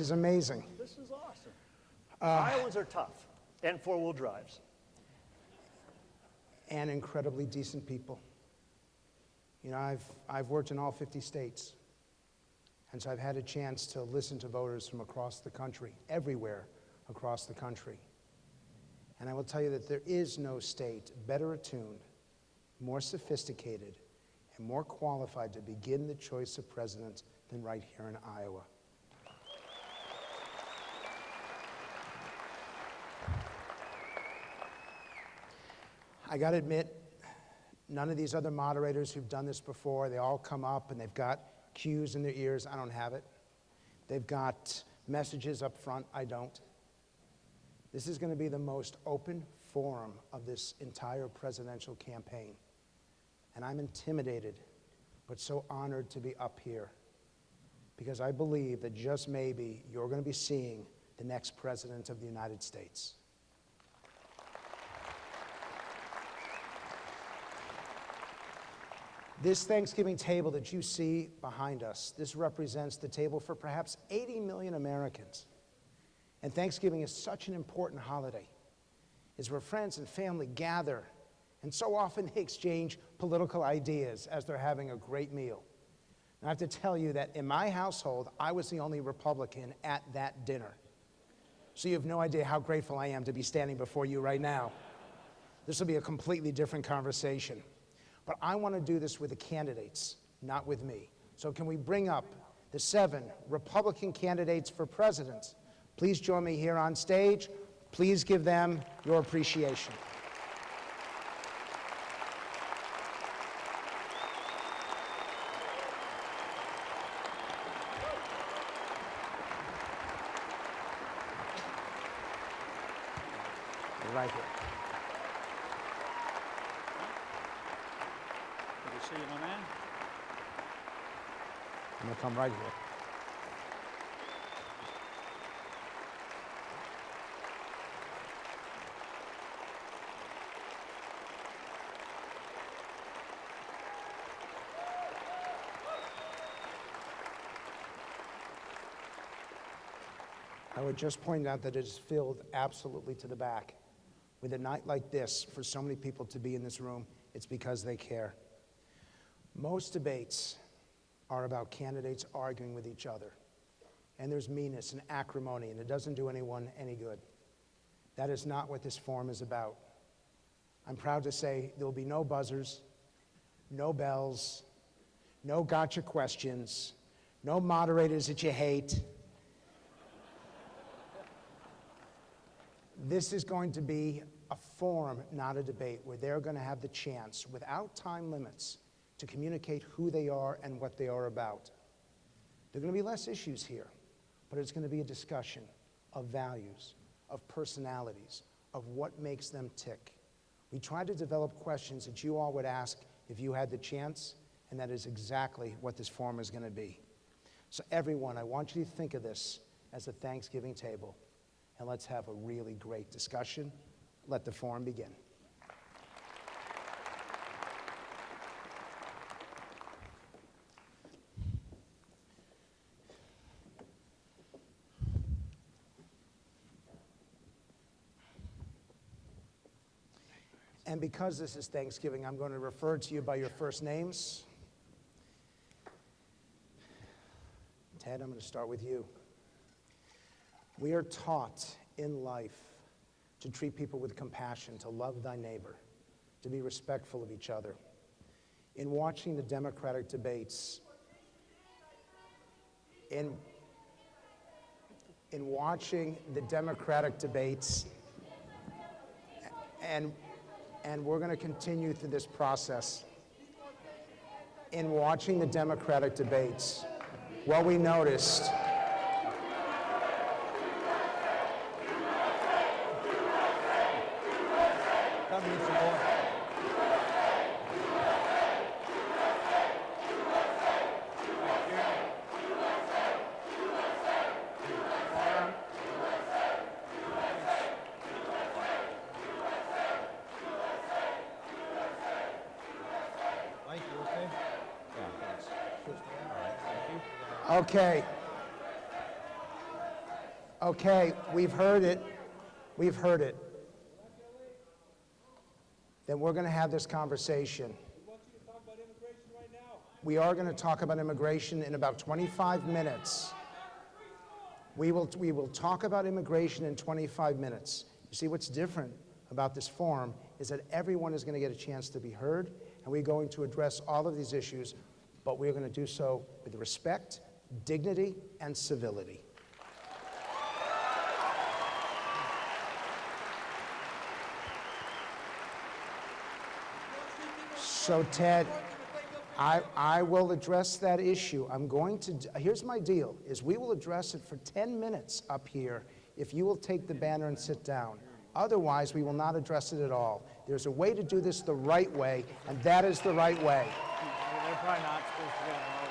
is amazing. This is awesome. Iowans are tough, and four-wheel drives. And incredibly decent people. You know, I've worked in all 50 states, and so I've had a chance to listen to voters from across the country, everywhere across the country. And I will tell you that there is no state better attuned, more sophisticated, and more qualified to begin the choice of president than right here in Iowa. I got to admit, none of these other moderators who've done this before, they all come up and they've got cues in their ears. I don't have it. They've got messages up front. I don't. This is going to be the most open forum of this entire presidential campaign. And I'm intimidated, but so honored to be up here, because I believe that just maybe you're going to be seeing the next president of the United States. This Thanksgiving table that you see behind us, this represents the table for perhaps 80 million Americans. And Thanksgiving is such an important holiday. It's where friends and family gather and so often they exchange political ideas as they're having a great meal. And I have to tell you that in my household, I was the only Republican at that dinner. So you have no idea how grateful I am to be standing before you right now. This will be a completely different conversation. But I want to do this with the candidates, not with me. So can we bring up the 7 Republican candidates for president? Please join me here on stage. Please give them your appreciation. Right here. Good to see you, my man. I'm going to come right here. I would just point out that it is filled absolutely to the back. With a night like this, for so many people to be in this room, it's because they care. Most debates are about candidates arguing with each other. And there's meanness and acrimony, and it doesn't do anyone any good. That is not what this forum is about. I'm proud to say there will be no buzzers, no bells, no gotcha questions, no moderators that you hate. This is going to be a forum, not a debate, where they're going to have the chance, without time limits, to communicate who they are and what they are about. There are going to be less issues here, but it's going to be a discussion of values, of personalities, of what makes them tick. We try to develop questions that you all would ask if you had the chance, and that is exactly what this forum is going to be. So everyone, I want you to think of this as a Thanksgiving table. And let's have a really great discussion. Let the forum begin. And because this is Thanksgiving, I'm going to refer to you by your first names. Ted, I'm going to start with you. We are taught in life to treat people with compassion, to love thy neighbor, to be respectful of each other. In watching the Democratic debates, in watching the Democratic debates, and we're going to continue through this process. In watching the Democratic debates, what we noticed Okay. Okay, we've heard it. We've heard it. Then we're going to have this conversation. We are going to talk about immigration in about 25 minutes. We will talk about immigration in 25 minutes. You see, what's different about this forum is that everyone is going to get a chance to be heard, and we're going to address all of these issues, but we're going to do so with respect, dignity, and civility. So, Ted, I will address that issue. Here's my deal, is we will address it for 10 minutes up here if you will take the banner and sit down. Otherwise, we will not address it at all. There's a way to do this the right way, and that is the right way. They're probably not supposed to get involved.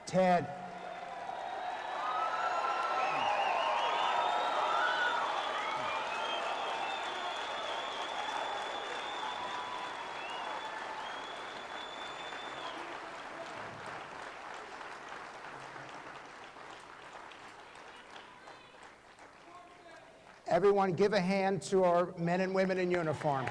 Ted. Everyone, give a hand to our men and women in uniform.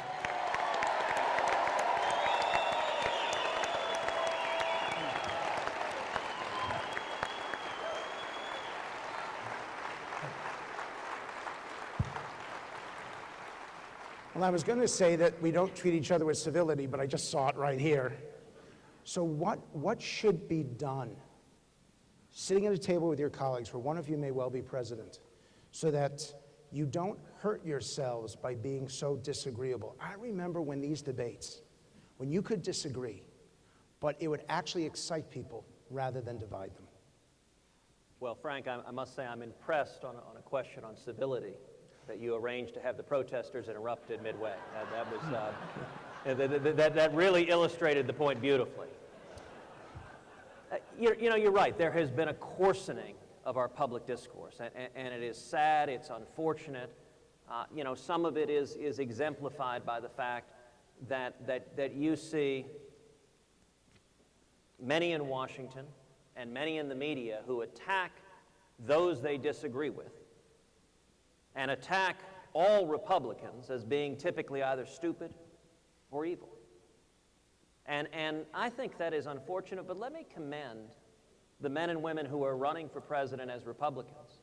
Well, I was going to say that we don't treat each other with civility, but I just saw it right here. So what should be done? Sitting at a table with your colleagues, where one of you may well be president, so that you don't hurt yourselves by being so disagreeable. I remember when these debates, when you could disagree, but it would actually excite people rather than divide them. Well, Frank, I must say I'm impressed on a question on civility that you arranged to have the protesters interrupted midway. That really illustrated the point beautifully. You're right. There has been a coarsening of our public discourse, and it is sad, it's unfortunate. Some of it is exemplified by the fact that you see many in Washington and many in the media who attack those they disagree with and attack all Republicans as being typically either stupid or evil. And I think that is unfortunate, but let me commend the men and women who are running for president as Republicans.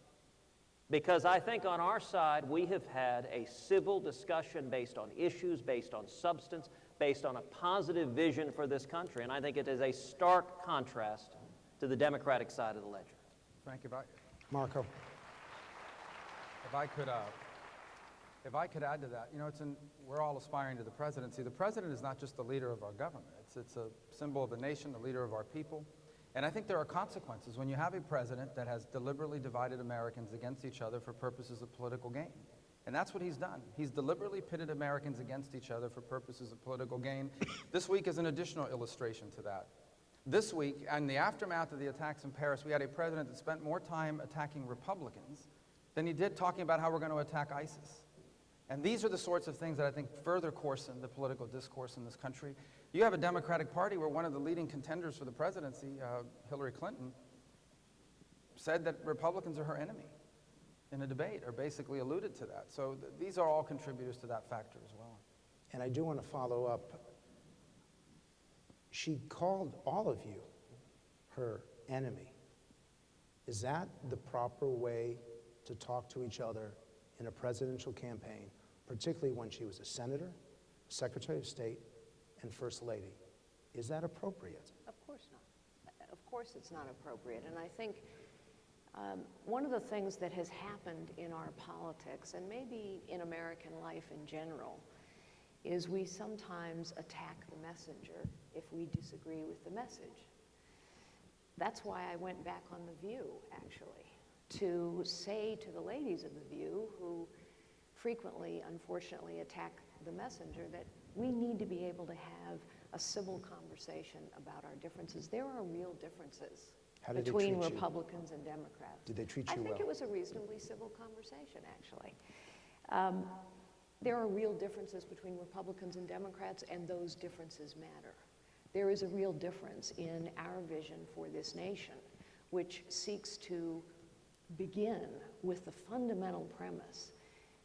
Because I think on our side, we have had a civil discussion based on issues, based on substance, based on a positive vision for this country. And I think it is a stark contrast to the Democratic side of the ledger. Frank, Marco. if I could add to that, we're all aspiring to the presidency. The president is not just the leader of our government. It's a symbol of the nation, the leader of our people. And I think there are consequences when you have a president that has deliberately divided Americans against each other for purposes of political gain. And that's what he's done. He's deliberately pitted Americans against each other for purposes of political gain. This week is an additional illustration to that. This week, in the aftermath of the attacks in Paris, we had a president that spent more time attacking Republicans than he did talking about how we're going to attack ISIS. And these are the sorts of things that I think further coarsen the political discourse in this country. You have a Democratic Party where one of the leading contenders for the presidency, Hillary Clinton, said that Republicans are her enemy in a debate, or basically alluded to that. So these are all contributors to that factor as well. And I do want to follow up. She called all of you her enemy. Is that the proper way to talk to each other in a presidential campaign, particularly when she was a senator, Secretary of State, and First Lady? Is that appropriate? Of course not. Of course it's not appropriate. And I think one of the things that has happened in our politics, and maybe in American life in general, is we sometimes attack the messenger if we disagree with the message. That's why I went back on The View, actually, to say to the ladies of The View, who frequently, unfortunately, attack the messenger, that we need to be able to have a civil conversation about our differences. There are real differences between Republicans and Democrats. Did they treat you well? I think it was a reasonably civil conversation, actually. There are real differences between Republicans and Democrats, and those differences matter. There is a real difference in our vision for this nation, which seeks to begin with the fundamental premise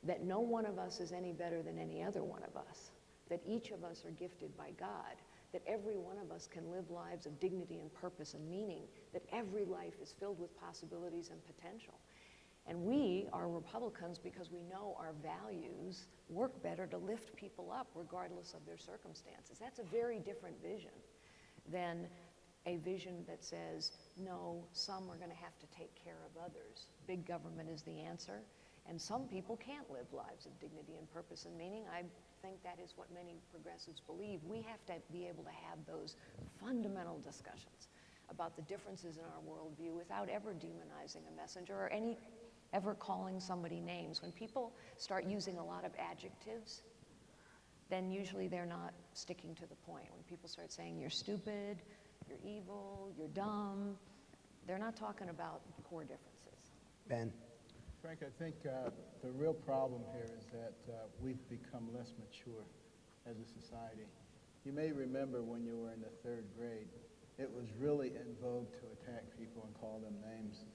that no one of us is any better than any other one of us, that each of us are gifted by God, that every one of us can live lives of dignity and purpose and meaning, that every life is filled with possibilities and potential. And we are Republicans because we know our values work better to lift people up regardless of their circumstances. That's a very different vision than a vision that says, no, some are going to have to take care of others. Big government is the answer, and some people can't live lives of dignity and purpose and meaning. I think that is what many progressives believe. We have to be able to have those fundamental discussions about the differences in our worldview without ever demonizing a messenger or ever calling somebody names. When people start using a lot of adjectives, then usually they're not sticking to the point. When people start saying you're stupid, you're evil, you're dumb, they're not talking about core differences. Ben? Frank, I think the real problem here is that we've become less mature as a society. You may remember when you were in the 3rd grade, it was really in vogue to attack people and call them names.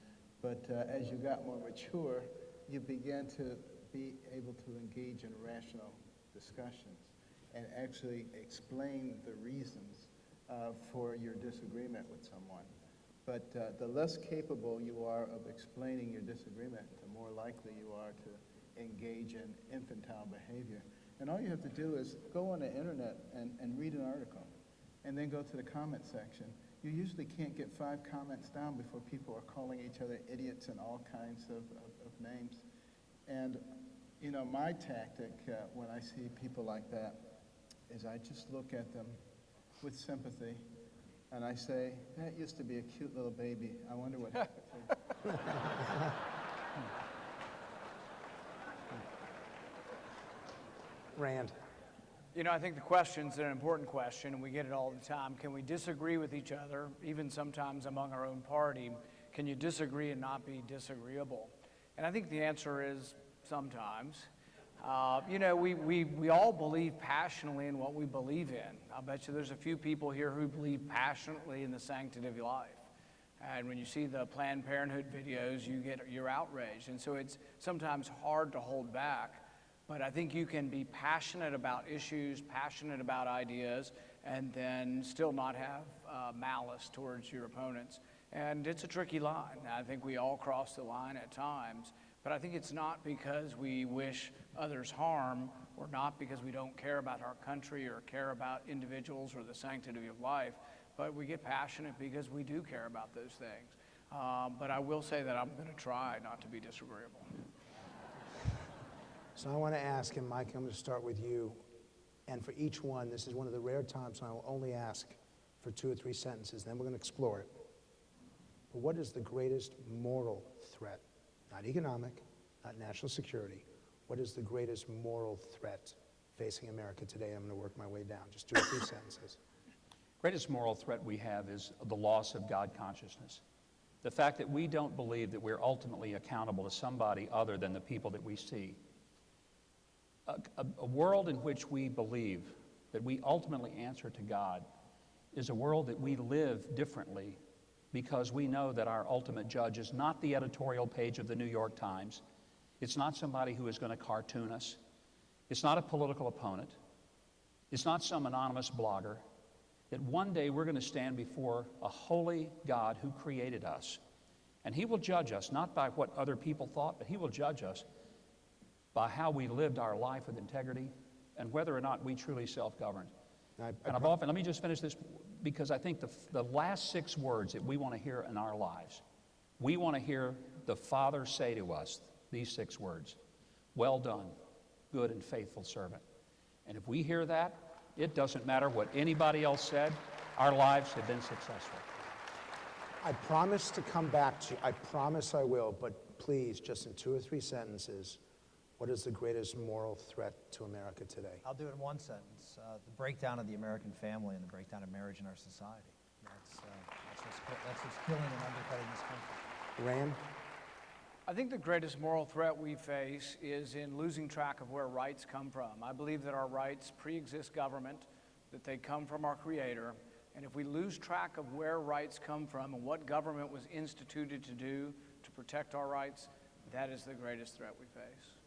But as you got more mature, you began to be able to engage in rational discussions and actually explain the reasons for your disagreement with someone. But the less capable you are of explaining your disagreement, the more likely you are to engage in infantile behavior. And all you have to do is go on the internet and read an article, and then go to the comment section. You usually can't get 5 comments down before people are calling each other idiots and all kinds of names. And, you know, my tactic when I see people like that is I just look at them with sympathy, and I say, that used to be a cute little baby. I wonder what happened to him. Rand? You know, I think the question's an important question, and we get it all the time. Can we disagree with each other, even sometimes among our own party? Can you disagree and not be disagreeable? And I think the answer is sometimes. You know, we all believe passionately in what we believe in. I'll bet you there's a few people here who believe passionately in the sanctity of life. And when you see the Planned Parenthood videos, you're outraged. And so it's sometimes hard to hold back. But I think you can be passionate about issues, passionate about ideas, and then still not have malice towards your opponents. And it's a tricky line. I think we all cross the line at times. But I think it's not because we wish others harm, or not because we don't care about our country or care about individuals or the sanctity of life, but we get passionate because we do care about those things. But I will say that I'm going to try not to be disagreeable. So I want to ask him, Mike, I'm going to start with you. And for each one, this is one of the rare times when I will only ask for 2 or 3 sentences, then we're going to explore it. But what is the greatest moral threat? Not economic, not national security. What is the greatest moral threat facing America today? I'm going to work my way down. Just 2 or 3 sentences. Greatest moral threat we have is the loss of God consciousness. The fact that we don't believe that we're ultimately accountable to somebody other than the people that we see. A world in which we believe that we ultimately answer to God is a world that we live differently because we know that our ultimate judge is not the editorial page of the New York Times. It's not somebody who is going to cartoon us. It's not a political opponent. It's not some anonymous blogger. That one day we're going to stand before a holy God who created us. And he will judge us, not by what other people thought, but he will judge us by how we lived our life with integrity and whether or not we truly self-governed. Let me just finish this, because I think the last 6 words that we want to hear in our lives, we want to hear the Father say to us these 6 words: well done, good and faithful servant. And if we hear that, it doesn't matter what anybody else said, our lives have been successful. I promise to come back to you. I promise I will, but please, just in 2 or 3 sentences, what is the greatest moral threat to America today? I'll do it in 1 sentence. The breakdown of the American family and the breakdown of marriage in our society. That's what's killing and undercutting this country. Rand? I think the greatest moral threat we face is in losing track of where rights come from. I believe that our rights pre-exist government, that they come from our Creator, And if we lose track of where rights come from and what government was instituted to do to protect our rights, that is the greatest threat we face.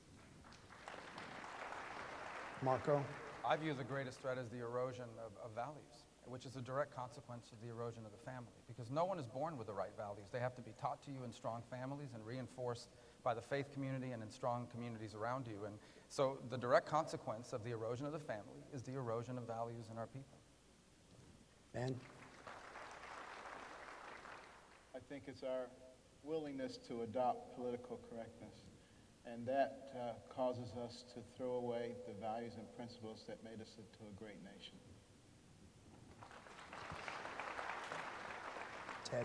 Marco? I view the greatest threat as the erosion of values, which is a direct consequence of the erosion of the family, because no one is born with the right values. They have to be taught to you in strong families and reinforced by the faith community and in strong communities around you. And so the direct consequence of the erosion of the family is the erosion of values in our people. Ben? I think it's our willingness to adopt political correctness, and that causes us to throw away the values and principles that made us into a great nation. Ted?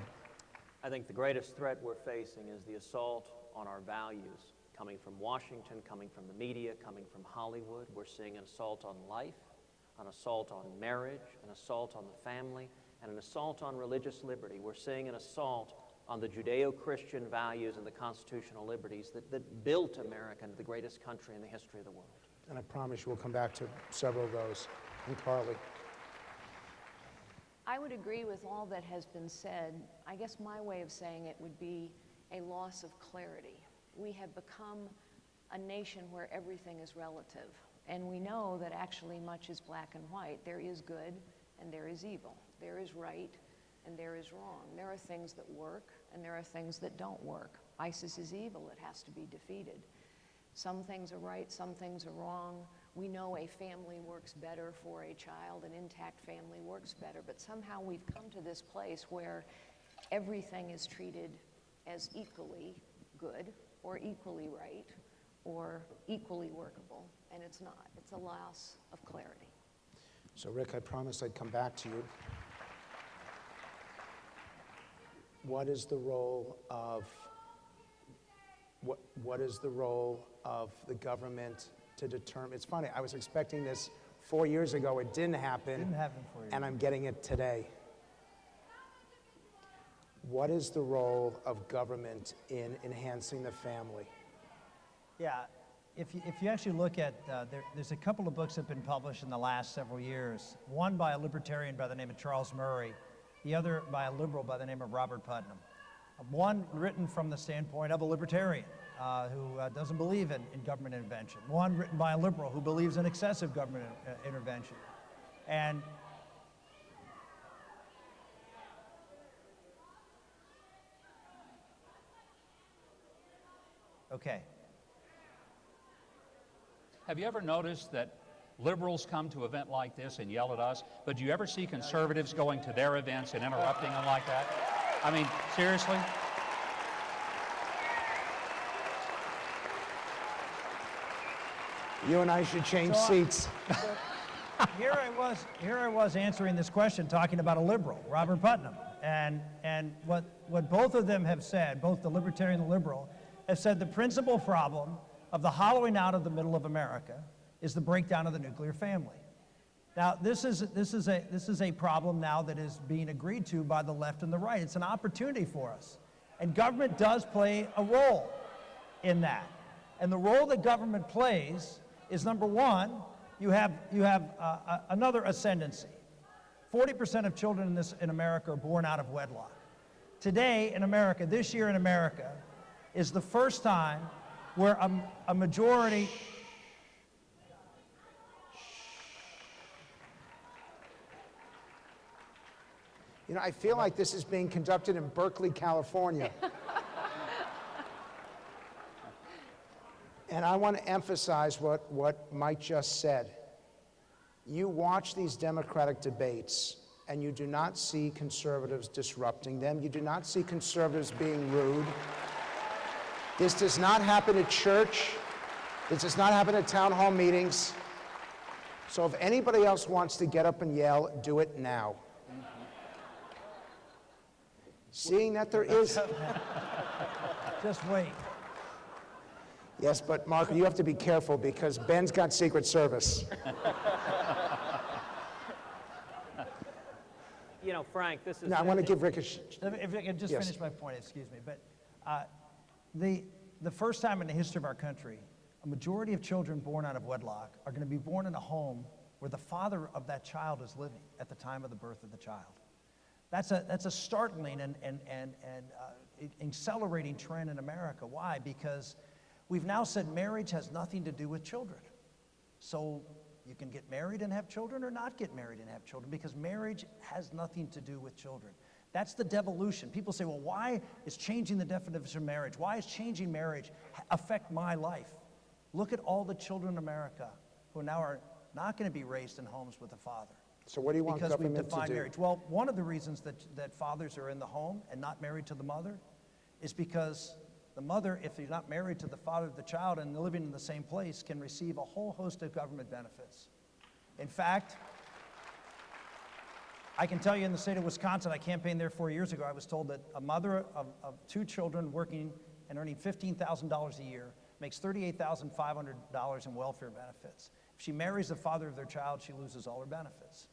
I think the greatest threat we're facing is the assault on our values, coming from Washington, coming from the media, coming from Hollywood. We're seeing an assault on life, an assault on marriage, an assault on the family, and an assault on religious liberty. We're seeing an assault on the Judeo-Christian values and the constitutional liberties that built America into the greatest country in the history of the world. And I promise you we'll come back to several of those. And Carly? I would agree with all that has been said. I guess my way of saying it would be a loss of clarity. We have become a nation where everything is relative, and we know that actually much is black and white. There is good and there is evil. There is right and there is wrong. There are things that work and there are things that don't work. ISIS is evil. It has to be defeated. Some things are right, some things are wrong. We know a family works better for a child, an intact family works better, but somehow we've come to this place where everything is treated as equally good or equally right or equally workable, and it's not. It's a loss of clarity. So Rick, I promised I'd come back to you. What is the role of what is the role of the government to determine? It's funny, I was expecting this 4 years ago. It didn't happen. Didn't happen 4 years and I'm getting it today. What is the role of government in enhancing the family? Yeah, if you actually look at, there's a couple of books that have been published in the last several years. One by a libertarian by the name of Charles Murray, the other by a liberal by the name of Robert Putnam. One written from the standpoint of a libertarian who doesn't believe in government intervention. One written by a liberal who believes in excessive government intervention. And okay. Have you ever noticed that liberals come to an event like this and yell at us, but do you ever see conservatives going to their events and interrupting them like that? I mean, seriously? You and I should change seats. Here I was answering this question, talking about a liberal, Robert Putnam, and what both of them have said, both the libertarian and the liberal, have said the principal problem of the hollowing out of the middle of America is the breakdown of the nuclear family. Now, this is a problem now that is being agreed to by the left and the right. It's an opportunity for us, and government does play a role in that. And the role that government plays is, number one, you have another ascendancy. 40% of children in America are born out of wedlock. Today in America, this year in America, is the first time where a majority. You know, I feel like this is being conducted in Berkeley, California. And I want to emphasize what Mike just said. You watch these Democratic debates, and you do not see conservatives disrupting them. You do not see conservatives being rude. This does not happen at church. This does not happen at town hall meetings. So if anybody else wants to get up and yell, do it now. Seeing that there is... Just wait. Yes, but Marco, you have to be careful because Ben's got Secret Service. You know, Frank, this is... No, I want to give Rick a... If I can just Yes. finish my point, excuse me. But the first time in the history of our country, a majority of children born out of wedlock are going to be born in a home where the father of that child is living at the time of the birth of the child. That's a startling and accelerating trend in America. Why? Because we've now said marriage has nothing to do with children. So you can get married and have children or not get married and have children, because marriage has nothing to do with children. That's the devolution. People say, well, why is changing the definition of marriage? Why is changing marriage affect my life? Look at all the children in America who now are not going to be raised in homes with a father. So what do you want Because we've government to defined do? marriage. Well, one of the reasons that fathers are in the home and not married to the mother is because the mother, if you're not married to the father of the child and living in the same place, can receive a whole host of government benefits. In fact, I can tell you in the state of Wisconsin, I campaigned there 4 years ago, I was told that a mother of 2 children working and earning $15,000 a year makes $38,500 in welfare benefits. If she marries the father of their child, she loses all her benefits.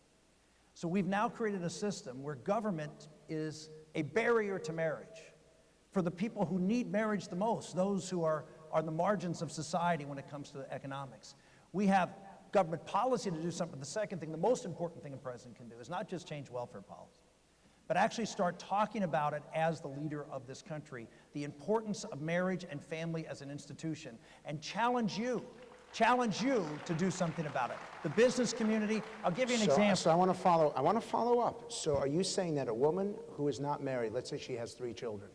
So we've now created a system where government is a barrier to marriage for the people who need marriage the most, those who are the margins of society when it comes to economics. We have government policy to do something. The second thing, the most important thing a president can do is not just change welfare policy, but actually start talking about it as the leader of this country, the importance of marriage and family as an institution, and challenge you to do something about it. The business community, I'll give you an example. So I want to follow up. So are you saying that a woman who is not married, let's say she has 3 children,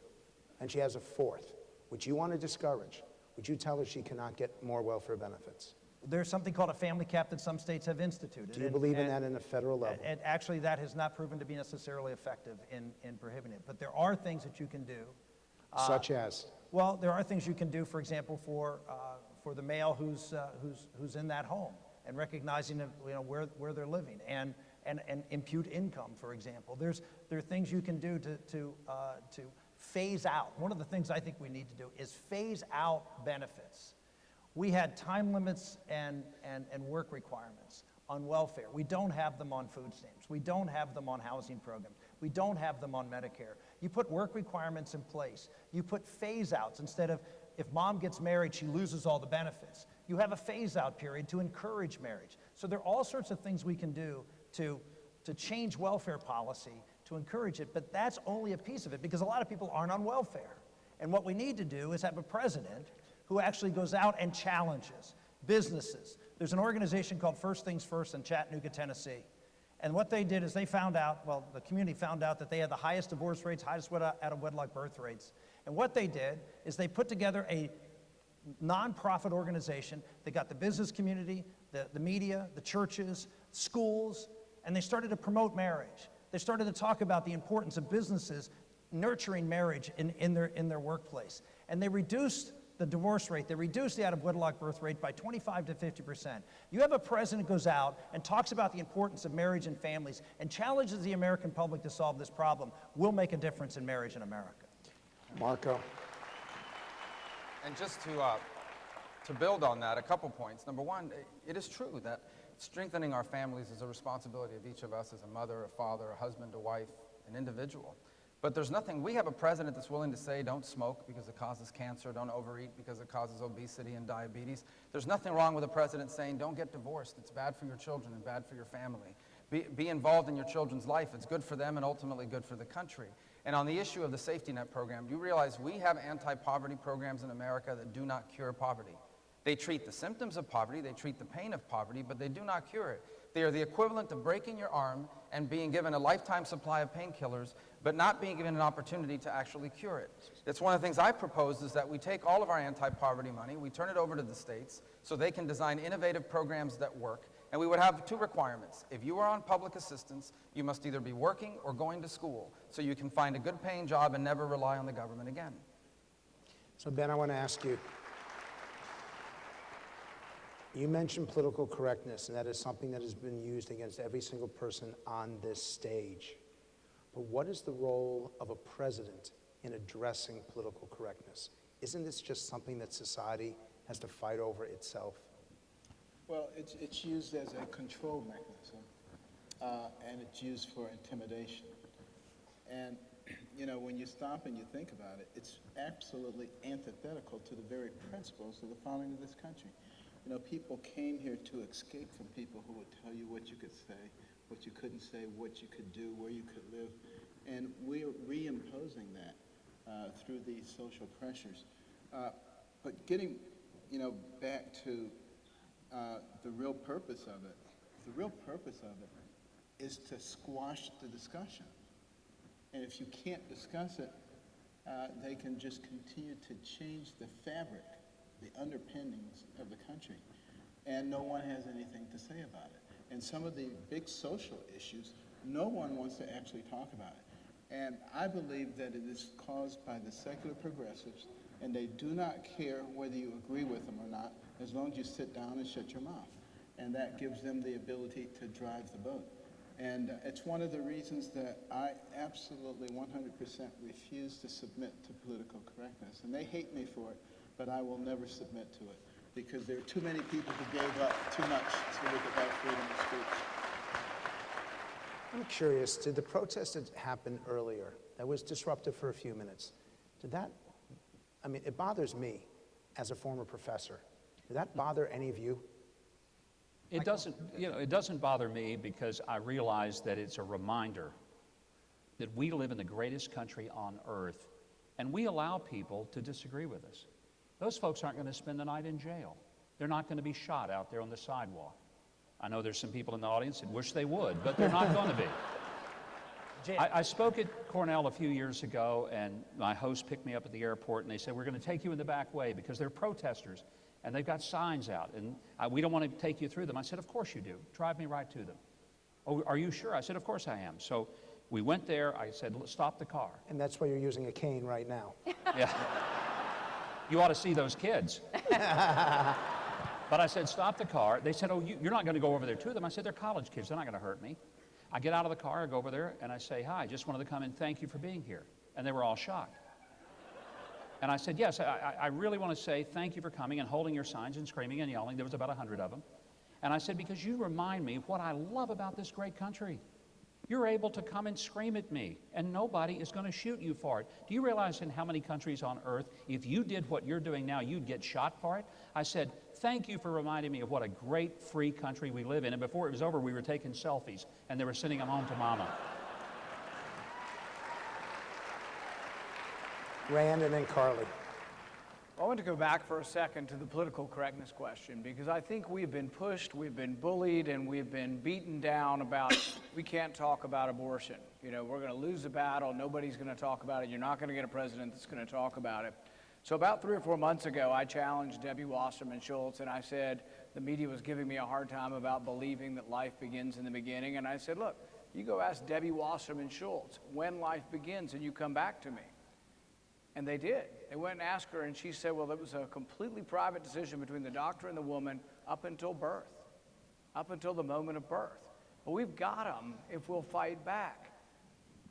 and she has a 4th, which you want to discourage, would you tell her she cannot get more welfare benefits? There's something called a family cap that some states have instituted. Do you believe in that in a federal level? And actually, that has not proven to be necessarily effective in prohibiting it. But there are things that you can do. Such as? Well, there are things you can do, for example, for the male who's in that home, and recognizing where they're living, and impute income, for example. There are things you can do to phase out. One of the things I think we need to do is phase out benefits. We had time limits and work requirements on welfare. We don't have them on food stamps. We don't have them on housing programs. We don't have them on Medicare. You put work requirements in place. You put phase outs. Instead of, if mom gets married, she loses all the benefits. You have a phase out period to encourage marriage. So there are all sorts of things we can do to change welfare policy to encourage it, but that's only a piece of it, because a lot of people aren't on welfare. And what we need to do is have a president who actually goes out and challenges businesses. There's an organization called First Things First in Chattanooga, Tennessee. And what they did is they found out, well, the community found out that they had the highest divorce rates, highest out-of-wedlock birth rates. And what they did is they put together a nonprofit organization. They got the business community, the media, the churches, schools, and they started to promote marriage. They started to talk about the importance of businesses nurturing marriage in their workplace. And they reduced the divorce rate, they reduced the out-of-wedlock birth rate by 25 to 50%. You have a president who goes out and talks about the importance of marriage and families and challenges the American public to solve this problem. We'll make a difference in marriage in America. Marco. And just to build on that, a couple points. Number one, it is true that strengthening our families is a responsibility of each of us as a mother, a father, a husband, a wife, an individual. But there's nothing, we have a president that's willing to say don't smoke because it causes cancer, don't overeat because it causes obesity and diabetes. There's nothing wrong with a president saying don't get divorced, it's bad for your children and bad for your family. Be involved in your children's life, it's good for them and ultimately good for the country. And on the issue of the safety net program, you realize we have anti-poverty programs in America that do not cure poverty. They treat the symptoms of poverty, they treat the pain of poverty, but they do not cure it. They are the equivalent of breaking your arm and being given a lifetime supply of painkillers, but not being given an opportunity to actually cure it. That's one of the things I propose, is that we take all of our anti-poverty money, we turn it over to the states so they can design innovative programs that work, and we would have 2 requirements. If you are on public assistance, you must either be working or going to school so you can find a good paying job and never rely on the government again. So Ben, I want to ask you, you mentioned political correctness, and that is something that has been used against every single person on this stage. But what is the role of a president in addressing political correctness? Isn't this just something that society has to fight over itself? Well, it's used as a control mechanism, and it's used for intimidation. And, you know, when you stop and you think about it, it's absolutely antithetical to the very principles of the founding of this country. You know, people came here to escape from people who would tell you what you could say, what you couldn't say, what you could do, where you could live. And we're reimposing that through these social pressures. But getting, you know, back to the real purpose of it, the real purpose of it is to squash the discussion. And if you can't discuss it, they can just continue to change the fabric, the underpinnings of the country, and no one has anything to say about it. And some of the big social issues, no one wants to actually talk about it. And I believe that it is caused by the secular progressives, and they do not care whether you agree with them or not, as long as you sit down and shut your mouth. And that gives them the ability to drive the boat. And it's one of the reasons that I absolutely 100% refuse to submit to political correctness. And they hate me for it, but I will never submit to it, because there are too many people who gave up too much so we could have freedom of speech. I'm curious, did the protest that happened earlier, that was disruptive for a few minutes, did that, I mean, it bothers me as a former professor. Did that bother any of you? It doesn't, you know, it doesn't bother me because I realize that it's a reminder that we live in the greatest country on earth, and we allow people to disagree with us. Those folks aren't going to spend the night in jail. They're not going to be shot out there on the sidewalk. I know there's some people in the audience that wish they would, but they're not going to be. I spoke at Cornell a few years ago, and my host picked me up at the airport, and they said, we're going to take you in the back way because they're protesters, and they've got signs out, and we don't want to take you through them. I said, of course you do. Drive me right to them. Oh, are you sure? I said, of course I am. So we went there. I said, stop the car. And that's why you're using a cane right now. Yeah. You ought to see those kids. But I said, stop the car. They said, oh, you're not going to go over there to them. I said, they're college kids. They're not going to hurt me. I get out of the car, I go over there, and I say, hi, just wanted to come and thank you for being here. And they were all shocked. And I said, yes, I really want to say thank you for coming and holding your signs and screaming and yelling. There was about 100 of them. And I said, because you remind me of what I love about this great country. You're able to come and scream at me, and nobody is going to shoot you for it. Do you realize in how many countries on earth, if you did what you're doing now, you'd get shot for it? I said, thank you for reminding me of what a great free country we live in. And before it was over, we were taking selfies, and they were sending them home to mama. Rand and then Carly. I want to go back for a second to the political correctness question, because I think we've been pushed, we've been bullied, and we've been beaten down about we can't talk about abortion. You know, we're going to lose the battle, nobody's going to talk about it, you're not going to get a president that's going to talk about it. So about 3 or 4 months ago, I challenged Debbie Wasserman Schultz, and I said the media was giving me a hard time about believing that life begins in the beginning, and I said, look, you go ask Debbie Wasserman Schultz when life begins, and you come back to me. And they did. They went and asked her, and she said, well, it was a completely private decision between the doctor and the woman up until birth, up until the moment of birth. But we've got them if we'll fight back.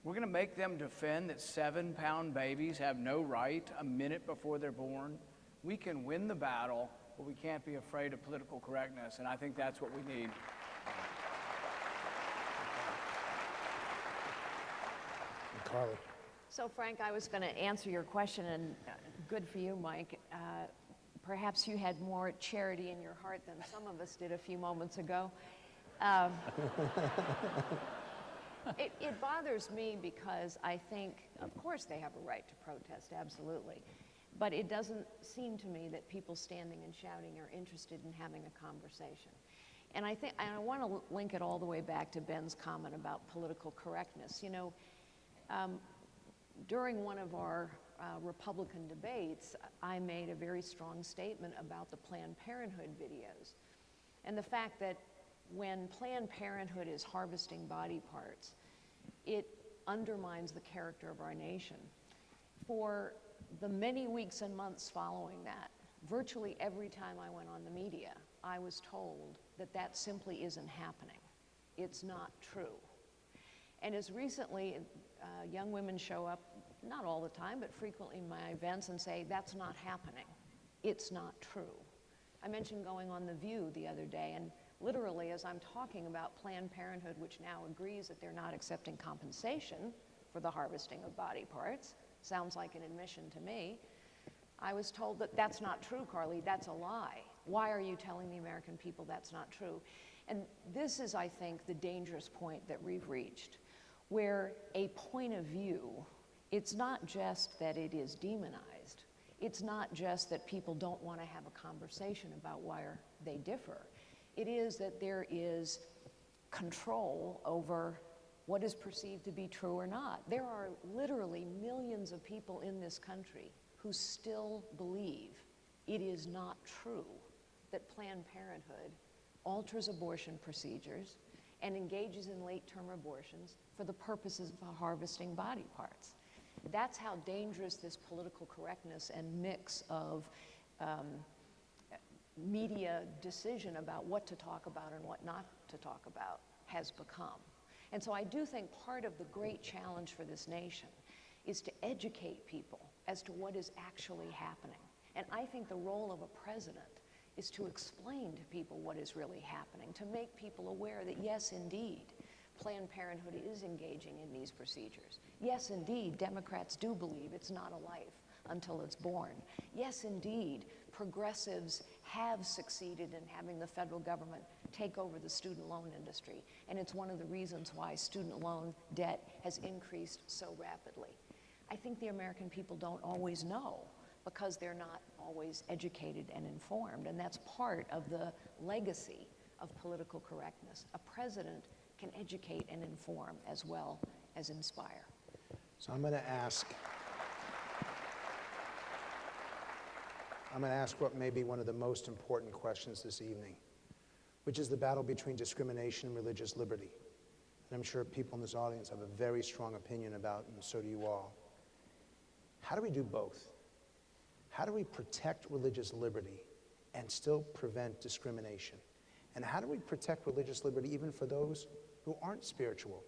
We're going to make them defend that 7-pound babies have no right a minute before they're born. We can win the battle, but we can't be afraid of political correctness, and I think that's what we need. Carly. So, Frank, I was going to answer your question, and good for you, Mike. Perhaps you had more charity in your heart than some of us did a few moments ago. It bothers me because I think, of course, they have a right to protest, absolutely. But it doesn't seem to me that people standing and shouting are interested in having a conversation. And I want to link it all the way back to Ben's comment about political correctness. You know, during one of our Republican debates, I made a very strong statement about the Planned Parenthood videos and the fact that when Planned Parenthood is harvesting body parts, it undermines the character of our nation. For the many weeks and months following that, virtually every time I went on the media, I was told that that simply isn't happening. It's not true. And as recently, young women show up, not all the time, but frequently in my events and say, that's not happening. It's not true. I mentioned going on The View the other day, and literally as I'm talking about Planned Parenthood, which now agrees that they're not accepting compensation for the harvesting of body parts, sounds like an admission to me, I was told that that's not true, Carly, that's a lie. Why are you telling the American people that's not true? And this is, I think, the dangerous point that we've reached, where a point of view, it's not just that it is demonized. It's not just that people don't want to have a conversation about where they differ. It is that there is control over what is perceived to be true or not. There are literally millions of people in this country who still believe it is not true that Planned Parenthood alters abortion procedures and engages in late-term abortions for the purposes of harvesting body parts. That's how dangerous this political correctness and mix of media decision about what to talk about and what not to talk about has become. And so I do think part of the great challenge for this nation is to educate people as to what is actually happening. And I think the role of a president is to explain to people what is really happening, to make people aware that yes, indeed, Planned Parenthood is engaging in these procedures. Yes, indeed, Democrats do believe it's not a life until it's born. Yes, indeed, progressives have succeeded in having the federal government take over the student loan industry, and it's one of the reasons why student loan debt has increased so rapidly. I think the American people don't always know because they're not always educated and informed, and that's part of the legacy of political correctness. A president can educate and inform as well as inspire. So I'm going to ask what may be one of the most important questions this evening, which is the battle between discrimination and religious liberty. And I'm sure people in this audience have a very strong opinion about, and so do you all. How do we do both? How do we protect religious liberty and still prevent discrimination? And how do we protect religious liberty even for those who aren't spiritual,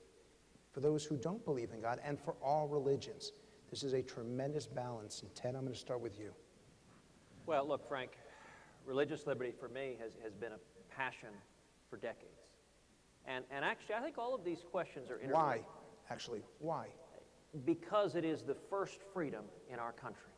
for those who don't believe in God, and for all religions? This is a tremendous balance. And Ted, I'm going to start with you. Well, look, Frank, religious liberty for me has been a passion for decades. And actually, I think all of these questions are interrelated. Why? Actually, why? Because it is the first freedom in our country.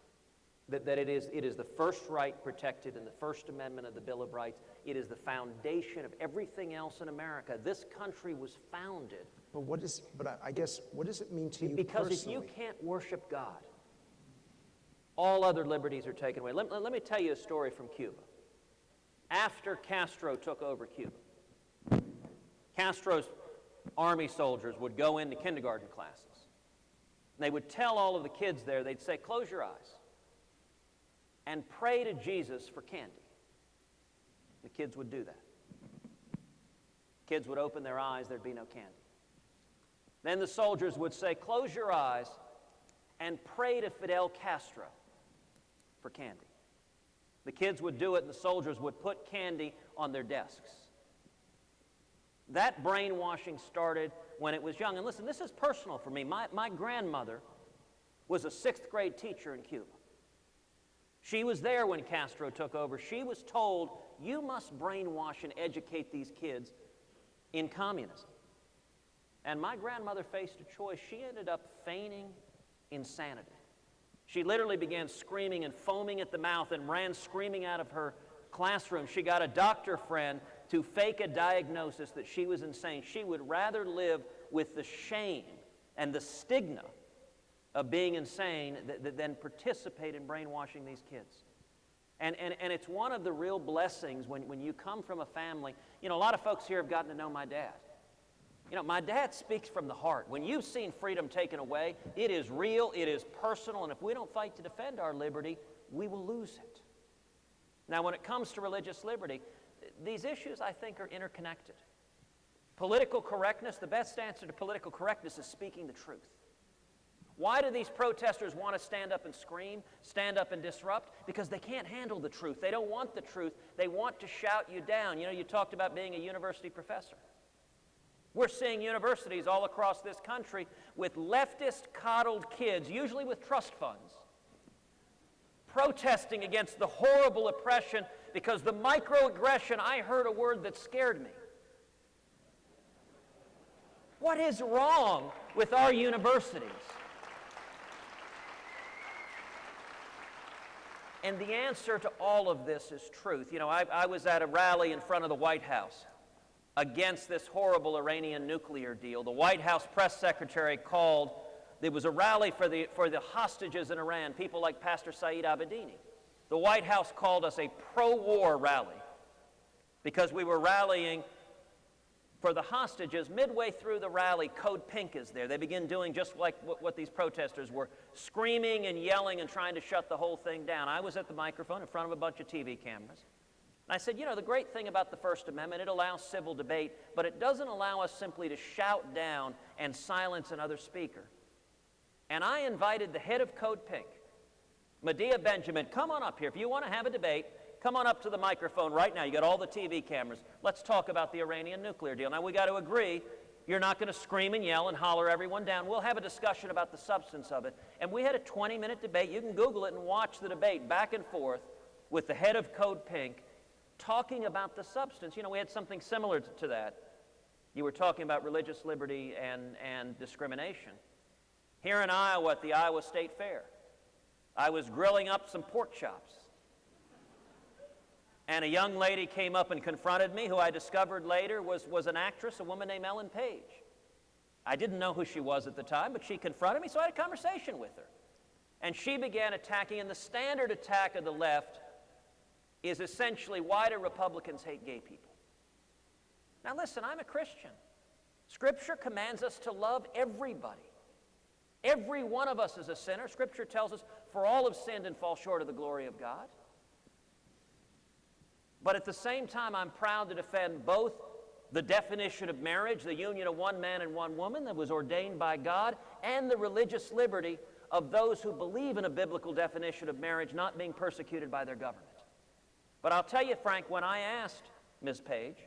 That it is the first right protected in the First Amendment of the Bill of Rights. It is the foundation of everything else in America. This country was founded. But I guess, what does it mean to you because personally? If you can't worship God, all other liberties are taken away. Let me tell you a story from Cuba. After Castro took over Cuba, Castro's army soldiers would go into kindergarten classes. They would tell all of the kids there, they'd say, close your eyes and pray to Jesus for candy. The kids would do that. Kids would open their eyes, there'd be no candy. Then the soldiers would say, close your eyes and pray to Fidel Castro for candy. The kids would do it, and the soldiers would put candy on their desks. That brainwashing started when it was young. And listen, this is personal for me. My grandmother was a 6th grade teacher in Cuba. She was there when Castro took over. She was told, you must brainwash and educate these kids in communism. And my grandmother faced a choice. She ended up feigning insanity. She literally began screaming and foaming at the mouth and ran screaming out of her classroom. She got a doctor friend to fake a diagnosis that she was insane. She would rather live with the shame and the stigma of being insane than participate in brainwashing these kids. And it's one of the real blessings when you come from a family. You know, a lot of folks here have gotten to know my dad. You know, my dad speaks from the heart. When you've seen freedom taken away, it is real, it is personal, and if we don't fight to defend our liberty, we will lose it. Now, when it comes to religious liberty, these issues, I think, are interconnected. Political correctness, the best answer to political correctness is speaking the truth. Why do these protesters want to stand up and scream, stand up and disrupt? Because they can't handle the truth. They don't want the truth. They want to shout you down. You know, you talked about being a university professor. We're seeing universities all across this country with leftist-coddled kids, usually with trust funds, protesting against the horrible oppression because the microaggression, I heard a word that scared me. What is wrong with our universities? And the answer to all of this is truth. You know, I was at a rally in front of the White House against this horrible Iranian nuclear deal. The White House press secretary called, there was a rally for the hostages in Iran, people like Pastor Saeed Abedini. The White House called us a pro-war rally because we were rallying for the hostages. Midway through the rally, Code Pink is there. They begin doing just like what these protesters were, screaming and yelling and trying to shut the whole thing down. I was at the microphone in front of a bunch of TV cameras. And I said, you know, the great thing about the First Amendment, it allows civil debate, but it doesn't allow us simply to shout down and silence another speaker. And I invited the head of Code Pink, Medea Benjamin, come on up here. If you want to have a debate, come on up to the microphone right now. You got all the TV cameras. Let's talk about the Iranian nuclear deal. Now, we got to agree, you're not going to scream and yell and holler everyone down. We'll have a discussion about the substance of it. And we had a 20-minute debate. You can Google it and watch the debate back and forth with the head of Code Pink talking about the substance. You know, we had something similar to that. You were talking about religious liberty and discrimination. Here in Iowa at the Iowa State Fair, I was grilling up some pork chops. And a young lady came up and confronted me, who I discovered later was an actress, a woman named Ellen Page. I didn't know who she was at the time, but she confronted me, so I had a conversation with her. And she began attacking, and the standard attack of the left is essentially, why do Republicans hate gay people? Now listen, I'm a Christian. Scripture commands us to love everybody. Every one of us is a sinner. Scripture tells us, for all have sinned and fall short of the glory of God. But at the same time, I'm proud to defend both the definition of marriage, the union of one man and one woman that was ordained by God, and the religious liberty of those who believe in a biblical definition of marriage not being persecuted by their government. But I'll tell you, Frank, when I asked Ms. Page,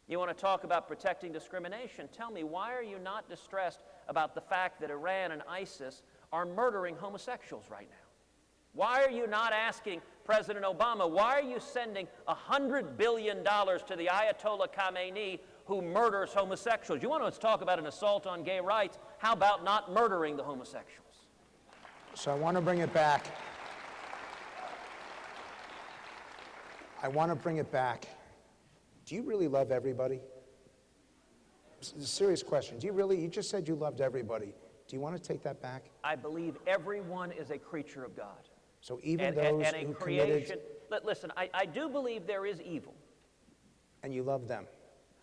you want to talk about protecting discrimination, tell me, why are you not distressed about the fact that Iran and ISIS are murdering homosexuals right now? Why are you not asking President Obama, why are you sending $100 billion to the Ayatollah Khamenei who murders homosexuals? You want to talk about an assault on gay rights? How about not murdering the homosexuals? So I want to bring it back. Do you really love everybody? It's a serious question. Do you really? You just said you loved everybody. Do you want to take that back? I believe everyone is a creature of God. So even those and a who creation. committed... Listen, I do believe there is evil. And you love them.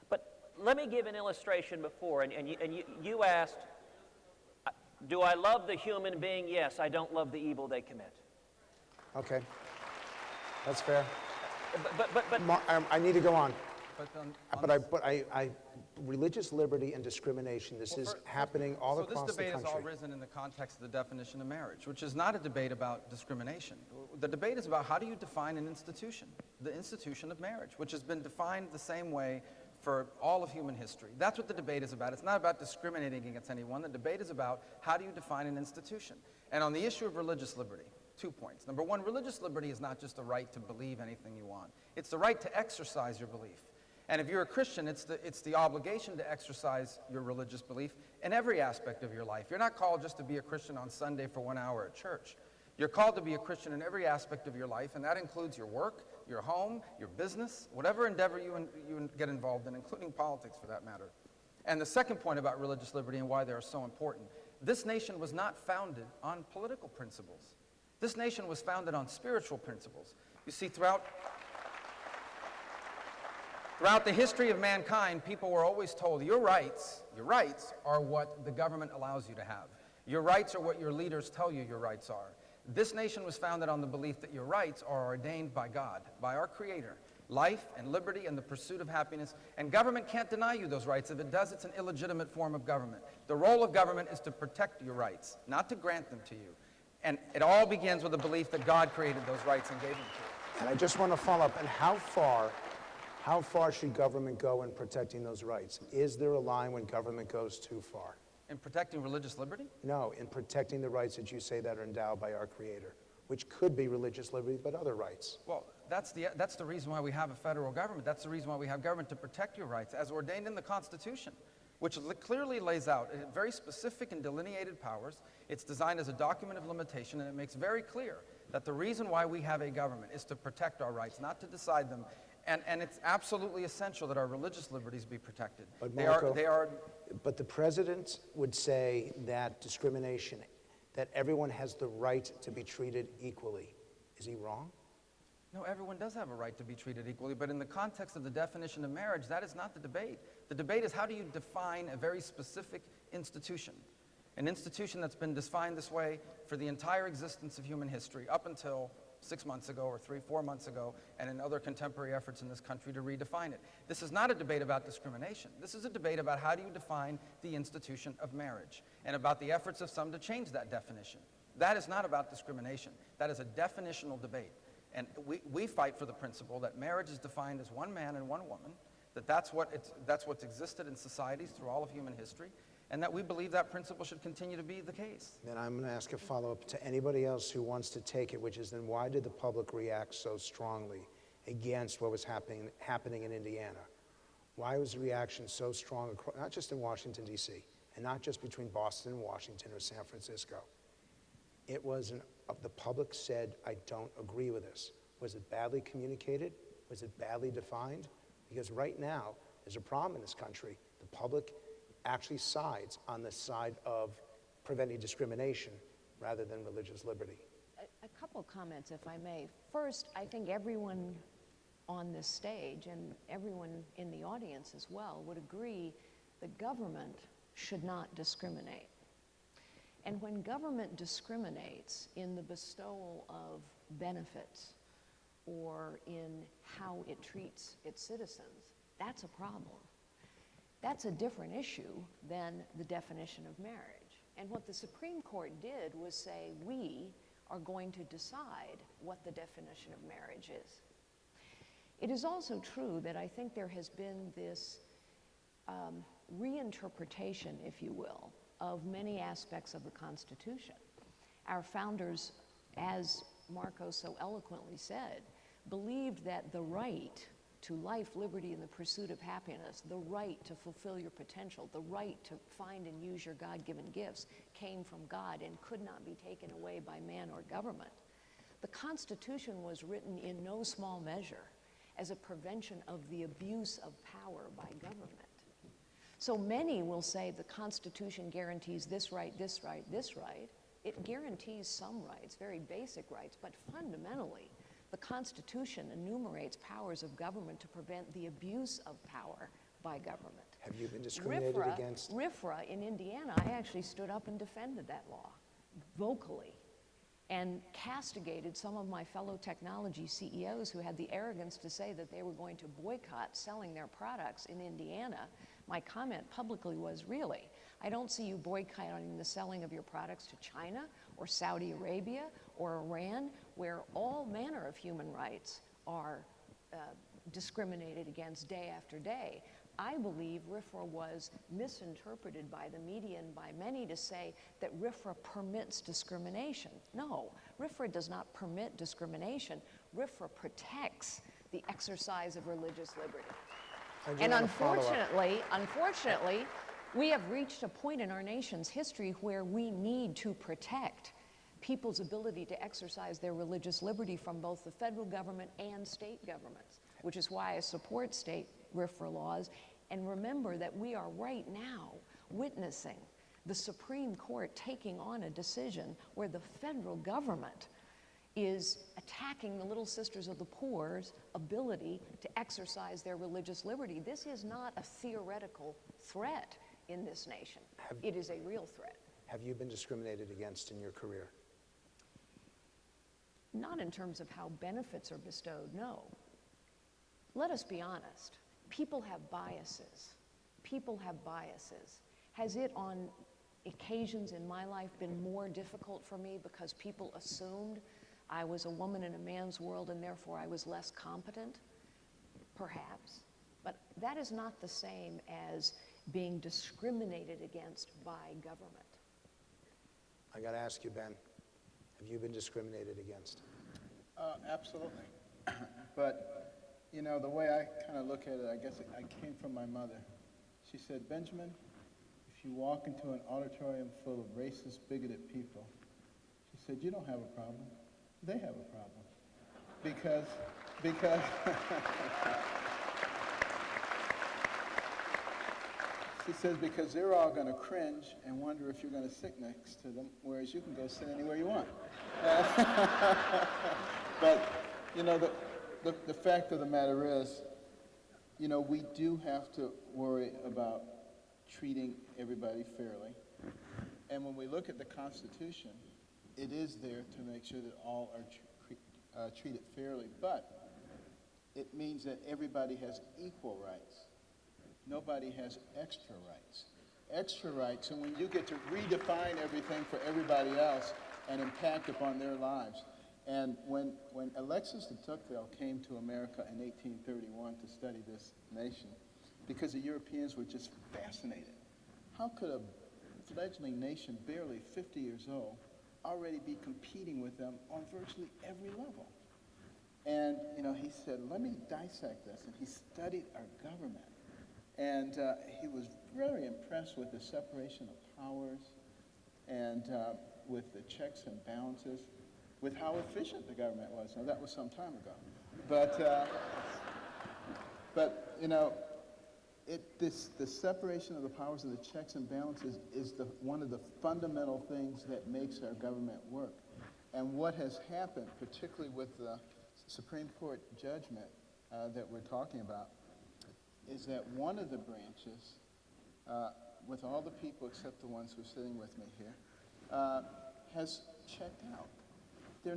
But let me give an illustration before. And you asked, do I love the human being? Yes, I don't love the evil they commit. Okay. That's fair. But I need to go on. But Religious liberty and discrimination, this is happening all across the country. So this debate has all risen in the context of the definition of marriage, which is not a debate about discrimination. The debate is about, how do you define an institution, the institution of marriage, which has been defined the same way for all of human history. That's what the debate is about. It's not about discriminating against anyone. The debate is about, how do you define an institution? And on the issue of religious liberty, 2 points. Number one, religious liberty is not just the right to believe anything you want. It's the right to exercise your belief. And if you're a Christian, it's the obligation to exercise your religious belief in every aspect of your life. You're not called just to be a Christian on Sunday for 1 hour at church. You're called to be a Christian in every aspect of your life, and that includes your work, your home, your business, whatever endeavor you get involved in, including politics for that matter. And the second point about religious liberty and why they are so important, this nation was not founded on political principles. This nation was founded on spiritual principles. You see, throughout the history of mankind, people were always told, your rights are what the government allows you to have. Your rights are what your leaders tell you your rights are. This nation was founded on the belief that your rights are ordained by God, by our Creator. Life and liberty and the pursuit of happiness. And government can't deny you those rights. If it does, it's an illegitimate form of government. The role of government is to protect your rights, not to grant them to you. And it all begins with the belief that God created those rights and gave them to you. And I just want to follow up, and how far should government go in protecting those rights? Is there a line when government goes too far? In protecting religious liberty? No, in protecting the rights that you say that are endowed by our Creator, which could be religious liberty, but other rights. Well, that's the reason why we have a federal government. That's the reason why we have government, to protect your rights, as ordained in the Constitution. which clearly lays out very specific and delineated powers. It's designed as a document of limitation, and it makes very clear that the reason why we have a government is to protect our rights, not to decide them. And it's absolutely essential that our religious liberties be protected. But They Marco, are. But the president would say that discrimination, that everyone has the right to be treated equally. Is he wrong? No, everyone does have a right to be treated equally, but in the context of the definition of marriage, that is not the debate. The debate is, how do you define a very specific institution? An institution that's been defined this way for the entire existence of human history, up until 6 months ago or 4 months ago, and in other contemporary efforts in this country to redefine it. This is not a debate about discrimination. This is a debate about how do you define the institution of marriage, and about the efforts of some to change that definition. That is not about discrimination. That is a definitional debate. And we fight for the principle that marriage is defined as one man and one woman, that's what's existed in societies through all of human history, and that we believe that principle should continue to be the case. Then I'm going to ask a follow-up to anybody else who wants to take it, which is, then why did the public react so strongly against what was happening in Indiana? Why was the reaction so strong, not just in Washington, D.C., and not just between Boston and Washington or San Francisco? It was the public said, I don't agree with this. Was it badly communicated? Was it badly defined? Because right now, there's a problem in this country. The public actually sides on the side of preventing discrimination rather than religious liberty. A couple comments, if I may. First, I think everyone on this stage and everyone in the audience as well would agree the government should not discriminate. And when government discriminates in the bestowal of benefits or in how it treats its citizens, that's a problem. That's a different issue than the definition of marriage. And what the Supreme Court did was say, we are going to decide what the definition of marriage is. It is also true that I think there has been this reinterpretation, if you will, of many aspects of the Constitution. Our founders, as Marco so eloquently said, believed that the right to life, liberty, and the pursuit of happiness, the right to fulfill your potential, the right to find and use your God-given gifts came from God and could not be taken away by man or government. The Constitution was written in no small measure as a prevention of the abuse of power by government. So many will say the Constitution guarantees this right, this right, this right. It guarantees some rights, very basic rights, but fundamentally, the Constitution enumerates powers of government to prevent the abuse of power by government. Have you been discriminated against? RFRA in Indiana, I actually stood up and defended that law vocally and castigated some of my fellow technology CEOs who had the arrogance to say that they were going to boycott selling their products in Indiana. My comment publicly was, really, I don't see you boycotting the selling of your products to China or Saudi Arabia or Iran, where all manner of human rights are discriminated against day after day. I believe RFRA was misinterpreted by the media and by many to say that RFRA permits discrimination. No, RFRA does not permit discrimination. RFRA protects the exercise of religious liberty. And unfortunately, we have reached a point in our nation's history where we need to protect people's ability to exercise their religious liberty from both the federal government and state governments, which is why I support state RFRA laws. And remember that we are right now witnessing the Supreme Court taking on a decision where the federal government is attacking the Little Sisters of the Poor's ability to exercise their religious liberty. This is not a theoretical threat in this nation. It is a real threat. Have you been discriminated against in your career? Not in terms of how benefits are bestowed, no. Let us be honest. People have biases. People have biases. Has it on occasions in my life been more difficult for me because people assumed I was a woman in a man's world and therefore I was less competent? Perhaps. But that is not the same as being discriminated against by government. I got to ask you, Ben, have you been discriminated against? Absolutely. But, you know, the way I kind of look at it, I guess I came from my mother. She said, Benjamin, if you walk into an auditorium full of racist, bigoted people, she said, you don't have a problem. They have a problem. Because she says, because they're all going to cringe and wonder if you're going to sit next to them, whereas you can go sit anywhere you want. But, you know, the fact of the matter is, you know, we do have to worry about treating everybody fairly. And when we look at the Constitution, it is there to make sure that all are treated fairly. But it means that everybody has equal rights. Nobody has extra rights. Extra rights, and when you get to redefine everything for everybody else and impact upon their lives. And when Alexis de Tocqueville came to America in 1831 to study this nation, because the Europeans were just fascinated. How could a fledgling nation barely 50 years old already be competing with them on virtually every level? And, you know, he said, let me dissect this. And he studied our government. And he was very impressed with the separation of powers and with the checks and balances, with how efficient the government was. Now, that was some time ago. But you know, the separation of the powers of the checks and balances is one of the fundamental things that makes our government work. And what has happened, particularly with the Supreme Court judgment that we're talking about, is that one of the branches, with all the people except the ones who are sitting with me here, has checked out. They're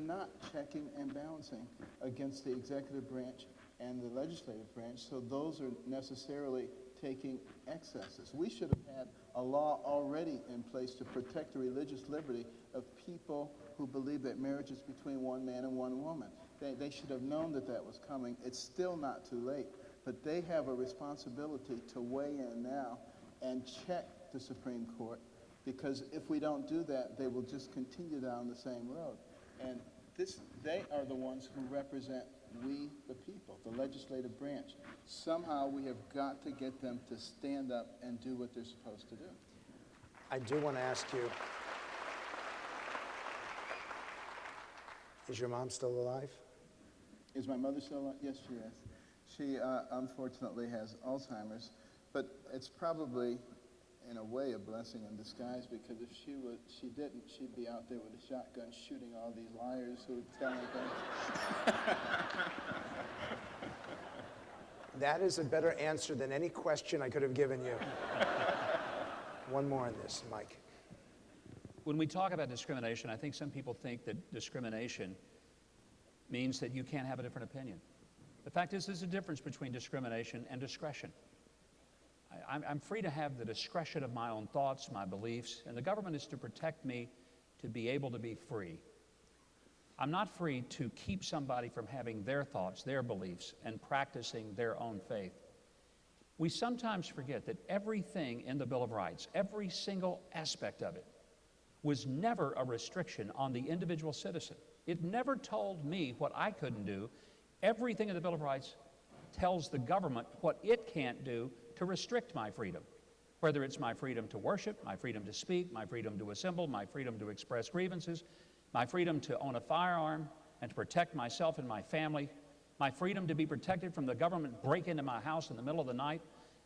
not checking and balancing against the executive branch and the legislative branch, so those are necessarily taking excesses. We should have had a law already in place to protect the religious liberty of people who believe that marriage is between one man and one woman. They should have known that that was coming. It's still not too late, but they have a responsibility to weigh in now and check the Supreme Court, because if we don't do that, they will just continue down the same road. And they are the ones who represent we, the people, the legislative branch. Somehow we have got to get them to stand up and do what they're supposed to do. I do want to ask you, is your mom still alive? Is my mother still alive? Yes, she is. She unfortunately has Alzheimer's, but it's probably, in a way, a blessing in disguise, because if she didn't, she'd be out there with a shotgun shooting all these liars who would tell her things. That is a better answer than any question I could have given you. One more on this, Mike. When we talk about discrimination, I think some people think that discrimination means that you can't have a different opinion. The fact is, there's a difference between discrimination and discretion. I'm free to have the discretion of my own thoughts, my beliefs, and the government is to protect me to be able to be free. I'm not free to keep somebody from having their thoughts, their beliefs, and practicing their own faith. We sometimes forget that everything in the Bill of Rights, every single aspect of it, was never a restriction on the individual citizen. It never told me what I couldn't do. Everything in the Bill of Rights tells the government what it can't do to restrict my freedom, whether it's my freedom to worship, my freedom to speak, my freedom to assemble, my freedom to express grievances, my freedom to own a firearm and to protect myself and my family, my freedom to be protected from the government break into my house in the middle of the night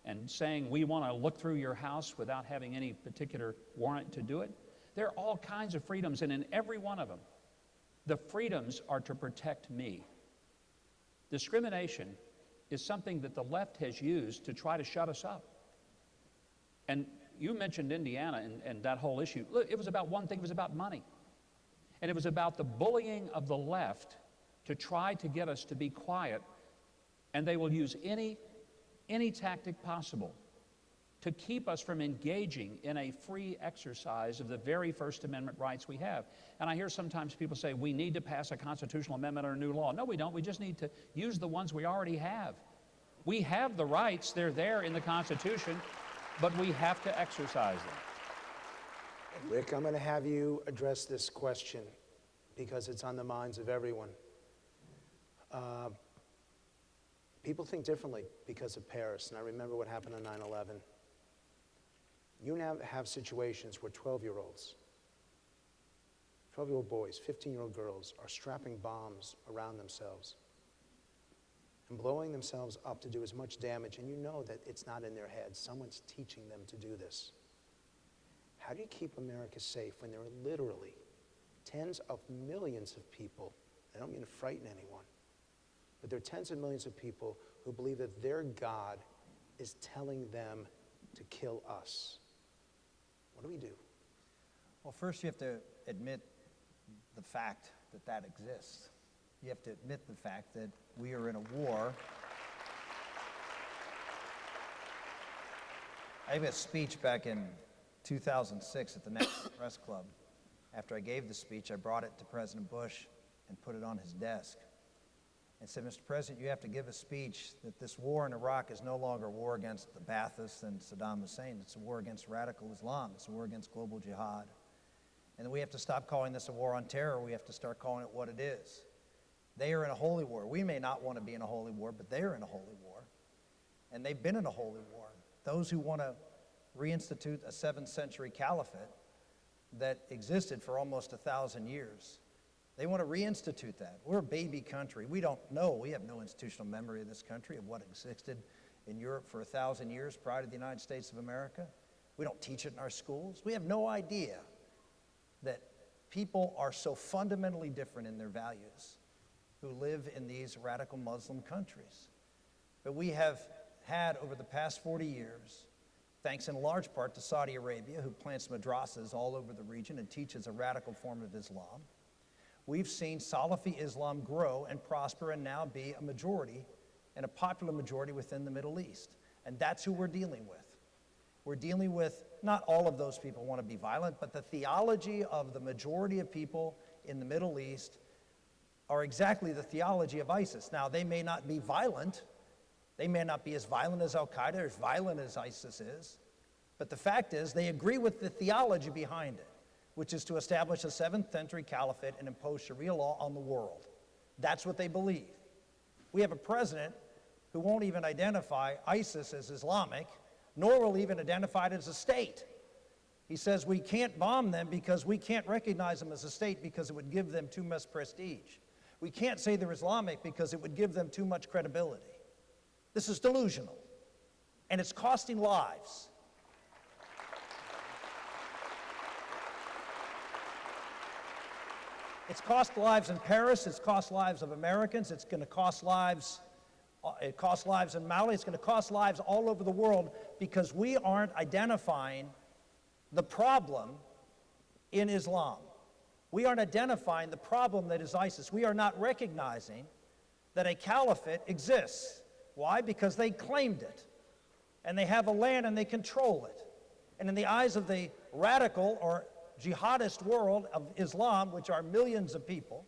and saying, we want to look through your house without having any particular warrant to do it. There are all kinds of freedoms, and in every one of them, the freedoms are to protect me. Discrimination is something that the left has used to try to shut us up. And you mentioned Indiana and that whole issue. Look, it was about one thing, it was about money. And it was about the bullying of the left to try to get us to be quiet, and they will use any tactic possible to keep us from engaging in a free exercise of the very First Amendment rights we have. And I hear sometimes people say, we need to pass a constitutional amendment or a new law. No, we don't. We just need to use the ones we already have. We have the rights. They're there in the Constitution, but we have to exercise them. Rick, I'm going to have you address this question because it's on the minds of everyone. People think differently because of Paris, and I remember what happened on 9/11. You now have situations where 12-year-olds, 12-year-old boys, 15-year-old girls are strapping bombs around themselves and blowing themselves up to do as much damage, and you know that it's not in their heads. Someone's teaching them to do this. How do you keep America safe when there are literally tens of millions of people, I don't mean to frighten anyone, but there are tens of millions of people who believe that their God is telling them to kill us? What do we do? Well, first you have to admit the fact that that exists. You have to admit the fact that we are in a war. I gave a speech back in 2006 at the National Press Club. After I gave the speech, I brought it to President Bush and put it on his desk and said, Mr. President, you have to give a speech that this war in Iraq is no longer a war against the Baathists and Saddam Hussein. It's a war against radical Islam. It's a war against global jihad. And we have to stop calling this a war on terror. We have to start calling it what it is. They are in a holy war. We may not want to be in a holy war, but they are in a holy war. And they've been in a holy war. Those who want to reinstitute a 7th century caliphate that existed for almost 1,000 years, they want to reinstitute that. We're a baby country. We don't know. We have no institutional memory of this country, of what existed in Europe for 1,000 years prior to the United States of America. We don't teach it in our schools. We have no idea that people are so fundamentally different in their values who live in these radical Muslim countries. But we have had, over the past 40 years, thanks in large part to Saudi Arabia, who plants madrasas all over the region and teaches a radical form of Islam, we've seen Salafi Islam grow and prosper and now be a majority, and a popular majority within the Middle East. And that's who we're dealing with. We're dealing with, not all of those people want to be violent, but the theology of the majority of people in the Middle East are exactly the theology of ISIS. Now, they may not be violent. They may not be as violent as Al-Qaeda or as violent as ISIS is. But the fact is, they agree with the theology behind it, which is to establish a 7th century caliphate and impose Sharia law on the world. That's what they believe. We have a president who won't even identify ISIS as Islamic, nor will even identify it as a state. He says we can't bomb them because we can't recognize them as a state because it would give them too much prestige. We can't say they're Islamic because it would give them too much credibility. This is delusional, and it's costing lives. It's cost lives in Paris, it's cost lives of Americans, it's going to cost lives, it costs lives in Mali, it's going to cost lives all over the world because we aren't identifying the problem in Islam. We aren't identifying the problem that is ISIS. We are not recognizing that a caliphate exists. Why? Because they claimed it, and they have a land and they control it. And in the eyes of the radical or jihadist world of Islam, which are millions of people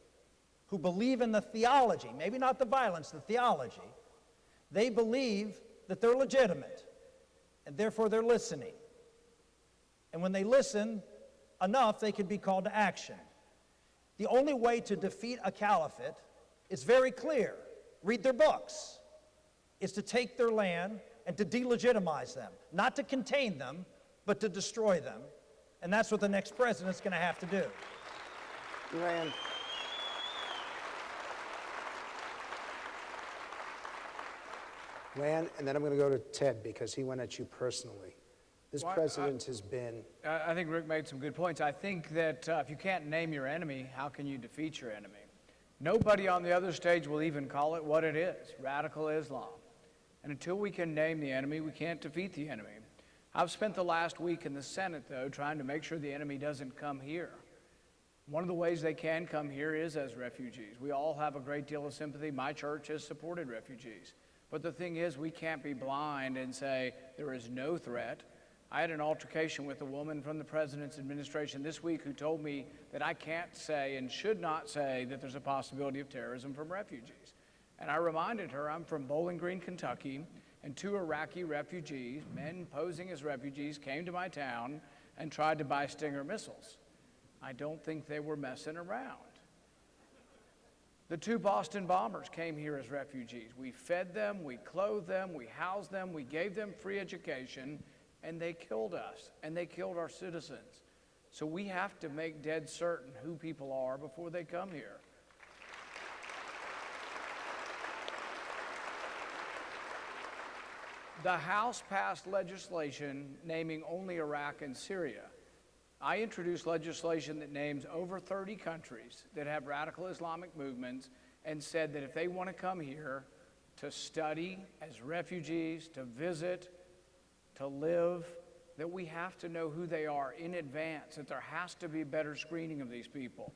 who believe in the theology, maybe not the violence, the theology, they believe that they're legitimate, and therefore they're listening. And when they listen enough, they can be called to action. The only way to defeat a caliphate is very clear. Read their books. Is to take their land and to delegitimize them, not to contain them, but to destroy them. And that's what the next president's going to have to do. Rand, and then I'm going to go to Ted because he went at you personally. This president has been... I think Rick made some good points. I think that if you can't name your enemy, how can you defeat your enemy? Nobody on the other stage will even call it what it is, radical Islam. And until we can name the enemy, we can't defeat the enemy. I've spent the last week in the Senate, though, trying to make sure the enemy doesn't come here. One of the ways they can come here is as refugees. We all have a great deal of sympathy. My church has supported refugees. But the thing is, we can't be blind and say there is no threat. I had an altercation with a woman from the president's administration this week who told me that I can't say and should not say that there's a possibility of terrorism from refugees. And I reminded her I'm from Bowling Green, Kentucky, and 2 Iraqi refugees, men posing as refugees, came to my town and tried to buy Stinger missiles. I don't think they were messing around. The 2 Boston bombers came here as refugees. We fed them, we clothed them, we housed them, we gave them free education, and they killed us, and they killed our citizens. So we have to make dead certain who people are before they come here. The House passed legislation naming only Iraq and Syria. I introduced legislation that names over 30 countries that have radical Islamic movements and said that if they want to come here to study as refugees, to visit, to live, that we have to know who they are in advance, that there has to be better screening of these people.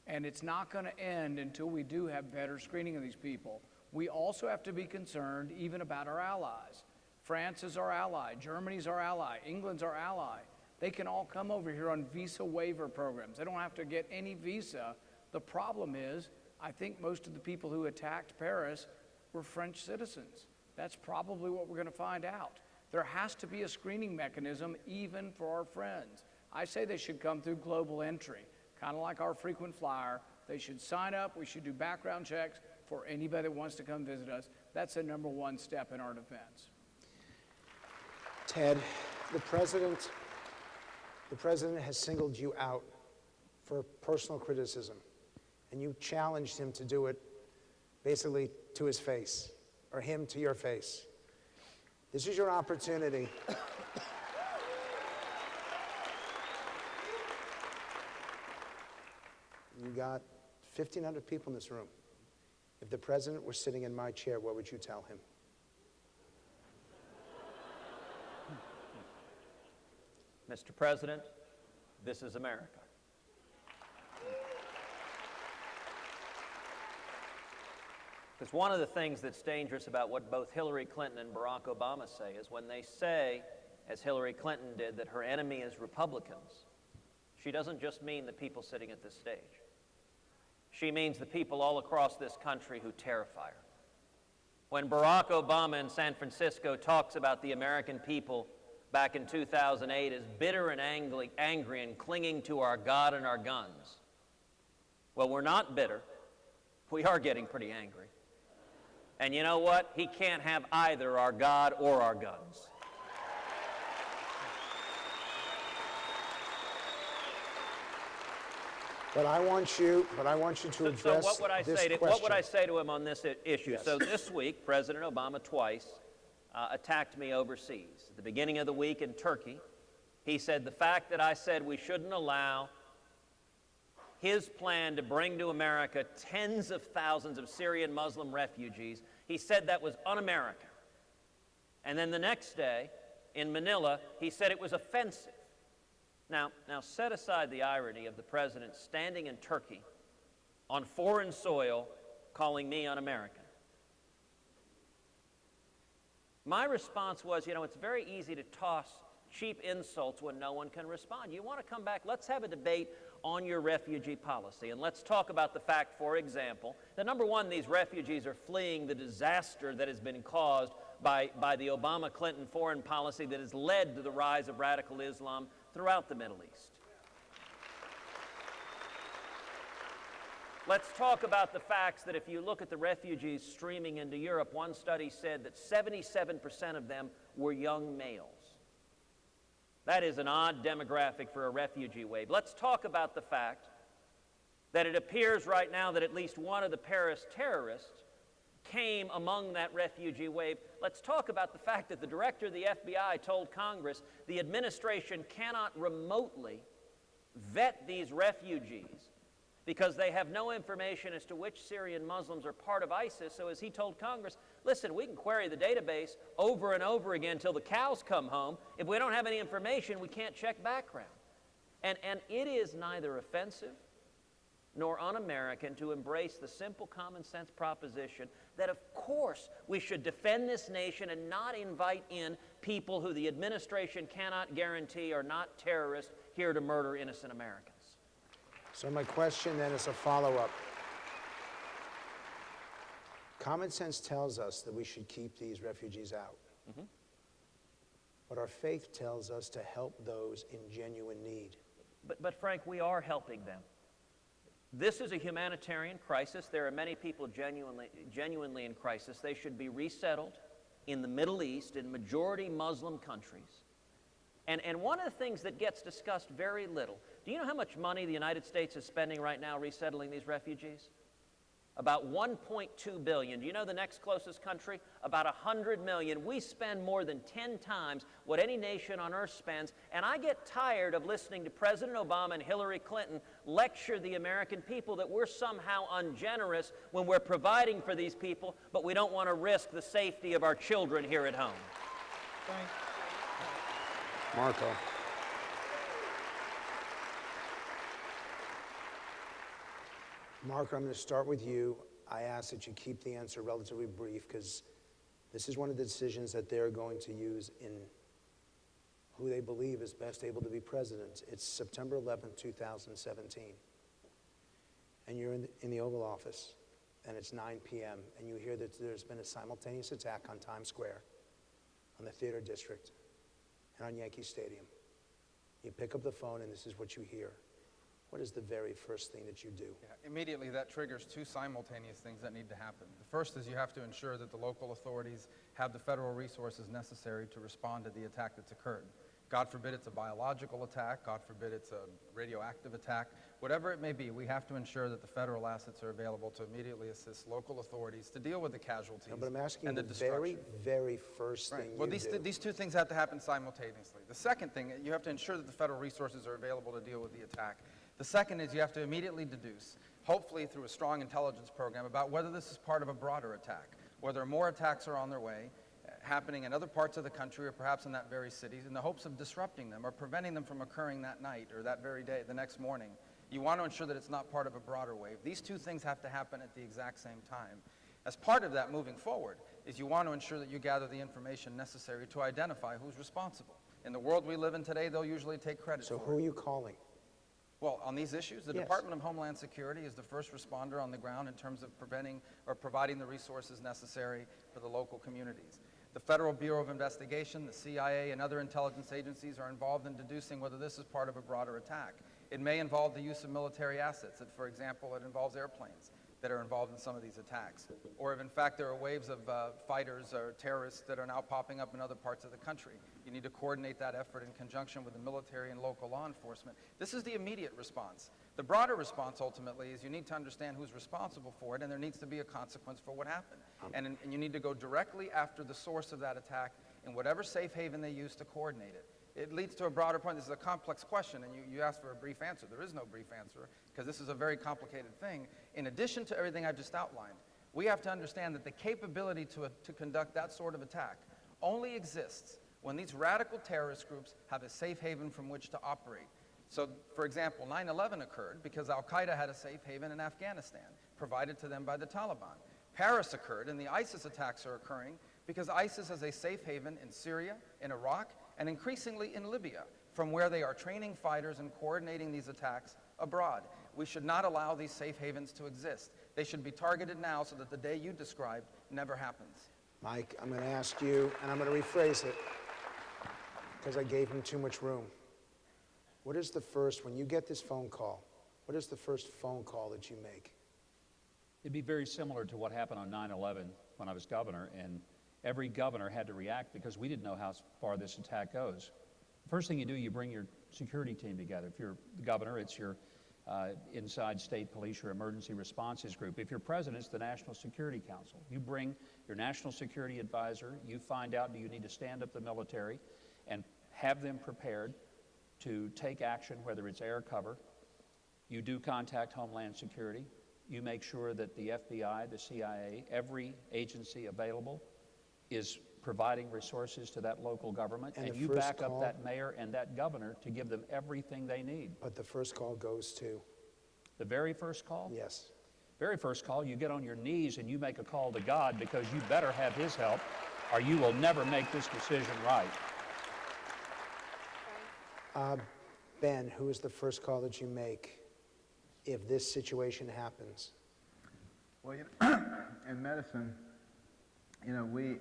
And it's not going to end until we do have better screening of these people. We also have to be concerned even about our allies. France is our ally, Germany's our ally, England's our ally. They can all come over here on visa waiver programs. They don't have to get any visa. The problem is, I think most of the people who attacked Paris were French citizens. That's probably what we're going to find out. There has to be a screening mechanism even for our friends. I say they should come through global entry, kind of like our frequent flyer. They should sign up. We should do background checks for anybody that wants to come visit us. That's the number one step in our defense. Ted, the president has singled you out for personal criticism, and you challenged him to do it basically to his face, or him to your face. This is your opportunity. You got 1,500 people in this room. If the president were sitting in my chair, what would you tell him? Mr. President, this is America. Because one of the things that's dangerous about what both Hillary Clinton and Barack Obama say is when they say, as Hillary Clinton did, that her enemy is Republicans, she doesn't just mean the people sitting at this stage. She means the people all across this country who terrify her. When Barack Obama in San Francisco talks about the American people back in 2008 as bitter and angry and clinging to our God and our guns, well, we're not bitter. We are getting pretty angry. And you know what? He can't have either our God or our guns. But I want you to address So what would I this say to, question. what would I say to him on this issue? Yes. So this week, President Obama twice attacked me overseas. At the beginning of the week in Turkey, he said the fact that I said we shouldn't allow his plan to bring to America tens of thousands of Syrian Muslim refugees, he said that was un-American. And then the next day, in Manila, he said it was offensive. Now set aside the irony of the president standing in Turkey on foreign soil calling me un-American. My response was, it's very easy to toss cheap insults when no one can respond. You want to come back, let's have a debate on your refugee policy. And let's talk about the fact, for example, that number one, these refugees are fleeing the disaster that has been caused by the Obama-Clinton foreign policy that has led to the rise of radical Islam throughout the Middle East. Let's talk about the facts that if you look at the refugees streaming into Europe, one study said that 77% of them were young males. That is an odd demographic for a refugee wave. Let's talk about the fact that it appears right now that at least one of the Paris terrorists came among that refugee wave. Let's talk about the fact that the director of the FBI told Congress the administration cannot remotely vet these refugees because they have no information as to which Syrian Muslims are part of ISIS. So as he told Congress, listen, we can query the database over and over again until the cows come home. If we don't have any information, we can't check background. And it is neither offensive nor un-American to embrace the simple common sense proposition that of course we should defend this nation and not invite in people who the administration cannot guarantee are not terrorists here to murder innocent Americans. So my question then is a follow-up. Common sense tells us that we should keep these refugees out. Mm-hmm. But our faith tells us to help those in genuine need. But Frank, we are helping them. This is a humanitarian crisis. There are many people genuinely in crisis. They should be resettled in the Middle East, in majority Muslim countries. And one of the things that gets discussed very little, do you know how much money the United States is spending right now resettling these refugees? About $1.2 billion. Do you know the next closest country? About $100 million. We spend more than 10 times what any nation on earth spends, and I get tired of listening to President Obama and Hillary Clinton lecture the American people that we're somehow ungenerous when we're providing for these people, but we don't want to risk the safety of our children here at home. Marco. Marco, I'm going to start with you. I ask that you keep the answer relatively brief because this is one of the decisions that they're going to use in who they believe is best able to be president. It's September 11th, 2017. And you're in the Oval Office, and it's 9 p.m., and you hear that there's been a simultaneous attack on Times Square, on the Theater District, and on Yankee Stadium. You pick up the phone, and this is what you hear. What is the very first thing that you do? Yeah, immediately that triggers two simultaneous things that need to happen. The first is you have to ensure that the local authorities have the federal resources necessary to respond to the attack that's occurred. God forbid it's a biological attack, God forbid it's a radioactive attack, whatever it may be, we have to ensure that the federal assets are available to immediately assist local authorities to deal with the casualties No, but I'm asking and you the the destruction. very first Right. thing Well, you do. these two things have to happen simultaneously. The second thing, you have to ensure that the federal resources are available to deal with the attack. The second is you have to immediately deduce, hopefully through a strong intelligence program, about whether this is part of a broader attack, whether more attacks are on their way, happening in other parts of the country or perhaps in that very city, in the hopes of disrupting them or preventing them from occurring that night or that very day, the next morning. You want to ensure that it's not part of a broader wave. These two things have to happen at the exact same time. As part of that moving forward is you want to ensure that you gather the information necessary to identify who's responsible. In the world we live in today, they'll usually take credit So for who it. are you calling? Well, on these issues, the Yes. Department of Homeland Security is the first responder on the ground in terms of preventing or providing the resources necessary for the local communities. The Federal Bureau of Investigation, the CIA, and other intelligence agencies are involved in deducing whether this is part of a broader attack. It may involve the use of military assets. For example, it involves airplanes that are involved in some of these attacks. Or if in fact there are waves of fighters or terrorists that are now popping up in other parts of the country. You need to coordinate that effort in conjunction with the military and local law enforcement. This is the immediate response. The broader response ultimately is you need to understand who's responsible for it, and there needs to be a consequence for what happened. And you need to go directly after the source of that attack in whatever safe haven they use to coordinate it. It leads to a broader point. This is a complex question, and you asked for a brief answer. There is no brief answer, because this is a very complicated thing. In addition to everything I've just outlined, we have to understand that the capability to conduct that sort of attack only exists when these radical terrorist groups have a safe haven from which to operate. So, for example, 9/11 occurred because al-Qaeda had a safe haven in Afghanistan, provided to them by the Taliban. Paris occurred, and the ISIS attacks are occurring because ISIS has a safe haven in Syria, in Iraq, and increasingly in Libya, from where they are training fighters and coordinating these attacks abroad. We should not allow these safe havens to exist. They should be targeted now so that the day you described never happens. Mike, I'm going to ask you, and I'm going to rephrase it, because I gave him too much room. What is the first, when you get this phone call, what is the first phone call that you make? It'd be very similar to what happened on 9/11 when I was governor, and every governor had to react because we didn't know how far this attack goes. First thing you do, you bring your security team together. If you're the governor, it's your inside state police, your emergency responses group. If you're president, it's the National Security Council. You bring your national security advisor, you find out, do you need to stand up the military and have them prepared to take action, whether it's air cover. You do contact Homeland Security. You make sure that the FBI, the CIA, every agency available is providing resources to that local government, And and the you first back call- up that mayor and that governor to give them everything they need. But the first call goes to, The very first call? yes. Very first call, you get on your knees and you make a call to God because you better have his help or you will never make this decision right. Ben, who is the first call that you make if this situation happens? Well, in medicine, we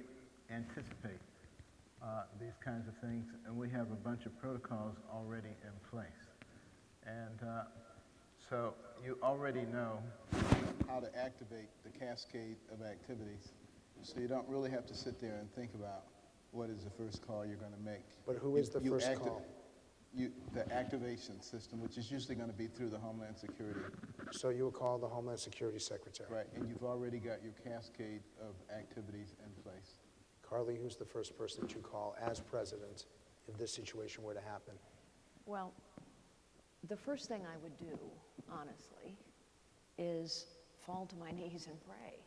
anticipate these kinds of things, and we have a bunch of protocols already in place. And so you already know how to activate the cascade of activities, so you don't really have to sit there and think about what is the first call you're going to make. But who is the first call? The activation system, which is usually going to be through the Homeland Security. So you will call the Homeland Security Secretary. Right, and you've already got your cascade of activities in place. Carly, who's the first person that you call as president if this situation were to happen? Well, the first thing I would do, honestly, is fall to my knees and pray.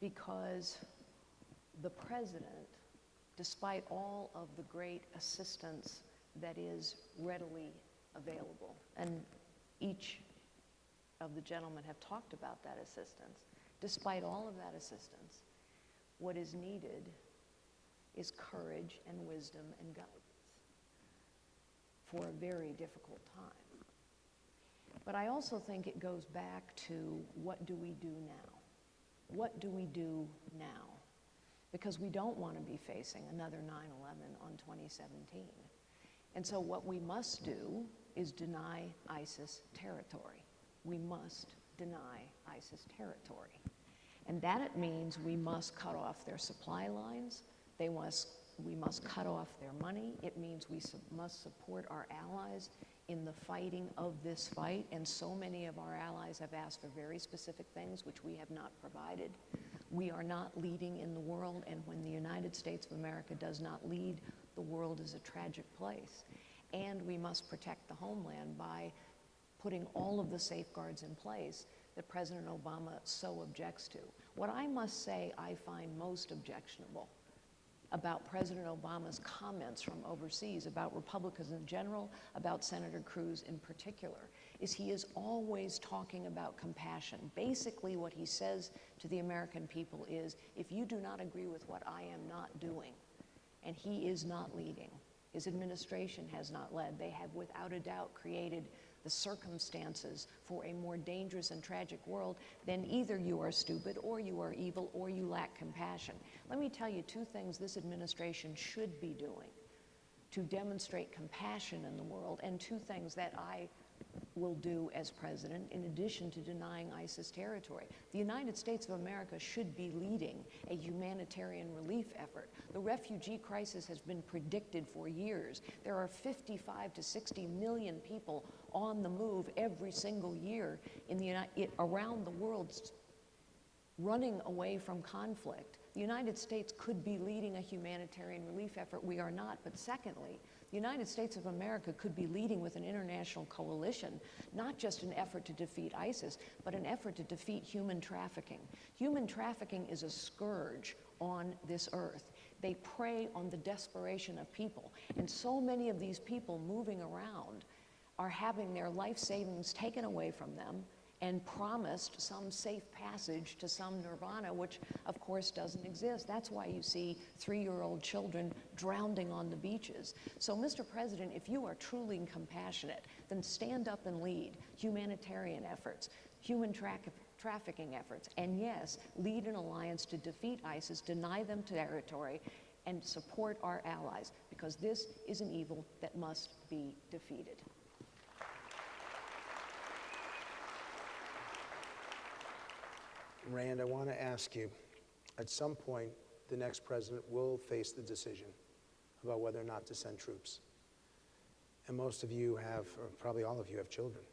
Because the president, despite all of the great assistance that is readily available, and each of the gentlemen have talked about that assistance, despite all of that assistance, what is needed is courage and wisdom and guidance for a very difficult time. But I also think it goes back to what do we do now? What do we do now? Because we don't want to be facing another 9/11 on 2017. And so what we must do is deny ISIS territory. We must deny ISIS territory. And that it means we must cut off their supply lines. We must cut off their money. It means we must support our allies in the fighting of this fight. And so many of our allies have asked for very specific things which we have not provided. We are not leading in the world, and when the United States of America does not lead, the world is a tragic place. And we must protect the homeland by putting all of the safeguards in place that President Obama so objects to. What I must say I find most objectionable about President Obama's comments from overseas, about Republicans in general, about Senator Cruz in particular, is he is always talking about compassion. Basically, what he says to the American people is, if you do not agree with what I am not doing, and he is not leading, his administration has not led, they have without a doubt created the circumstances for a more dangerous and tragic world, then either you are stupid or you are evil or you lack compassion. Let me tell you two things this administration should be doing to demonstrate compassion in the world, and two things that I will do as president in addition to denying ISIS territory. The United States of America should be leading a humanitarian relief effort. The refugee crisis has been predicted for years. There are 55 to 60 million people on the move every single year around the world running away from conflict. The United States could be leading a humanitarian relief effort. We are not. But secondly, the United States of America could be leading with an international coalition, not just an effort to defeat ISIS, but an effort to defeat human trafficking. Human trafficking is a scourge on this earth. They prey on the desperation of people. And so many of these people moving around are having their life savings taken away from them and promised some safe passage to some nirvana, which of course doesn't exist. That's why you see 3-year-old children drowning on the beaches. So, Mr. President, if you are truly compassionate, then stand up and lead humanitarian efforts, human trafficking efforts, and yes, lead an alliance to defeat ISIS, deny them territory, and support our allies, because this is an evil that must be defeated. Rand, I want to ask you, at some point, the next president will face the decision about whether or not to send troops. And most of you have, or probably all of you have children.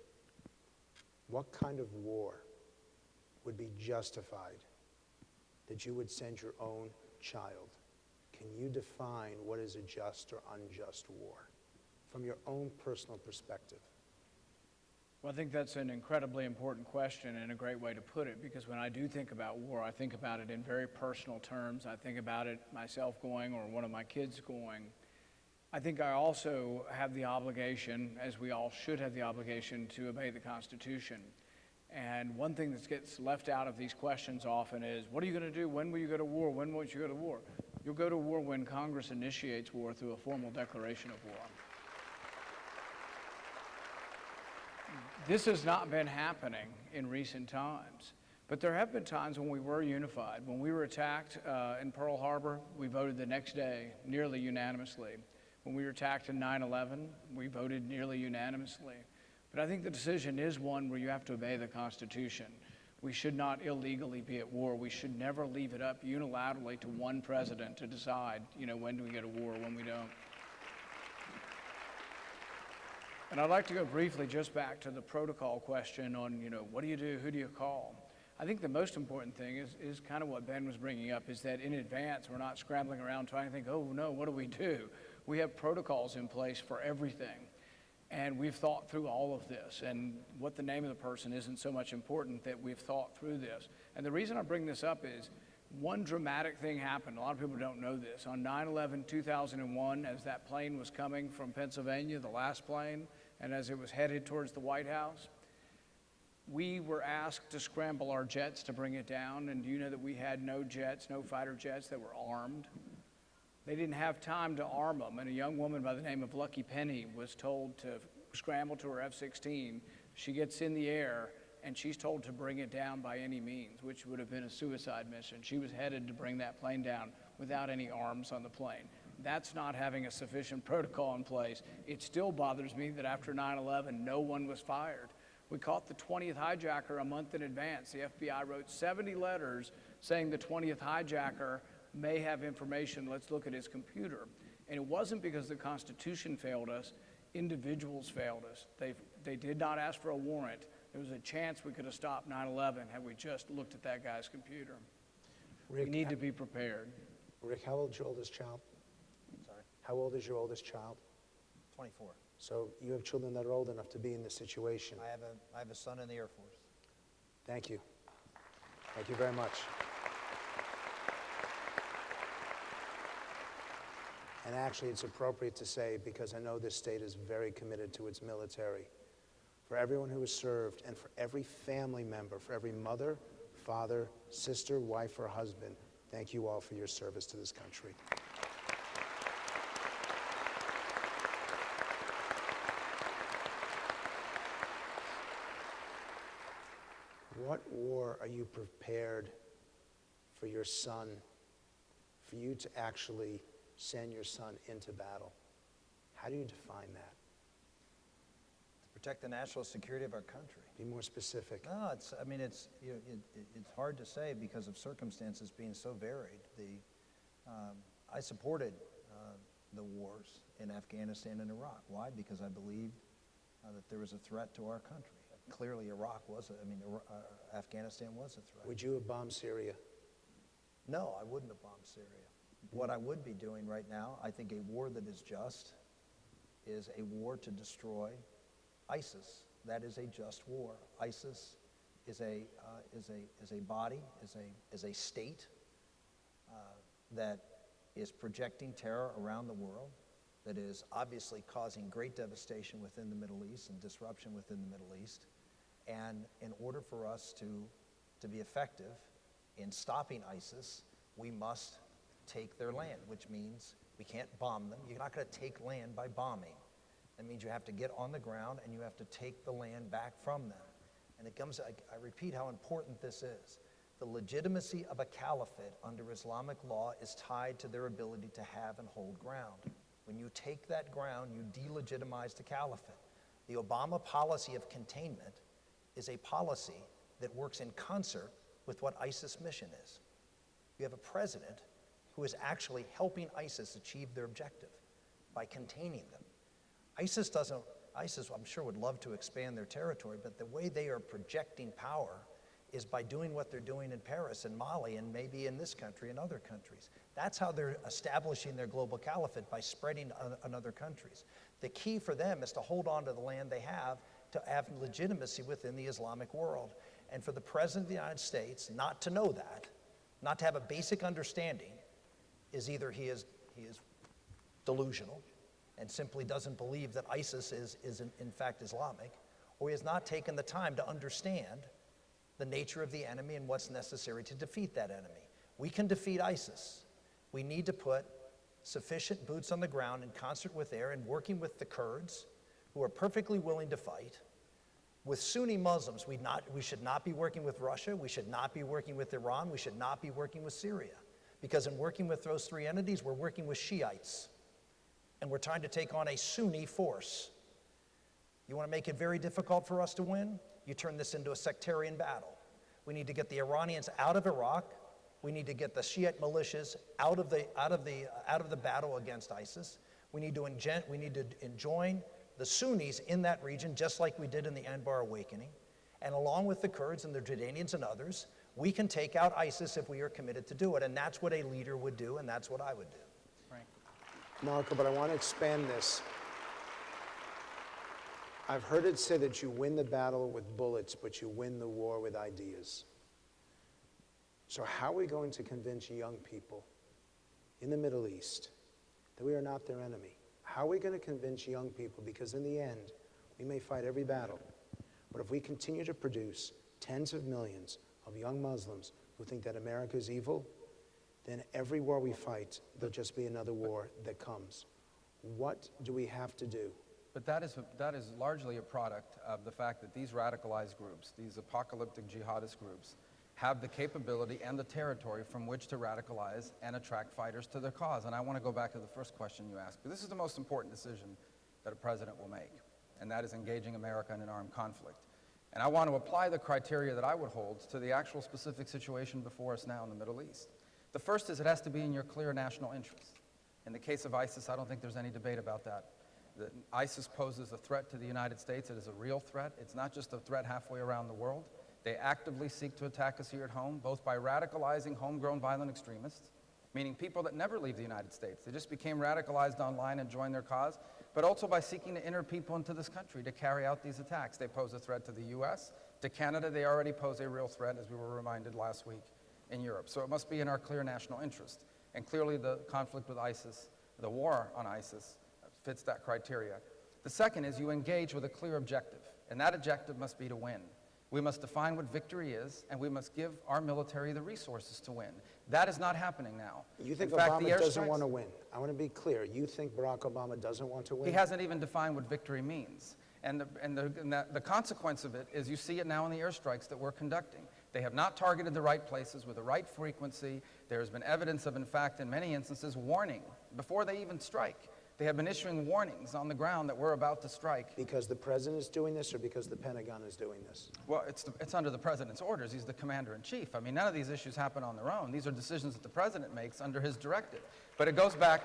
What kind of war would be justified that you would send your own child? Can you define what is a just or unjust war from your own personal perspective? Well, I think that's an incredibly important question and a great way to put it, because when I do think about war, I think about it in very personal terms. I think about it myself going or one of my kids going. I think I also have the obligation, as we all should have the obligation, to obey the Constitution. And one thing that gets left out of these questions often is, what are you going to do? When will you go to war? When won't you go to war? You'll go to war when Congress initiates war through a formal declaration of war. This has not been happening in recent times, but there have been times when we were unified. When we were attacked in Pearl Harbor, we voted the next day nearly unanimously. When we were attacked in 9/11, we voted nearly unanimously. But I think the decision is one where you have to obey the Constitution. We should not illegally be at war. We should never leave it up unilaterally to one president to decide, when do we go to war, when we don't. And I'd like to go briefly just back to the protocol question on, what do you do, who do you call? I think the most important thing is kind of what Ben was bringing up, is that in advance, we're not scrambling around trying to think, oh no, what do we do? We have protocols in place for everything. And we've thought through all of this, and what the name of the person isn't so much important, that we've thought through this. And the reason I bring this up is one dramatic thing happened. A lot of people don't know this. On 9/11/2001, as that plane was coming from Pennsylvania, the last plane, and as it was headed towards the White House, we were asked to scramble our jets to bring it down. And do you know that we had no jets, no fighter jets that were armed? They didn't have time to arm them, and a young woman by the name of Lucky Penny was told to scramble to her F-16. She gets in the air, and she's told to bring it down by any means, which would have been a suicide mission. She was headed to bring that plane down without any arms on the plane. That's not having a sufficient protocol in place. It still bothers me that after 9/11, no one was fired. We caught the 20th hijacker a month in advance. The FBI wrote 70 letters saying the 20th hijacker may have information, let's look at his computer. And it wasn't because the Constitution failed us, individuals failed us. They did not ask for a warrant. There was a chance we could have stopped 9/11 had we just looked at that guy's computer. Rick, We need to be prepared. Rick, how old is your oldest child? Sorry, How old is your oldest child? 24. So you have children that are old enough to be in this situation. I have a son in the Air Force. Thank you. Thank you very much. And actually, it's appropriate to say, because I know this state is very committed to its military, for everyone who has served and for every family member, for every mother, father, sister, wife, or husband, thank you all for your service to this country. What war are you prepared for your son, for you to actually send your son into battle? How do you define that? To protect the national security of our country. Be more specific. No, it's hard to say because of circumstances being so varied. I supported the wars in Afghanistan and Iraq. Why? Because I believed that there was a threat to our country. Clearly, Afghanistan was a threat. Would you have bombed Syria? No, I wouldn't have bombed Syria. What I would be doing right now, I think a war that is just is a war to destroy ISIS. That is a just war. ISIS is a body, is a state that is projecting terror around the world, that is obviously causing great devastation within the Middle East and disruption within the Middle East. And in order for us to be effective in stopping ISIS, we must take their land, which means we can't bomb them. You're not going to take land by bombing. That means you have to get on the ground and you have to take the land back from them. And it comes, I repeat how important this is. The legitimacy of a caliphate under Islamic law is tied to their ability to have and hold ground. When you take that ground, you delegitimize the caliphate. The Obama policy of containment is a policy that works in concert with what ISIS' mission is. You have a president who is actually helping ISIS achieve their objective by containing them. ISIS, I'm sure, would love to expand their territory, but the way they are projecting power is by doing what they're doing in Paris and Mali and maybe in this country and other countries. That's how they're establishing their global caliphate, by spreading on other countries. The key for them is to hold on to the land they have, to have legitimacy within the Islamic world. And for the President of the United States not to know that, not to have a basic understanding, is either he is delusional and simply doesn't believe that ISIS is in fact Islamic, or he has not taken the time to understand the nature of the enemy and what's necessary to defeat that enemy. We can defeat ISIS. We need to put sufficient boots on the ground in concert with there and working with the Kurds, who are perfectly willing to fight. With Sunni Muslims, we should not be working with Russia, we should not be working with Iran, we should not be working with Syria. Because in working with those three entities, we're working with Shiites. And we're trying to take on a Sunni force. You want to make it very difficult for us to win? You turn this into a sectarian battle. We need to get the Iranians out of Iraq. We need to get the Shiite militias out of the battle against ISIS. We need to enjoin the Sunnis in that region, just like we did in the Anbar Awakening. And along with the Kurds and the Jordanians and others, we can take out ISIS if we are committed to do it. And that's what a leader would do, and that's what I would do. Marco, but I want to expand this. I've heard it said that you win the battle with bullets, but you win the war with ideas. So how are we going to convince young people in the Middle East that we are not their enemy? How are we going to convince young people? Because in the end, we may fight every battle, but if we continue to produce tens of millions of young Muslims who think that America is evil, then every war we fight, there'll just be another war that comes. What do we have to do? But that is largely a product of the fact that these radicalized groups, these apocalyptic jihadist groups, have the capability and the territory from which to radicalize and attract fighters to their cause. And I want to go back to the first question you asked, because this is the most important decision that a president will make, and that is engaging America in an armed conflict. And I want to apply the criteria that I would hold to the actual specific situation before us now in the Middle East. The first is it has to be in your clear national interest. In the case of ISIS, I don't think there's any debate about that. ISIS poses a threat to the United States. It is a real threat. It's not just a threat halfway around the world. They actively seek to attack us here at home, both by radicalizing homegrown violent extremists, meaning people that never leave the United States. They just became radicalized online and joined their cause, but also by seeking to enter people into this country to carry out these attacks. They pose a threat to the US, to Canada. They already pose a real threat, as we were reminded last week, in Europe. So it must be in our clear national interest. And clearly the conflict with ISIS, the war on ISIS, fits that criteria. The second is you engage with a clear objective, and that objective must be to win. We must define what victory is, and we must give our military the resources to win. That is not happening now. You think in fact, Obama the doesn't airstrikes- want to win? I want to be clear. You think Barack Obama doesn't want to win? He hasn't even defined what victory means. And the consequence of it is you see it now in the airstrikes that we're conducting. They have not targeted the right places with the right frequency. There has been evidence of, in fact, in many instances, warning before they even strike. They have been issuing warnings on the ground that we're about to strike. Because the president is doing this or because the Pentagon is doing this? Well, it's under the president's orders. He's the commander-in-chief. I mean, none of these issues happen on their own. These are decisions that the president makes under his directive. But it goes back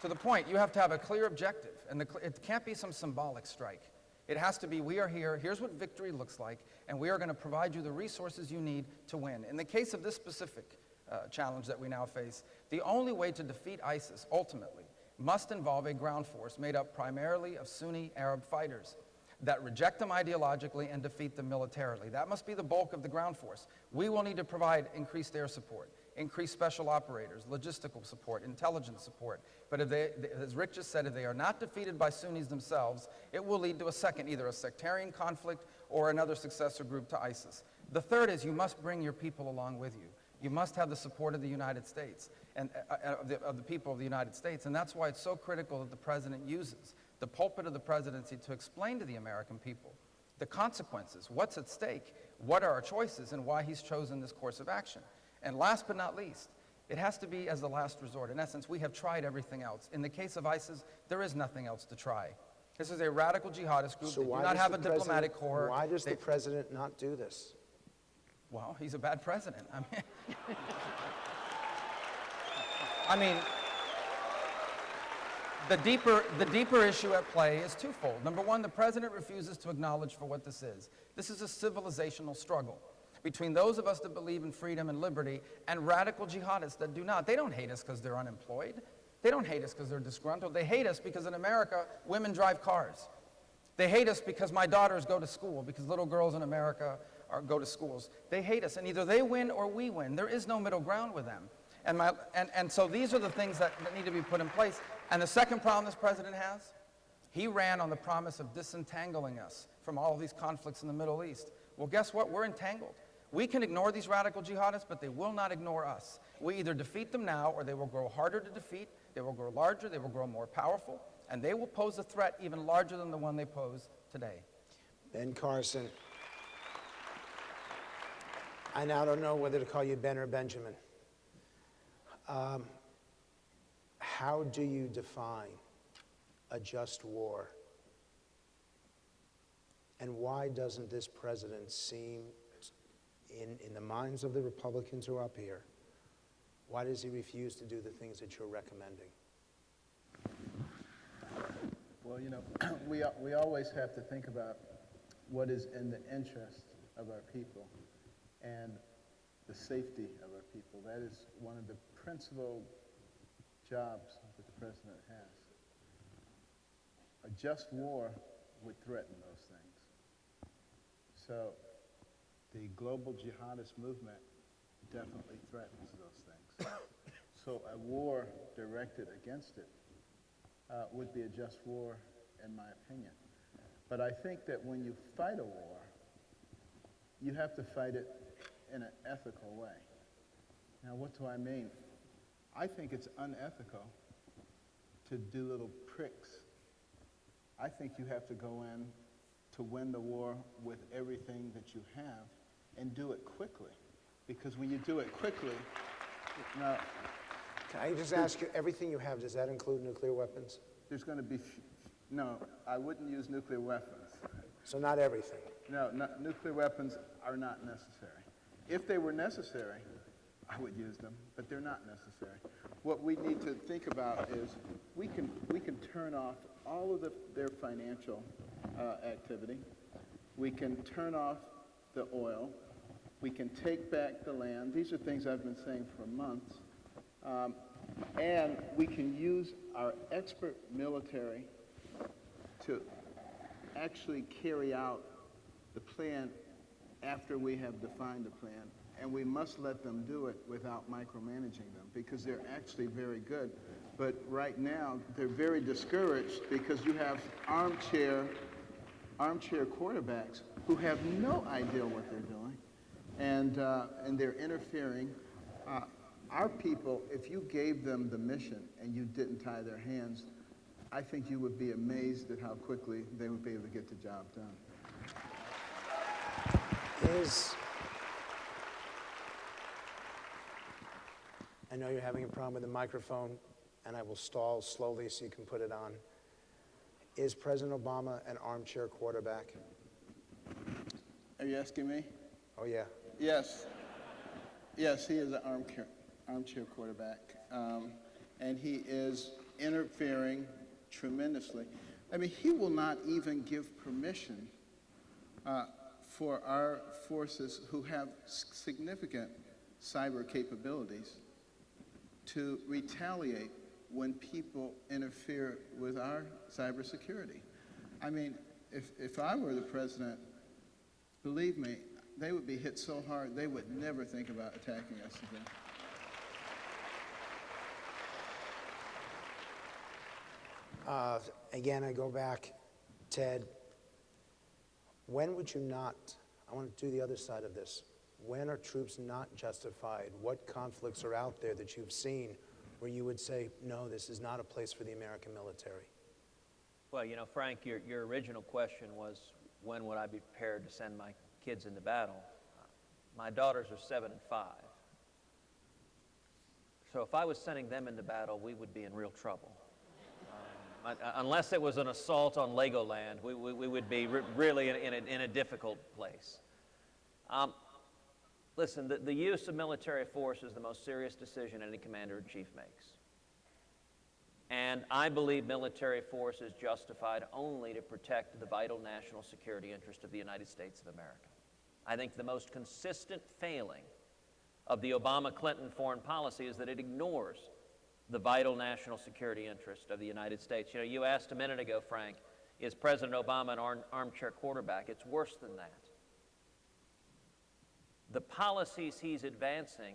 to the point. You have to have a clear objective, and it can't be some symbolic strike. It has to be, we are here, here's what victory looks like, and we are going to provide you the resources you need to win. In the case of this specific challenge that we now face, the only way to defeat ISIS, ultimately, must involve a ground force made up primarily of Sunni Arab fighters that reject them ideologically and defeat them militarily. That must be the bulk of the ground force. We will need to provide increased air support, increased special operators, logistical support, intelligence support. But if they, as Rick just said, if they are not defeated by Sunnis themselves, it will lead to a second, either a sectarian conflict or another successor group to ISIS. The third is you must bring your people along with you. You must have the support of the United States and of the people of the United States. And that's why it's so critical that the president uses the pulpit of the presidency to explain to the American people the consequences, what's at stake, what are our choices, and why he's chosen this course of action. And last but not least, it has to be as the last resort. In essence, we have tried everything else. In the case of ISIS, there is nothing else to try. This is a radical jihadist group. So They do why not does have the a diplomatic president- corps. Why does They- the president not do this? Well, he's a bad president. I mean, the deeper issue at play is twofold. Number one, the president refuses to acknowledge for what this is. This is a civilizational struggle between those of us that believe in freedom and liberty and radical jihadists that do not. They don't hate us because they're unemployed. They don't hate us because they're disgruntled. They hate us because in America, women drive cars. They hate us because my daughters go to school, because little girls in America go to schools. They hate us, and either they win or we win. There is no middle ground with them. And so these are the things that need to be put in place. And the second problem this president has, he ran on the promise of disentangling us from all of these conflicts in the Middle East. Well, guess what? We're entangled. We can ignore these radical jihadists, but they will not ignore us. We either defeat them now, or they will grow harder to defeat, they will grow larger, they will grow more powerful, and they will pose a threat even larger than the one they pose today. Ben Carson. I now don't know whether to call you Ben or Benjamin. How do you define a just war? And why doesn't this president seem in the minds of the Republicans who are up here, why does he refuse to do the things that you're recommending? Well, you know, we always have to think about what is in the interest of our people and the safety of our people. That is one of the principal jobs that the president has. A just war would threaten those things. So the global jihadist movement definitely threatens those things. So a war directed against it would be a just war, in my opinion. But I think that when you fight a war, you have to fight it in an ethical way. Now, what do I mean? I think it's unethical to do little pricks. I think you have to go in to win the war with everything that you have and do it quickly. Because when you do it quickly, now, Can I just ask you, everything you have, does that include nuclear weapons? there's going to be, no, I wouldn't use nuclear weapons. So not everything. No, nuclear weapons are not necessary. If they were necessary, I would use them, but they're not necessary. What we need to think about is we can turn off all of their financial activity. We can turn off the oil. We can take back the land. These are things I've been saying for months. And we can use our expert military to actually carry out the plan after we have defined the plan. And we must let them do it without micromanaging them because they're actually very good. But right now, they're very discouraged because you have armchair quarterbacks who have no idea what they're doing, and they're interfering. Our people, if you gave them the mission and you didn't tie their hands, I think you would be amazed at how quickly they would be able to get the job done. I know you're having a problem with the microphone, and I will stall slowly so you can put it on. Is President Obama an armchair quarterback? Are you asking me? Oh, yeah. Yes. Yes, he is an armchair quarterback. And he is interfering tremendously. I mean, he will not even give permission for our forces who have significant cyber capabilities to retaliate when people interfere with our cybersecurity. I mean, if I were the president, believe me, they would be hit so hard they would never think about attacking us again. Again, I go back, Ted, when would you not, I want to do the other side of this, when are troops not justified? What conflicts are out there that you've seen where you would say, no, this is not a place for the American military? Well, you know, Frank, your original question was, when would I be prepared to send my kids into battle? My daughters are 7 and 5. So if I was sending them into battle, we would be in real trouble. Unless it was an assault on Legoland, we would be really in a difficult place. Listen, the use of military force is the most serious decision any commander-in-chief makes. And I believe military force is justified only to protect the vital national security interest of the United States of America. I think the most consistent failing of the Obama-Clinton foreign policy is that it ignores the vital national security interest of the United States. You know, you asked a minute ago, Frank, is President Obama an armchair quarterback? It's worse than that. The policies he's advancing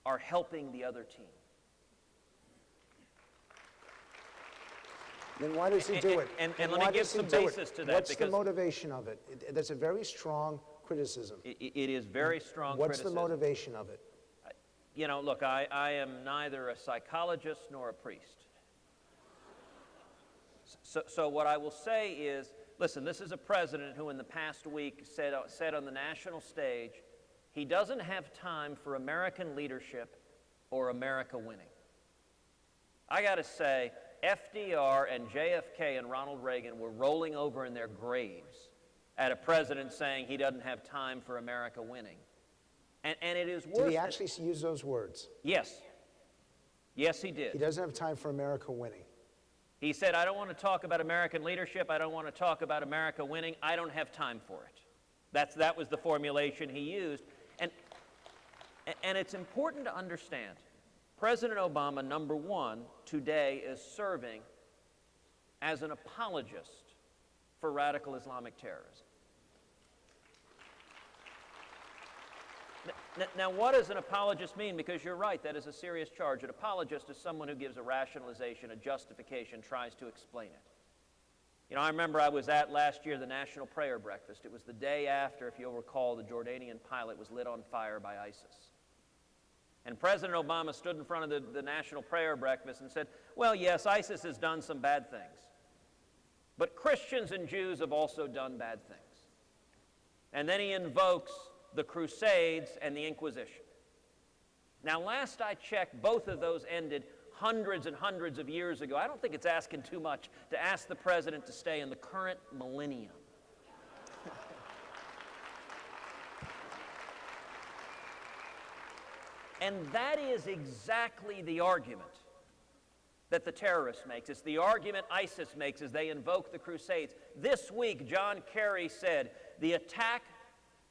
are helping the other team. Then why does he do it? And let me give some basis to that. What's the motivation of it? That's a very strong criticism. It is very strong What's criticism. the motivation of it? You know, look, I am neither a psychologist nor a priest. So what I will say is, listen, this is a president who in the past week said on the national stage, he doesn't have time for American leadership or America winning. I got to say, FDR and JFK and Ronald Reagan were rolling over in their graves at a president saying he doesn't have time for America winning. And it is worse. Did he actually use those words? Yes. Yes, he did. He doesn't have time for America winning. He said, I don't want to talk about American leadership. I don't want to talk about America winning. I don't have time for it. That was the formulation he used. And it's important to understand, President Obama, number one, today is serving as an apologist for radical Islamic terrorism. Now, what does an apologist mean? Because you're right, that is a serious charge. An apologist is someone who gives a rationalization, a justification, tries to explain it. You know, I remember I was at last year the National Prayer Breakfast. It was the day after, if you'll recall, the Jordanian pilot was lit on fire by ISIS. And President Obama stood in front of the National Prayer Breakfast and said, well, yes, ISIS has done some bad things, but Christians and Jews have also done bad things. And then he invokes the Crusades and the Inquisition. Now, last I checked, both of those ended hundreds and hundreds of years ago. I don't think it's asking too much to ask the president to stay in the current millennium. And that is exactly the argument that the terrorists make. It's the argument ISIS makes as they invoke the Crusades. This week, John Kerry said the attack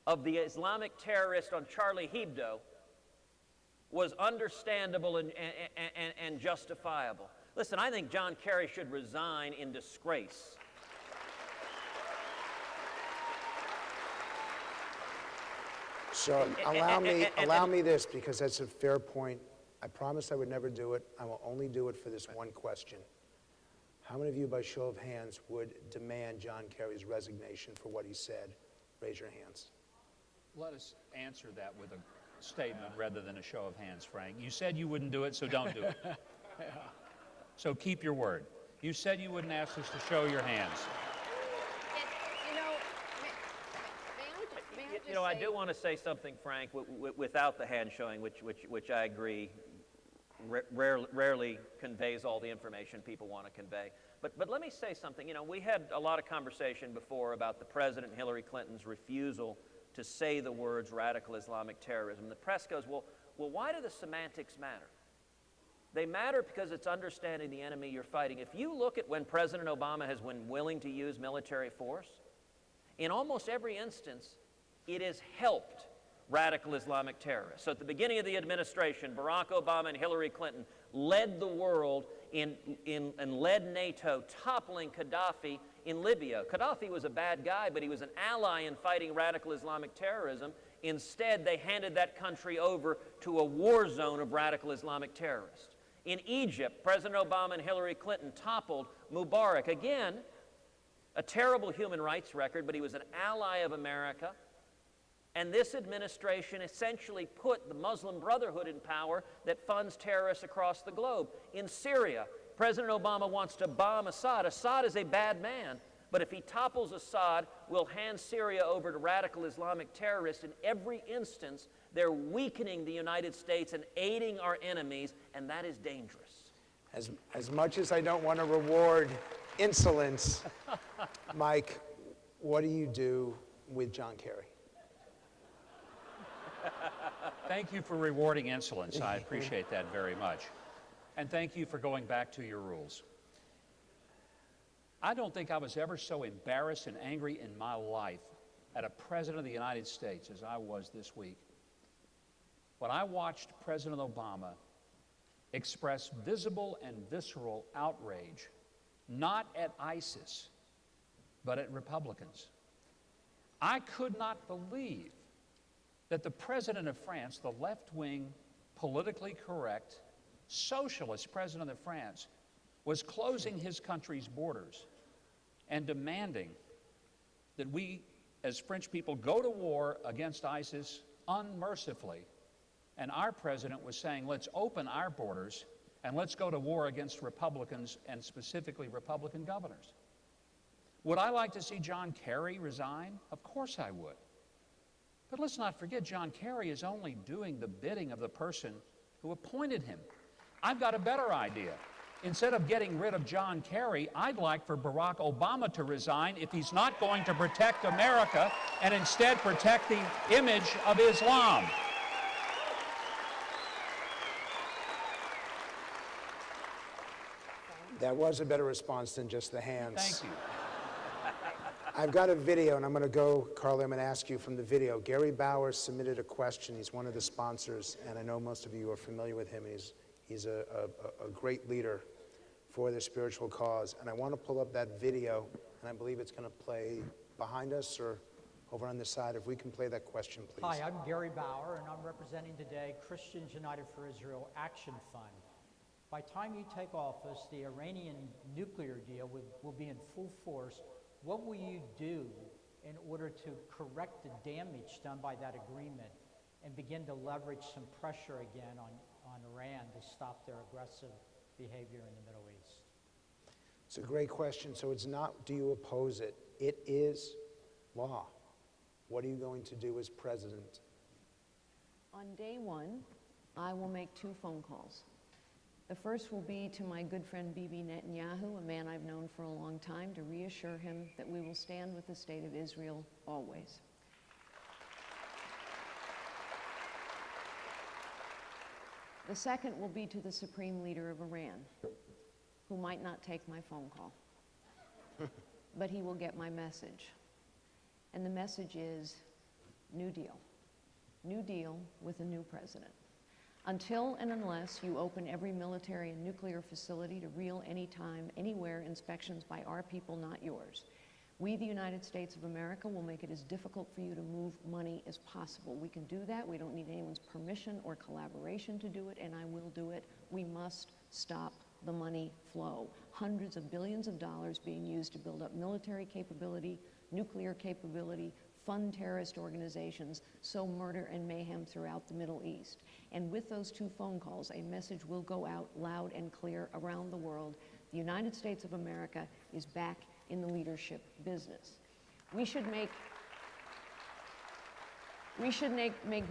of the Islamic terrorist on Charlie Hebdo was understandable and justifiable. Listen, I think John Kerry should resign in disgrace. So allow me this, because that's a fair point. I promised I would never do it. I will only do it for this one question. How many of you, by show of hands, would demand John Kerry's resignation for what he said? Raise your hands. Let us answer that with a statement rather than a show of hands, Frank. You said you wouldn't do it, so don't do it. So keep your word. You said you wouldn't ask us to show your hands. You know, I do want to say something, Frank, without the hand showing, which I agree rarely conveys all the information people want to convey. But let me say something. You know, we had a lot of conversation before about the President Hillary Clinton's refusal to say the words radical Islamic terrorism. The press goes, well, why do the semantics matter? They matter because it's understanding the enemy you're fighting. If you look at when President Obama has been willing to use military force, in almost every instance, it has helped radical Islamic terrorists. So at the beginning of the administration, Barack Obama and Hillary Clinton led the world and led NATO, toppling Gaddafi in Libya. Gaddafi was a bad guy, but he was an ally in fighting radical Islamic terrorism. Instead, they handed that country over to a war zone of radical Islamic terrorists. In Egypt, President Obama and Hillary Clinton toppled Mubarak. Again, a terrible human rights record, but he was an ally of America. And this administration essentially put the Muslim Brotherhood in power that funds terrorists across the globe. In Syria, President Obama wants to bomb Assad. Assad is a bad man, but if he topples Assad, we'll hand Syria over to radical Islamic terrorists. In every instance, they're weakening the United States and aiding our enemies, and that is dangerous. As much as I don't want to reward insolence, Mike, what do you do with John Kerry? Thank you for rewarding insolence. I appreciate that very much. And thank you for going back to your rules. I don't think I was ever so embarrassed and angry in my life at a president of the United States as I was this week. When I watched President Obama express visible and visceral outrage, not at ISIS, but at Republicans. I could not believe that the president of France, the left-wing, politically correct, socialist president of France, was closing his country's borders and demanding that we, as French people, go to war against ISIS unmercifully. And our president was saying, let's open our borders and let's go to war against Republicans, and specifically Republican governors. Would I like to see John Kerry resign? Of course I would. But let's not forget, John Kerry is only doing the bidding of the person who appointed him. I've got a better idea. instead of getting rid of John Kerry, I'd like for Barack Obama to resign if he's not going to protect America and instead protect the image of Islam. That was a better response than just the hands. Thank you. I've got a video, and I'm going to go, Carly, I'm going to ask you from the video. Gary Bowers submitted a question. He's one of the sponsors, and I know most of you are familiar with him. He's a great leader for the spiritual cause. And I want to pull up that video, and I believe it's going to play behind us or over on this side. If we can play that question, please. Hi, I'm Gary Bauer, and I'm representing today Christians United for Israel Action Fund. By the time you take office, the Iranian nuclear deal will be in full force. What will you do in order to correct the damage done by that agreement and begin to leverage some pressure again on Iran to stop their aggressive behavior in the Middle East? It's a great question. So it's not, do you oppose it? It is law. What are you going to do as president? On day one, I will make 2 phone calls. The first will be to my good friend Bibi Netanyahu, a man I've known for a long time, to reassure him that we will stand with the state of Israel always. The second will be to the supreme leader of Iran, who might not take my phone call, but he will get my message. And the message is New Deal. New Deal with a new president. Until and unless you open every military and nuclear facility to real, anytime, anywhere inspections by our people, not yours, we, the United States of America, will make it as difficult for you to move money as possible. We can do that. We don't need anyone's permission or collaboration to do it, and I will do it. We must stop the money flow. Hundreds of billions of dollars being used to build up military capability, nuclear capability, fund terrorist organizations, sow murder and mayhem throughout the Middle East. And with those 2 phone calls, a message will go out loud and clear around the world. The United States of America is back in the leadership business. We should make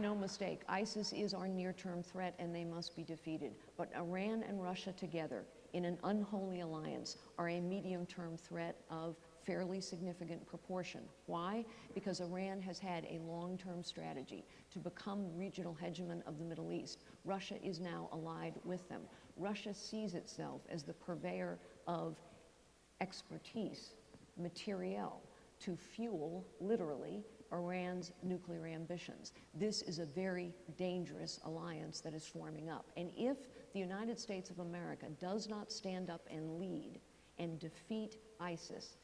no mistake, ISIS is our near-term threat and they must be defeated. But Iran and Russia together in an unholy alliance are a medium-term threat of fairly significant proportion. Why? Because Iran has had a long-term strategy to become the regional hegemon of the Middle East. Russia is now allied with them. Russia sees itself as the purveyor of expertise, materiel, to fuel, literally, Iran's nuclear ambitions. This is a very dangerous alliance that is forming up. And if the United States of America does not stand up and lead and defeat ISIS,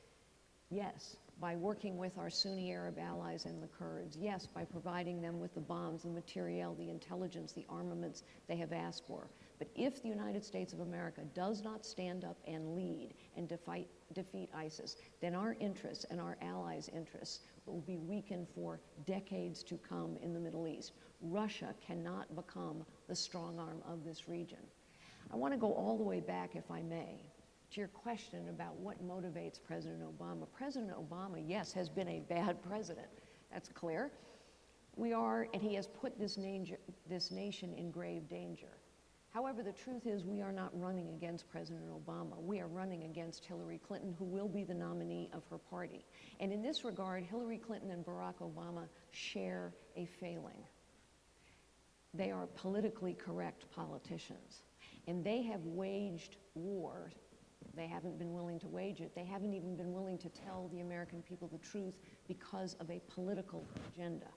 yes, by working with our Sunni Arab allies and the Kurds. Yes, by providing them with the bombs, the materiel, the intelligence, the armaments they have asked for. But if the United States of America does not stand up and lead and defeat ISIS, then our interests and our allies' interests will be weakened for decades to come in the Middle East. Russia cannot become the strong arm of this region. I want to go all the way back, if I may, to your question about what motivates President Obama. President Obama, yes, has been a bad president. That's clear. And he has put this nation in grave danger. However, the truth is we are not running against President Obama. We are running against Hillary Clinton, who will be the nominee of her party. And in this regard, Hillary Clinton and Barack Obama share a failing. They are politically correct politicians, and they have waged war. They haven't been willing to wage it. They haven't even been willing to tell the American people the truth because of a political agenda.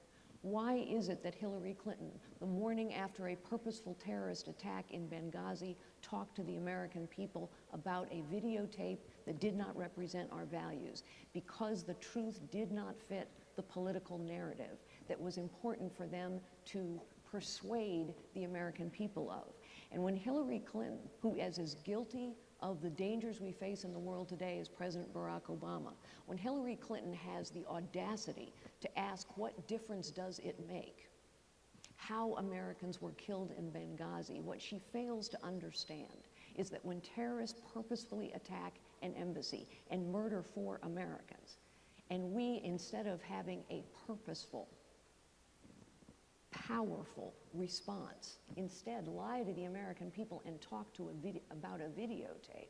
Why is it that Hillary Clinton, the morning after a purposeful terrorist attack in Benghazi, talked to the American people about a videotape that did not represent our values? Because the truth did not fit the political narrative that was important for them to persuade the American people of. And when Hillary Clinton, who is as guilty of the dangers we face in the world today as President Barack Obama, when Hillary Clinton has the audacity to ask what difference does it make how Americans were killed in Benghazi, what she fails to understand is that when terrorists purposefully attack an embassy and murder 4 Americans, and we, instead of having a purposeful powerful response. Instead, lie to the American people and talk to about a videotape.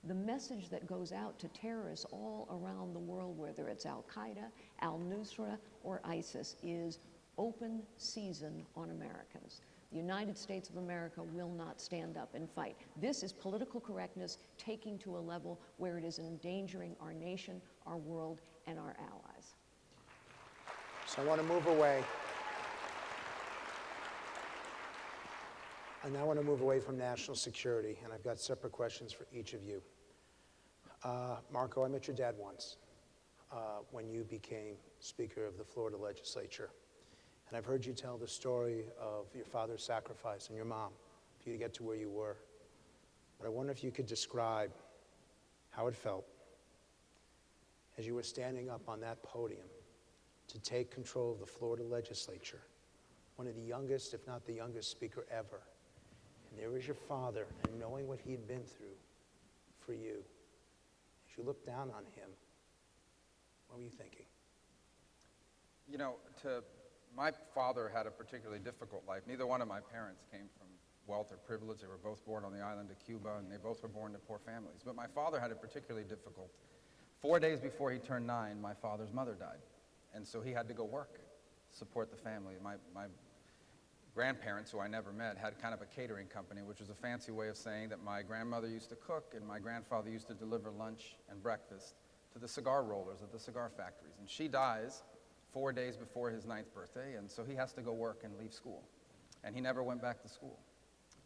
The message that goes out to terrorists all around the world, whether it's Al-Qaeda, al-Nusra, or ISIS, is open season on Americans. The United States of America will not stand up and fight. This is political correctness taking to a level where it is endangering our nation, our world, and our allies. So I want to move away. I now want to move away from national security, and I've got separate questions for each of you. Marco, I met your dad once when you became Speaker of the Florida Legislature. And I've heard you tell the story of your father's sacrifice and your mom for you to get to where you were. But I wonder if you could describe how it felt as you were standing up on that podium to take control of the Florida Legislature, one of the youngest, if not the youngest speaker ever. And there was your father, and knowing what he'd been through for you. As you looked down on him, what were you thinking? You know, my father had a particularly difficult life. Neither one of my parents came from wealth or privilege. They were both born on the island of Cuba, and they both were born to poor families. But my father had it particularly difficult. 4 days before he turned 9, my father's mother died. And so he had to go work, support the family. My grandparents, who I never met, had kind of a catering company, which was a fancy way of saying that my grandmother used to cook and my grandfather used to deliver lunch and breakfast to the cigar rollers at the cigar factories. And she dies 4 days before his 9th birthday, and so he has to go work and leave school. And he never went back to school.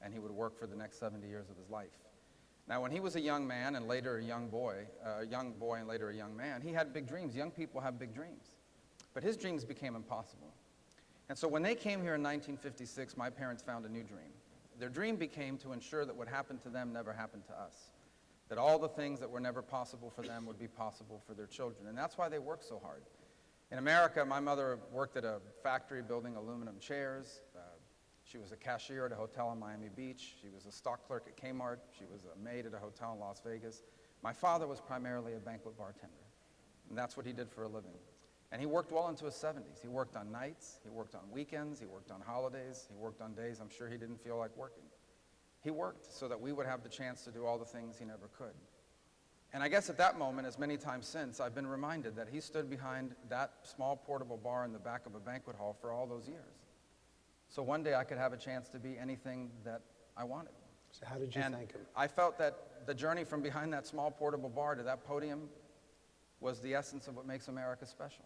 And he would work for the next 70 years of his life. Now, when he was a young man and later a young boy and later a young man, he had big dreams. Young people have big dreams. But his dreams became impossible. And so when they came here in 1956, my parents found a new dream. Their dream became to ensure that what happened to them never happened to us. That all the things that were never possible for them would be possible for their children. And that's why they worked so hard. In America, my mother worked at a factory building aluminum chairs. She was a cashier at a hotel in Miami Beach. She was a stock clerk at Kmart. She was a maid at a hotel in Las Vegas. My father was primarily a banquet bartender. And that's what he did for a living. And he worked well into his 70s. He worked on nights. He worked on weekends. He worked on holidays. He worked on days I'm sure he didn't feel like working. He worked so that we would have the chance to do all the things he never could. And I guess at that moment, as many times since, I've been reminded that he stood behind that small portable bar in the back of a banquet hall for all those years. So one day I could have a chance to be anything that I wanted. So how did you thank him? I felt that the journey from behind that small portable bar to that podium was the essence of what makes America special.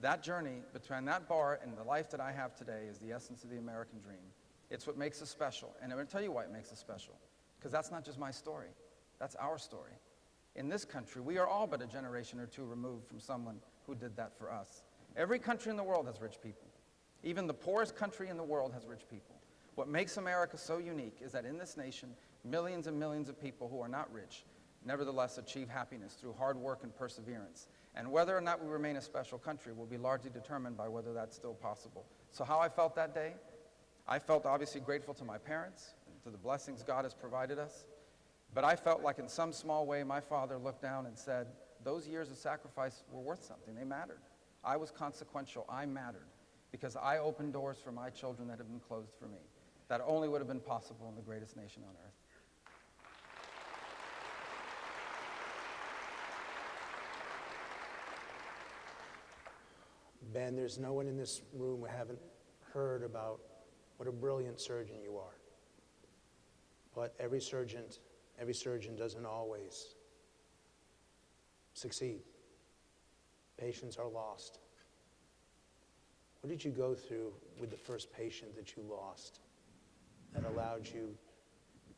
That journey between that bar and the life that I have today is the essence of the American dream. It's what makes us special. And I'm going to tell you why it makes us special. Because that's not just my story. That's our story. In this country, we are all but a generation or two removed from someone who did that for us. Every country in the world has rich people. Even the poorest country in the world has rich people. What makes America so unique is that in this nation, millions and millions of people who are not rich nevertheless achieve happiness through hard work and perseverance. And whether or not we remain a special country will be largely determined by whether that's still possible. So how I felt that day? I felt obviously grateful to my parents and to the blessings God has provided us. But I felt like in some small way my father looked down and said, those years of sacrifice were worth something. They mattered. I was consequential. I mattered. Because I opened doors for my children that have been closed for me. That only would have been possible in the greatest nation on earth. Ben, there's no one in this room who haven't heard about what a brilliant surgeon you are. But every surgeon doesn't always succeed. Patients are lost. What did you go through with the first patient that you lost that allowed you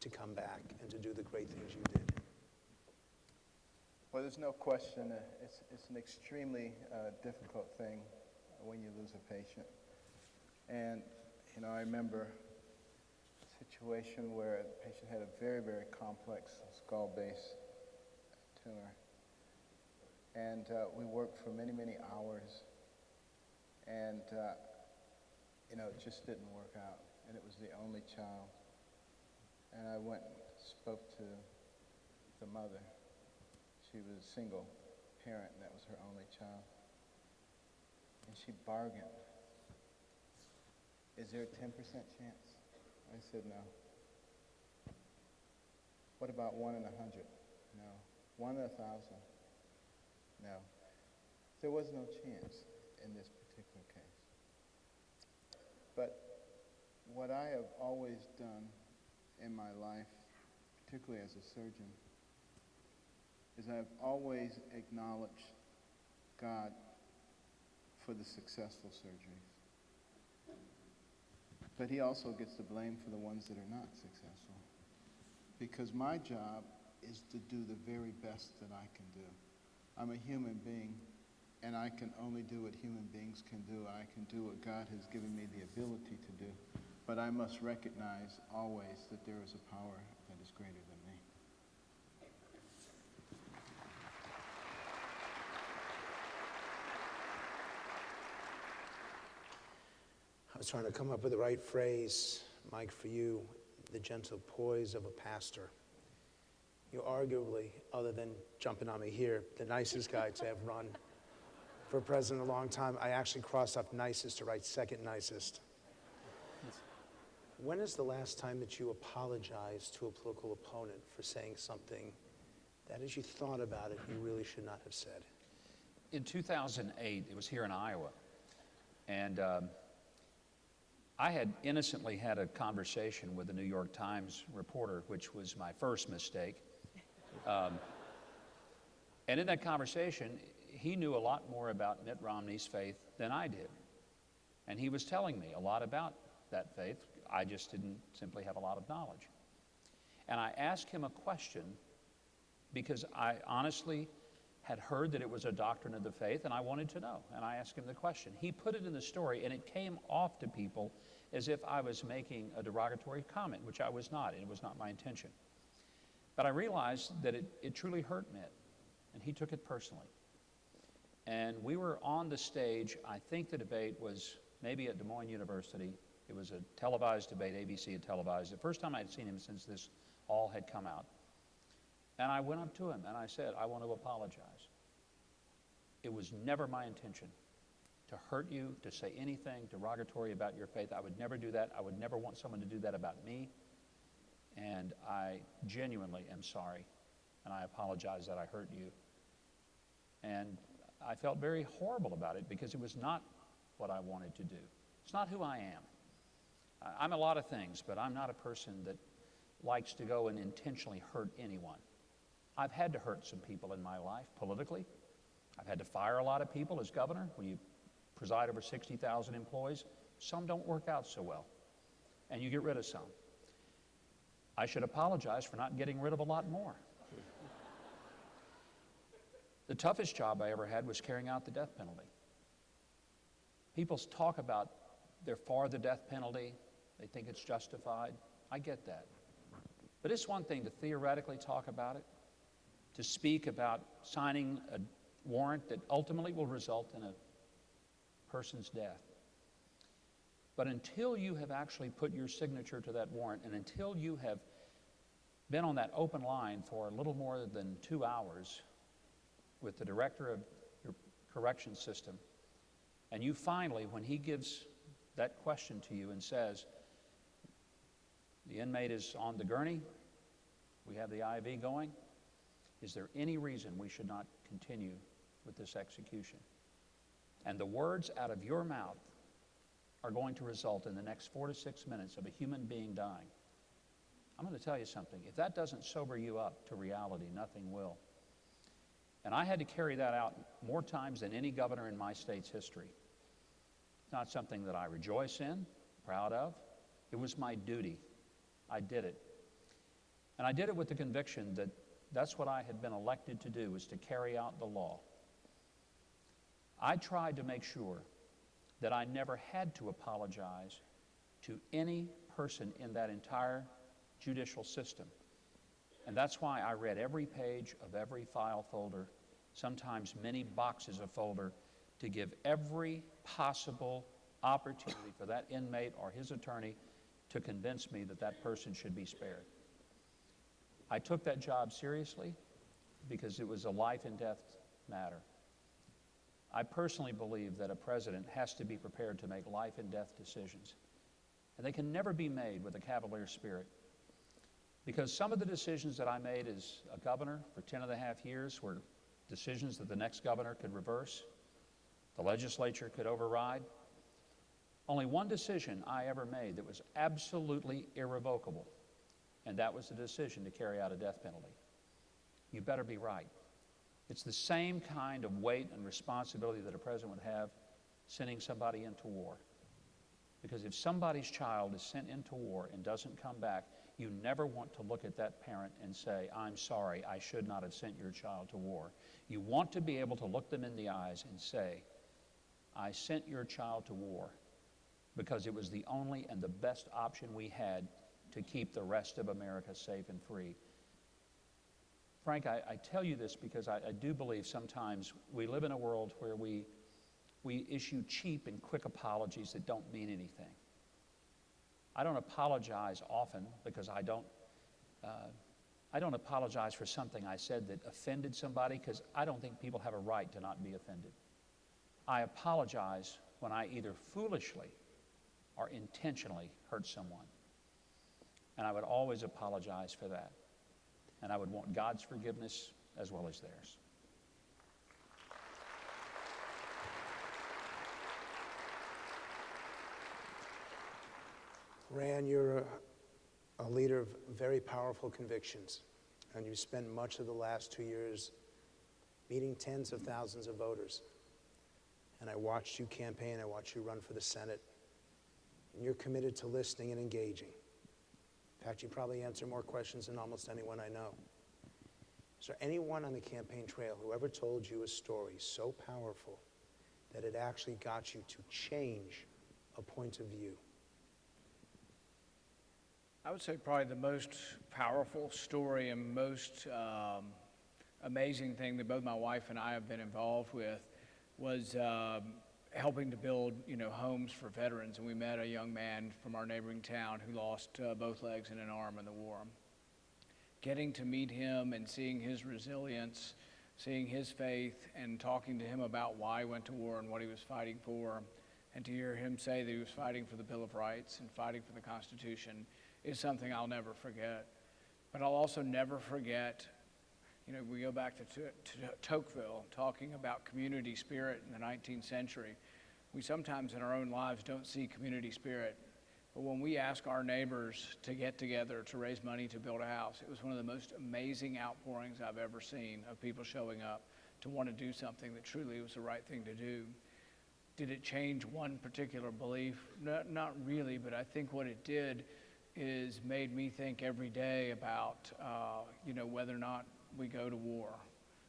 to come back and to do the great things you did? Well, there's no question. It's an extremely difficult thing when you lose a patient. And, you know, I remember a situation where the patient had a very, very complex skull base tumor. And we worked for many, many hours. And, you know, it just didn't work out. And it was the only child. And I went and spoke to the mother. She was a single parent, and that was her only child. And she bargained is there a 10% chance? I said, no. What about 1 in 100? No. 1 in 1,000? No. There was no chance in this particular case. But what I have always done in my life, particularly as a surgeon, is I've always acknowledged God for the successful surgeries. But he also gets the blame for the ones that are not successful. Because my job is to do the very best that I can do. I'm a human being, and I can only do what human beings can do. I can do what God has given me the ability to do. But I must recognize always that there is a power that is greater than me. I was trying to come up with the right phrase, Mike, for you, the gentle poise of a pastor. You're arguably, other than jumping on me here, the nicest guy to have run for president a long time. I actually crossed off nicest to write second nicest. When is the last time that you apologized to a political opponent for saying something that, as you thought about it, you really should not have said? In 2008, it was here in Iowa, and I had innocently had a conversation with a New York Times reporter, which was my first mistake. And in that conversation, he knew a lot more about Mitt Romney's faith than I did. And he was telling me a lot about that faith. I just didn't simply have a lot of knowledge. And I asked him a question because I honestly had heard that it was a doctrine of the faith, and I wanted to know. And I asked him the question. He put it in the story, and it came off to people as if I was making a derogatory comment, which I was not, and it was not my intention. But I realized that it truly hurt Mitt, and he took it personally. And we were on the stage. I think the debate was maybe at Des Moines University. It was a televised debate. ABC had televised it. The first time I had seen him since this all had come out. And I went up to him and I said, I want to apologize. It was never my intention to hurt you, to say anything derogatory about your faith. I would never do that. I would never want someone to do that about me. And I genuinely am sorry. And I apologize that I hurt you. And I felt very horrible about it because it was not what I wanted to do. It's not who I am. I'm a lot of things, but I'm not a person that likes to go and intentionally hurt anyone. I've had to hurt some people in my life politically. I've had to fire a lot of people as governor. When you preside over 60,000 employees, some don't work out so well, and you get rid of some. I should apologize for not getting rid of a lot more. The toughest job I ever had was carrying out the death penalty. People talk about they're for the death penalty. They think it's justified. I get that. But it's one thing to theoretically talk about it, to speak about signing a warrant that ultimately will result in a person's death. But until you have actually put your signature to that warrant, and until you have been on that open line for a little more than 2 hours with the director of your correction system, and you finally, when he gives that question to you and says, the inmate is on the gurney, we have the IV going, is there any reason we should not continue with this execution? And the words out of your mouth are going to result in the next 4 to 6 minutes of a human being dying. I'm going to tell you something. If that doesn't sober you up to reality, nothing will. And I had to carry that out more times than any governor in my state's history. It's not something that I rejoice in, proud of. It was my duty. I did it. And I did it with the conviction that that's what I had been elected to do, was to carry out the law. I tried to make sure that I never had to apologize to any person in that entire judicial system. And that's why I read every page of every file folder, sometimes many boxes of folder, to give every possible opportunity for that inmate or his attorney to convince me that that person should be spared. I took that job seriously because it was a life and death matter. I personally believe that a president has to be prepared to make life and death decisions. And they can never be made with a cavalier spirit. Because some of the decisions that I made as a governor for 10.5 years were decisions that the next governor could reverse, the legislature could override. Only one decision I ever made that was absolutely irrevocable, and that was the decision to carry out a death penalty. You better be right. It's the same kind of weight and responsibility that a president would have sending somebody into war. Because if somebody's child is sent into war and doesn't come back, you never want to look at that parent and say, I'm sorry, I should not have sent your child to war. You want to be able to look them in the eyes and say, I sent your child to war because it was the only and the best option we had to keep the rest of America safe and free. Frank, I tell you this because I do believe sometimes we live in a world where we issue cheap and quick apologies that don't mean anything. I don't apologize often because I don't apologize for something I said that offended somebody because I don't think people have a right to not be offended. I apologize when I either foolishly or intentionally hurt someone. And I would always apologize for that. And I would want God's forgiveness as well as theirs. Rand, you're a leader of very powerful convictions, and you spent much of the last 2 years meeting tens of thousands of voters. And I watched you campaign, I watched you run for the Senate, and you're committed to listening and engaging. In fact, you probably answer more questions than almost anyone I know. Is there anyone on the campaign trail who ever told you a story so powerful that it actually got you to change a point of view? I would say probably the most powerful story and most amazing thing that both my wife and I have been involved with was helping to build, homes for veterans. And we met a young man from our neighboring town who lost both legs and an arm in the war. Getting to meet him and seeing his resilience, seeing his faith, and talking to him about why he went to war and what he was fighting for, and to hear him say that he was fighting for the Bill of Rights and fighting for the Constitution is something I'll never forget. But I'll also never forget, we go back to Tocqueville, talking about community spirit in the 19th century. We sometimes in our own lives don't see community spirit, but when we ask our neighbors to get together to raise money to build a house, it was one of the most amazing outpourings I've ever seen of people showing up to want to do something that truly was the right thing to do. Did it change one particular belief? Not really, but I think what it did is made me think every day about, whether or not we go to war,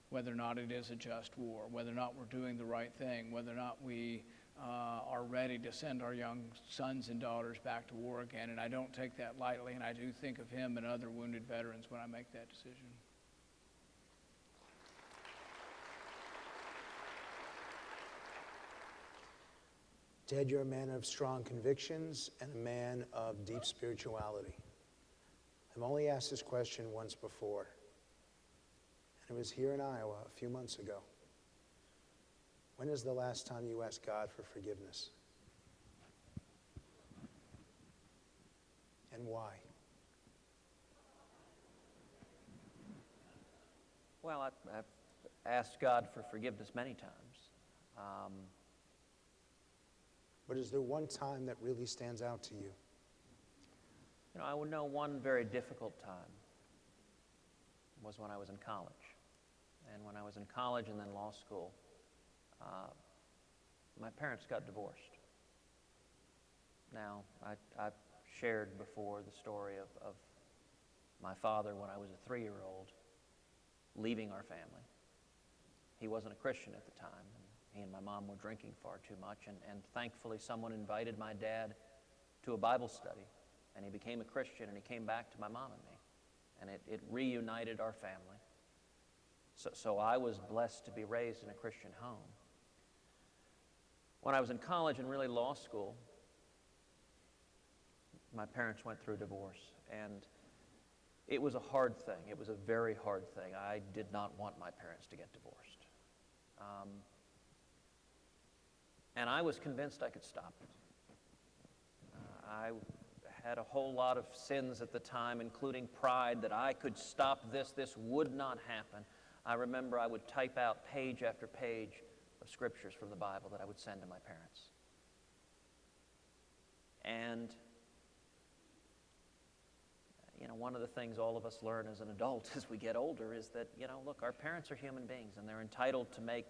whether or not it is a just war, whether or not we're doing the right thing, whether or not we are ready to send our young sons and daughters back to war again. And I don't take that lightly, and I do think of him and other wounded veterans when I make that decision. Ted, you're a man of strong convictions and a man of deep spirituality. I've only asked this question once before, and it was here in Iowa a few months ago. When is the last time you asked God for forgiveness? And why? Well, I've asked God for forgiveness many times. But is there one time that really stands out to you? I would know one very difficult time was when I was in college. And when I was in college and then law school, my parents got divorced. Now, I've shared before the story of my father when I was a 3-year-old leaving our family. He wasn't a Christian at the time. He and my mom were drinking far too much, and thankfully someone invited my dad to a Bible study, and he became a Christian, and he came back to my mom and me, and it reunited our family. So I was blessed to be raised in a Christian home. When I was in college and really law school, my parents went through a divorce, and it was a hard thing. It was a very hard thing. I did not want my parents to get divorced. And I was convinced I could stop it. had a whole lot of sins at the time, including pride, that I could stop this. This would not happen. I remember I would type out page after page of scriptures from the Bible that I would send to my parents. And, you know, one of the things all of us learn as an adult as we get older is that, you know, look, our parents are human beings and they're entitled to make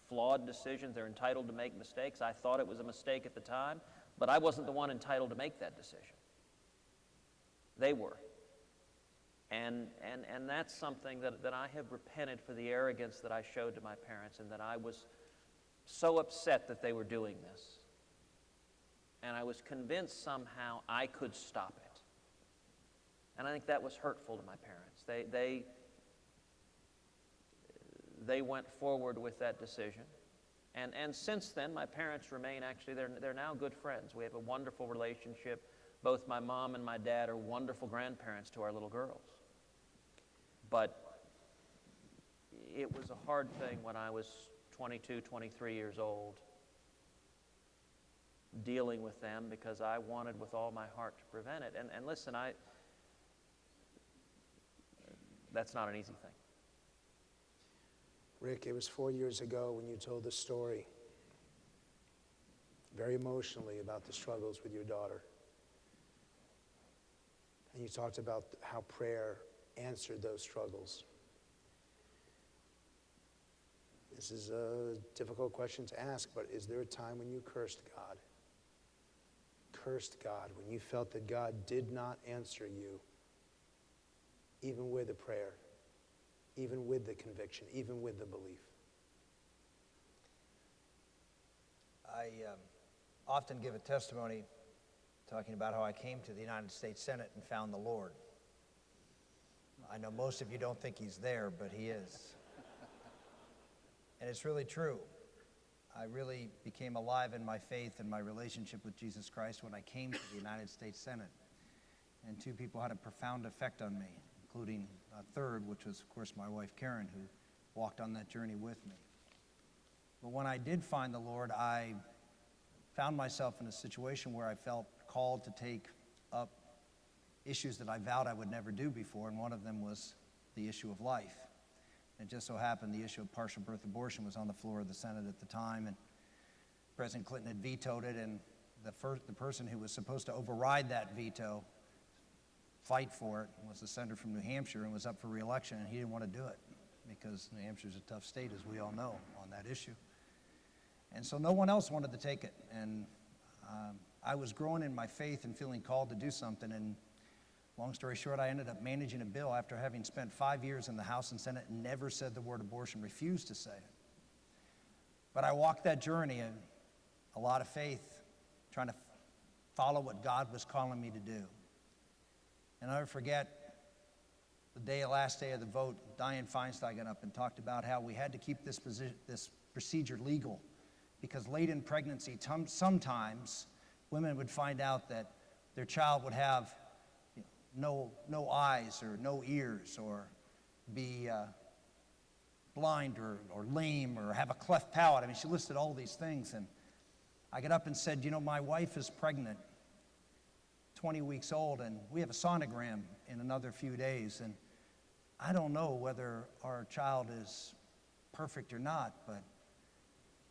flawed decisions. They're entitled to make mistakes. I thought it was a mistake at the time, but I wasn't the one entitled to make that decision. They were. And that's something that I have repented for the arrogance that I showed to my parents, and that I was so upset that they were doing this. And I was convinced somehow I could stop it. And I think that was hurtful to my parents. They went forward with that decision. And since then, my parents remain, actually, they're now good friends. We have a wonderful relationship. Both my mom and my dad are wonderful grandparents to our little girls. But it was a hard thing when I was 22, 23 years old, dealing with them, because I wanted with all my heart to prevent it. And listen, that's not an easy thing. Rick, it was 4 years ago when you told the story, very emotionally, about the struggles with your daughter. And you talked about how prayer answered those struggles. This is a difficult question to ask, but is there a time when you cursed God? Cursed God, when you felt that God did not answer you, even with a prayer, even with the conviction, even with the belief? I often give a testimony talking about how I came to the United States Senate and found the Lord. I know most of you don't think he's there, but he is. And it's really true. I really became alive in my faith and my relationship with Jesus Christ when I came to the United States Senate. And two people had a profound effect on me, including a third, which was, of course, my wife, Karen, who walked on that journey with me. But when I did find the Lord, I found myself in a situation where I felt called to take up issues that I vowed I would never do before, and one of them was the issue of life. It just so happened the issue of partial birth abortion was on the floor of the Senate at the time, and President Clinton had vetoed it, and the person who was supposed to override that veto, fight for it, was the senator from New Hampshire and was up for re-election, and he didn't want to do it because New Hampshire's a tough state, as we all know, on that issue. And so no one else wanted to take it, and I was growing in my faith and feeling called to do something, and long story short, I ended up managing a bill after having spent 5 years in the House and Senate and never said the word abortion, refused to say it. But I walked that journey in a lot of faith, trying to follow what God was calling me to do. And I'll never forget the last day of the vote, Dianne Feinstein got up and talked about how we had to keep this procedure legal, because late in pregnancy, sometimes women would find out that their child would have no eyes or no ears, or be blind or lame, or have a cleft palate. I mean, she listed all these things. And I got up and said, you know, my wife is pregnant, 20 weeks old, and we have a sonogram in another few days. And I don't know whether our child is perfect or not, but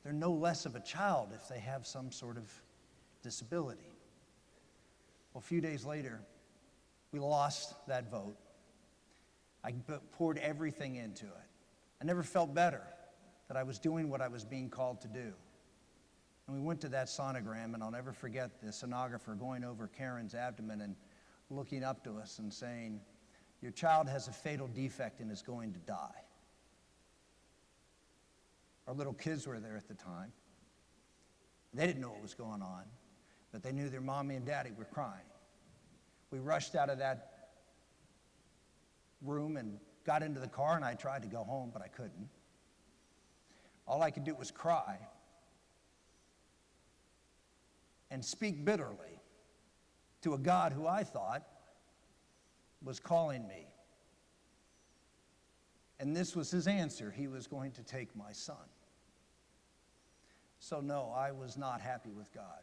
they're no less of a child if they have some sort of disability. Well, a few days later, we lost that vote. I poured everything into it. I never felt better that I was doing what I was being called to do. And we went to that sonogram, and I'll never forget the sonographer going over Karen's abdomen and looking up to us and saying, "Your child has a fatal defect and is going to die." Our little kids were there at the time. They didn't know what was going on, but they knew their mommy and daddy were crying. We rushed out of that room and got into the car, and I tried to go home, but I couldn't. All I could do was cry and speak bitterly to a God who I thought was calling me. And this was his answer. He was going to take my son. So no, I was not happy with God.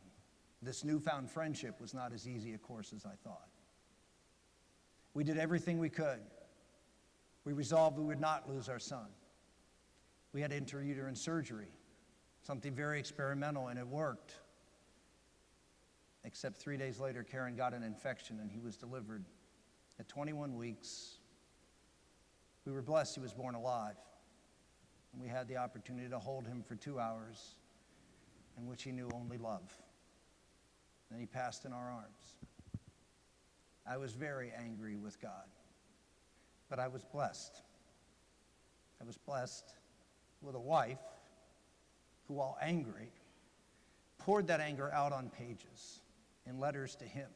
This newfound friendship was not as easy a course as I thought. We did everything we could. We resolved we would not lose our son. We had intrauterine surgery, something very experimental, and it worked. Except 3 days later, Karen got an infection and he was delivered at 21 weeks. We were blessed he was born alive. And we had the opportunity to hold him for 2 hours in which he knew only love. And he passed in our arms. I was very angry with God, but I was blessed. I was blessed with a wife who, while angry, poured that anger out on pages in letters to him,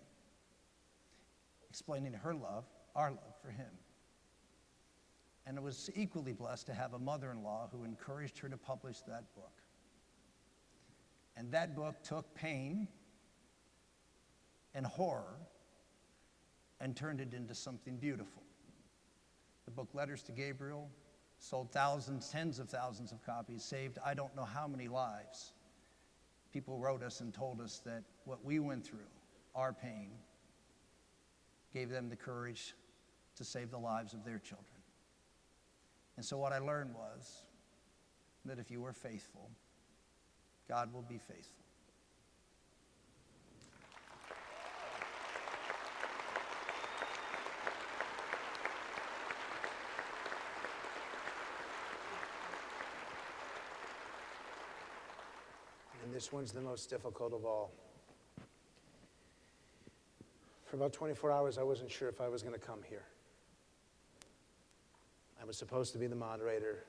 explaining her love, our love for him. And I was equally blessed to have a mother-in-law who encouraged her to publish that book. And that book took pain and horror and turned it into something beautiful. The book Letters to Gabriel sold thousands, tens of thousands of copies, saved I don't know how many lives. People wrote us and told us that what we went through, our pain, gave them the courage to save the lives of their children. And so what I learned was that if you are faithful, God will be faithful. And this one's the most difficult of all. For about 24 hours, I wasn't sure if I was going to come here. I was supposed to be the moderator,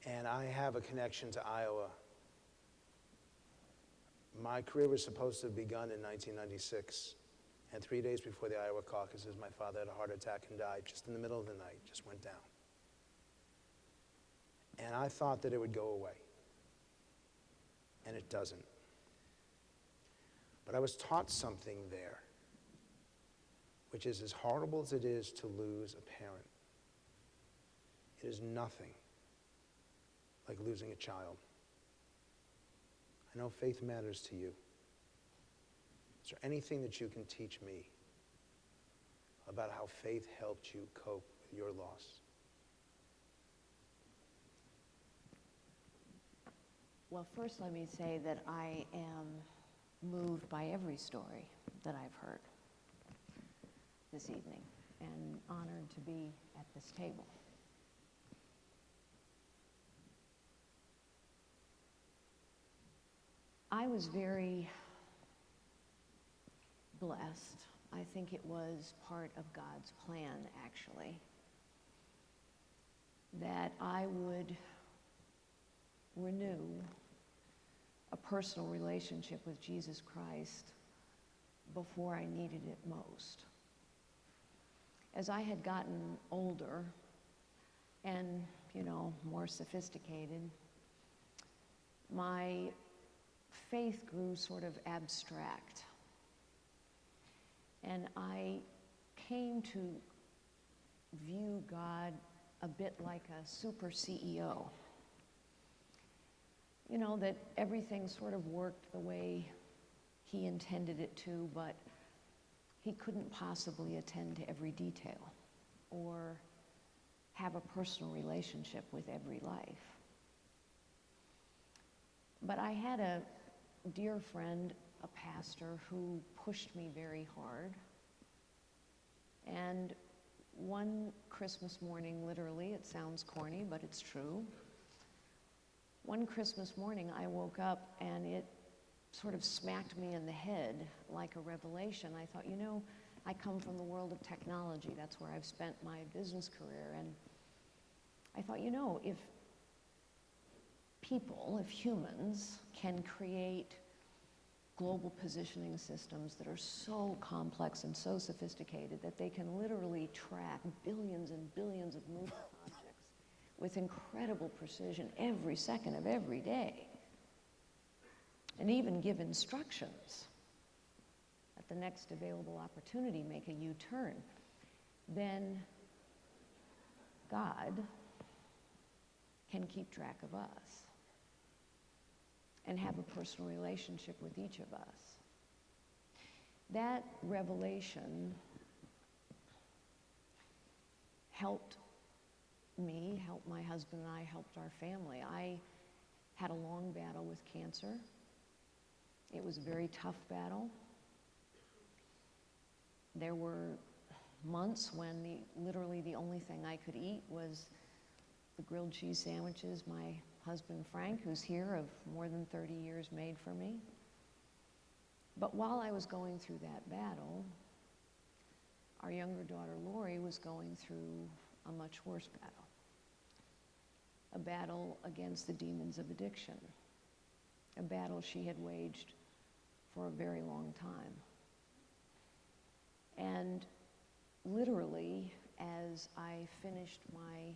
and I have a connection to Iowa. My career was supposed to have begun in 1996, and 3 days before the Iowa caucuses, my father had a heart attack and died just in the middle of the night, just went down. And I thought that it would go away, and it doesn't. But I was taught something there, which is as horrible as it is to lose a parent, it is nothing like losing a child. I know faith matters to you. Is there anything that you can teach me about how faith helped you cope with your loss? Well, first let me say that I am moved by every story that I've heard this evening and honored to be at this table. I was very blessed. I think it was part of God's plan, actually, that I would renew a personal relationship with Jesus Christ before I needed it most. As I had gotten older and, more sophisticated, my faith grew sort of abstract. And I came to view God a bit like a super CEO. That everything sort of worked the way he intended it to, but he couldn't possibly attend to every detail or have a personal relationship with every life. But I had a dear friend, a pastor, who pushed me very hard. And one Christmas morning, literally, it sounds corny, but it's true. One Christmas morning, I woke up and it sort of smacked me in the head like a revelation. I thought, I come from the world of technology. That's where I've spent my business career. And I thought, if people, if humans can create global positioning systems that are so complex and so sophisticated that they can literally track billions and billions of moving objects with incredible precision every second of every day, and even give instructions at the next available opportunity, make a U-turn, then God can keep track of us. and have a personal relationship with each of us. That revelation helped me, helped my husband and I, helped our family. I had a long battle with cancer. It was a very tough battle. There were months when literally the only thing I could eat was the grilled cheese sandwiches my husband Frank, who's here, of more than 30 years, made for me. But while I was going through that battle, our younger daughter Lori was going through a much worse battle. A battle against the demons of addiction. A battle she had waged for a very long time. And literally, as I finished my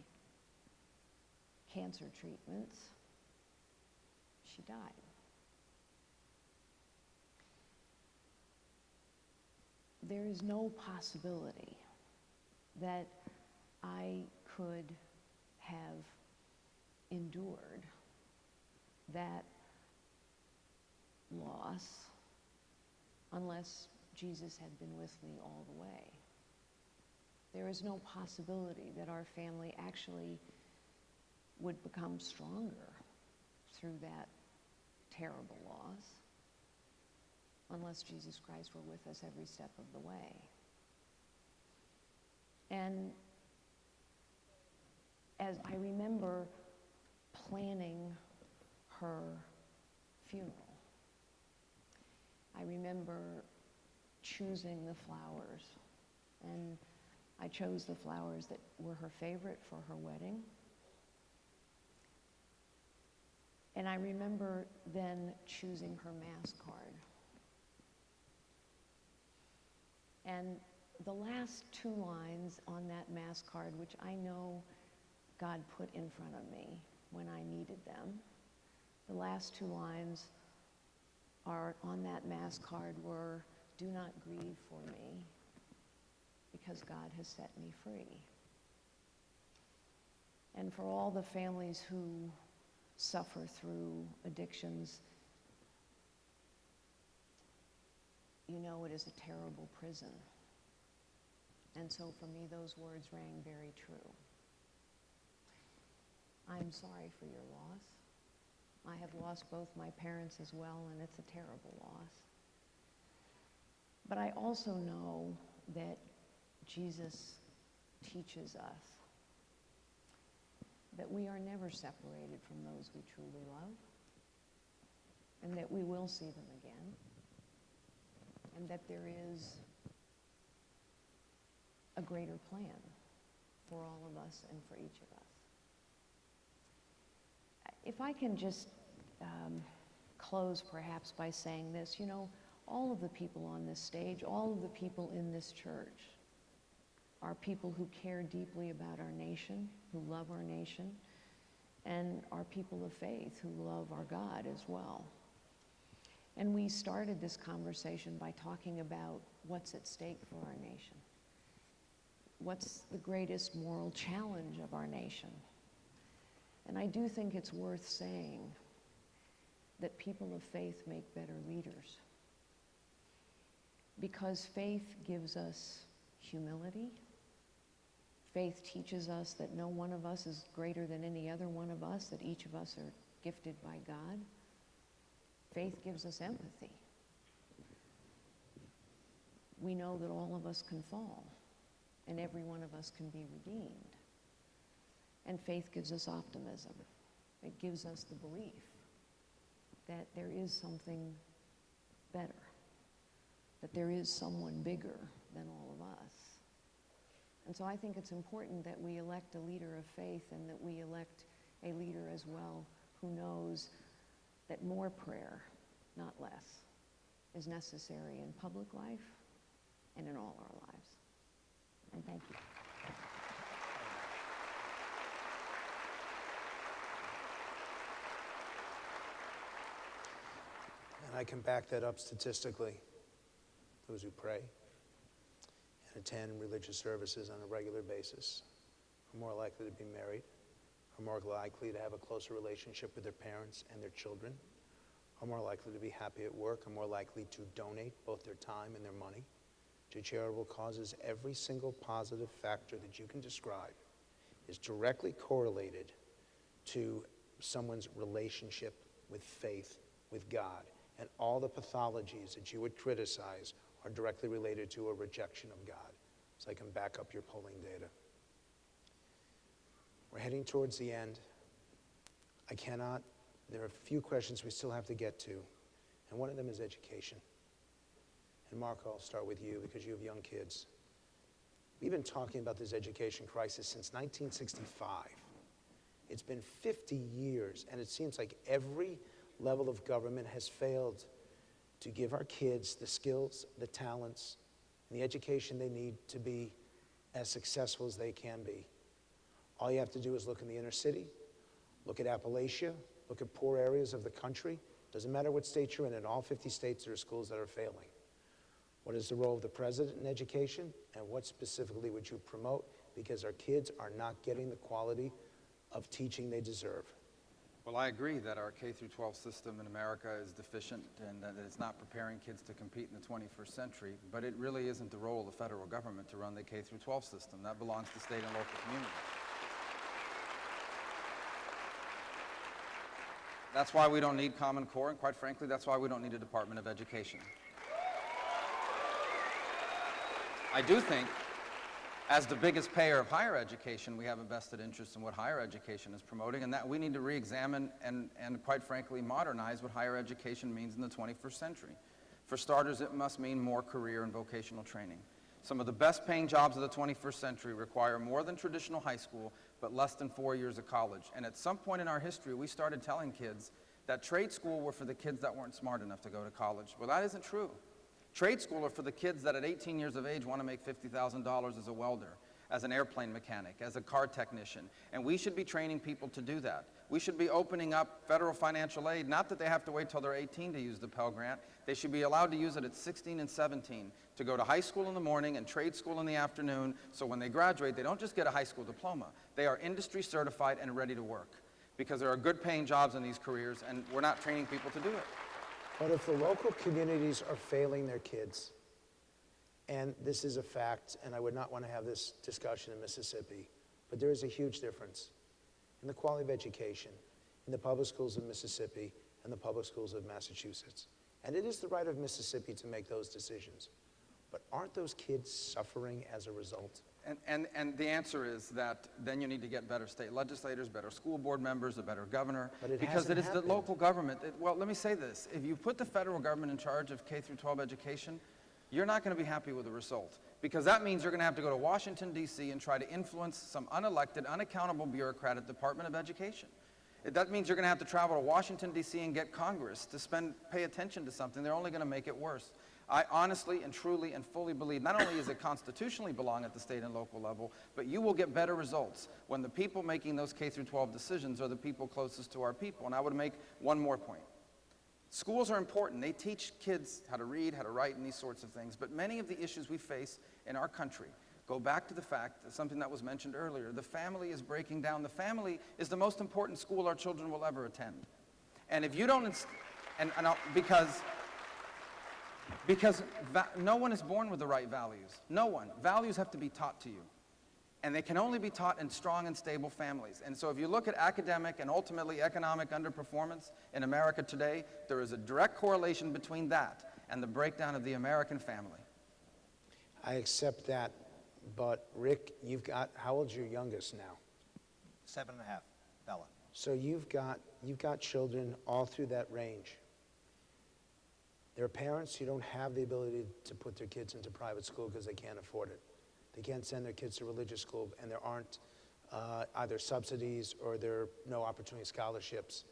cancer treatments, she died. There is no possibility that I could have endured that loss unless Jesus had been with me all the way. There is no possibility that our family actually would become stronger through that terrible loss unless Jesus Christ were with us every step of the way. And as I remember planning her funeral, I remember choosing the flowers, and I chose the flowers that were her favorite for her wedding. And I remember then choosing her mass card. And the last two lines on that mass card, which I know God put in front of me when I needed them, the last two lines are on that mass card were, "Do not grieve for me, because God has set me free." And for all the families who suffer through addictions, you know it is a terrible prison. And so for me, those words rang very true. I'm sorry for your loss. I have lost both my parents as well, and it's a terrible loss. But I also know that Jesus teaches us that we are never separated from those we truly love, and that we will see them again, and that there is a greater plan for all of us and for each of us. If I can just close perhaps by saying this, you know, all of the people on this stage, all of the people in this church are people who care deeply about our nation, who love our nation, and are people of faith who love our God as well. And we started this conversation by talking about what's at stake for our nation. What's the greatest moral challenge of our nation? And I do think it's worth saying that people of faith make better leaders, because faith gives us humility. Faith teaches us that no one of us is greater than any other one of us, that each of us are gifted by God. Faith gives us empathy. We know that all of us can fall, and every one of us can be redeemed. And faith gives us optimism. It gives us the belief that there is something better, that there is someone bigger than all of us. And so I think it's important that we elect a leader of faith, and that we elect a leader as well who knows that more prayer, not less, is necessary in public life and in all our lives. And thank you. And I can back that up statistically. Those who pray and attend religious services on a regular basis are more likely to be married, are more likely to have a closer relationship with their parents and their children, are more likely to be happy at work, are more likely to donate both their time and their money to charitable causes. Every single positive factor that you can describe is directly correlated to someone's relationship with faith, with God. And all the pathologies that you would criticize are directly related to a rejection of God. So I can back up your polling data. We're heading towards the end. There are a few questions we still have to get to, and one of them is education. And Mark, I'll start with you because you have young kids. We've been talking about this education crisis since 1965. It's been 50 years, and it seems like every level of government has failed to give our kids the skills, the talents, and the education they need to be as successful as they can be. All you have to do is look in the inner city, look at Appalachia, look at poor areas of the country. Doesn't matter what state you're in all 50 states there are schools that are failing. What is the role of the president in education, and what specifically would you promote? Because our kids are not getting the quality of teaching they deserve. Well, I agree that our K-12 system in America is deficient and that it's not preparing kids to compete in the 21st century, but it really isn't the role of the federal government to run the K-12 system. That belongs to state and local communities. That's why we don't need Common Core, and quite frankly, that's why we don't need a Department of Education. I do think, as the biggest payer of higher education, we have a vested interest in what higher education is promoting, and that we need to re-examine and quite frankly, modernize what higher education means in the 21st century. For starters, it must mean more career and vocational training. Some of the best paying jobs of the 21st century require more than traditional high school, but less than 4 years of college. And at some point in our history, we started telling kids that trade school were for the kids that weren't smart enough to go to college. Well, that isn't true. Trade school are for the kids that at 18 years of age want to make $50,000 as a welder, as an airplane mechanic, as a car technician. And we should be training people to do that. We should be opening up federal financial aid, not that they have to wait till they're 18 to use the Pell Grant. They should be allowed to use it at 16 and 17 to go to high school in the morning and trade school in the afternoon, so when they graduate, they don't just get a high school diploma. They are industry certified and ready to work, because there are good paying jobs in these careers, and we're not training people to do it. But if the local communities are failing their kids, and this is a fact, and I would not want to have this discussion in Mississippi, but there is a huge difference in the quality of education in the public schools of Mississippi and the public schools of Massachusetts. And it is the right of Mississippi to make those decisions. But aren't those kids suffering as a result? And the answer is that then you need to get better state legislators, better school board members, a better governor, because it is the local government. Well, let me say this. If you put the federal government in charge of K-12 education, you're not going to be happy with the result, because that means you're going to have to go to Washington, D.C. and try to influence some unelected, unaccountable bureaucrat at the Department of Education. That means you're going to have to travel to Washington, D.C. and get Congress to pay attention to something. They're only going to make it worse. I honestly and truly and fully believe not only does it constitutionally belong at the state and local level, but you will get better results when the people making those K-12 decisions are the people closest to our people. And I would make one more point. Schools are important. They teach kids how to read, how to write, and these sorts of things. But many of the issues we face in our country go back to the fact that something that was mentioned earlier. The family is breaking down. The family is the most important school our children will ever attend. And if you don't, because no one is born with the right values. No one. Values have to be taught to you. And they can only be taught in strong and stable families. And so if you look at academic and ultimately economic underperformance in America today, there is a direct correlation between that and the breakdown of the American family. I accept that, but Rick, how old's your youngest now? 7.5, Bella. So you've got children all through that range. There are parents who don't have the ability to put their kids into private school because they can't afford it. They can't send their kids to religious school, and there aren't either subsidies or there are no opportunity scholarships.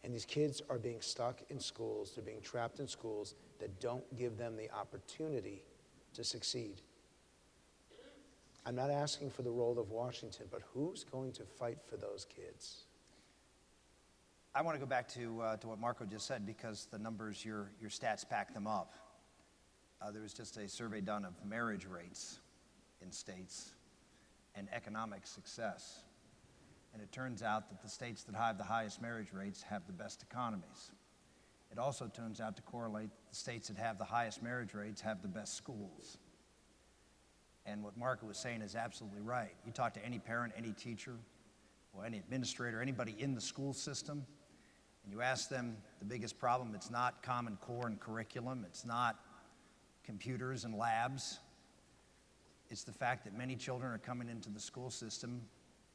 And these kids are being stuck in schools, they're being trapped in schools that don't give them the opportunity to succeed. I'm not asking for the role of Washington, but who's going to fight for those kids? I want to go back to what Marco just said, because the numbers, your stats back them up. There was just a survey done of marriage rates in states and economic success. And it turns out that the states that have the highest marriage rates have the best economies. it also turns out to correlate the states that have the highest marriage rates have the best schools. And what Marco was saying is absolutely right. You talk to any parent, any teacher, or any administrator, anybody in the school system, and you ask them the biggest problem, it's not Common Core and curriculum, it's not computers and labs, it's the fact that many children are coming into the school system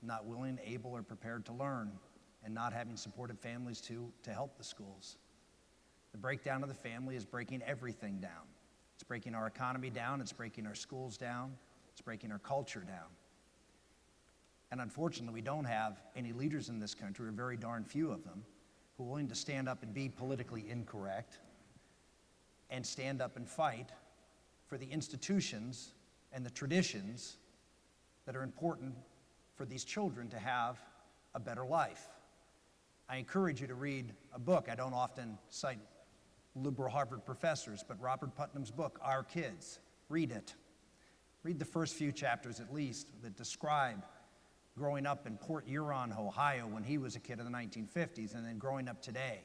not willing, able, or prepared to learn, and not having supportive families to help the schools. The breakdown of the family is breaking everything down. It's breaking our economy down, it's breaking our schools down, it's breaking our culture down. And unfortunately, we don't have any leaders in this country, or very darn few of them, who are willing to stand up and be politically incorrect and stand up and fight for the institutions and the traditions that are important for these children to have a better life. I encourage you to read a book. I don't often cite liberal Harvard professors, but Robert Putnam's book, Our Kids. Read it. Read the first few chapters at least that describe growing up in Port Huron, Ohio when he was a kid in the 1950s, and then growing up today,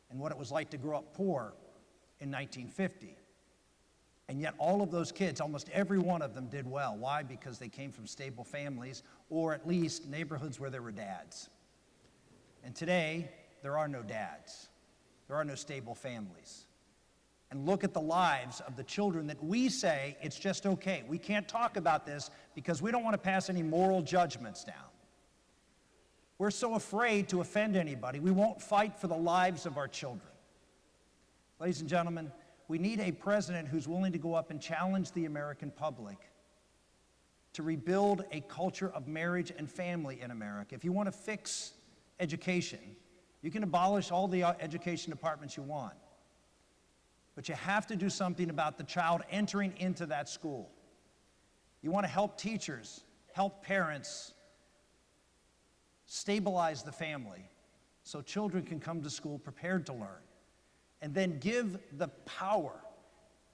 and what it was like to grow up poor in 1950. And yet all of those kids, almost every one of them did well. Why? Because they came from stable families, or at least neighborhoods where there were dads. And today, there are no dads. There are no stable families. And look at the lives of the children that we say it's just okay. We can't talk about this because we don't want to pass any moral judgments down. We're so afraid to offend anybody, we won't fight for the lives of our children. Ladies and gentlemen, we need a president who's willing to go up and challenge the American public to rebuild a culture of marriage and family in America. If you want to fix education, you can abolish all the education departments you want. But you have to do something about the child entering into that school. You want to help teachers, help parents, stabilize the family so children can come to school prepared to learn. And then give the power.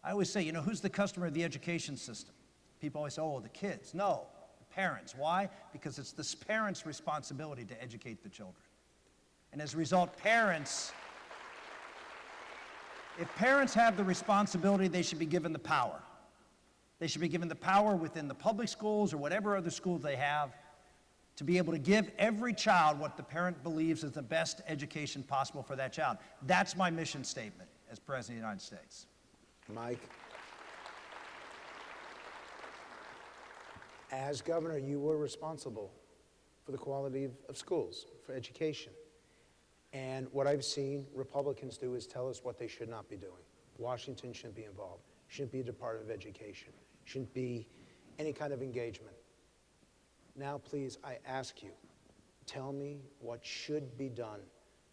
I always say, who's the customer of the education system? People always say, oh, the kids. No, the parents. Why? Because it's the parents' responsibility to educate the children. And as a result, if parents have the responsibility, they should be given the power. They should be given the power within the public schools or whatever other schools they have to be able to give every child what the parent believes is the best education possible for that child. That's my mission statement as President of the United States. Mike, as governor, you were responsible for the quality of schools, for education. And what I've seen Republicans do is tell us what they should not be doing. Washington shouldn't be involved, shouldn't be a Department of Education, shouldn't be any kind of engagement. Now, please, I ask you, tell me what should be done,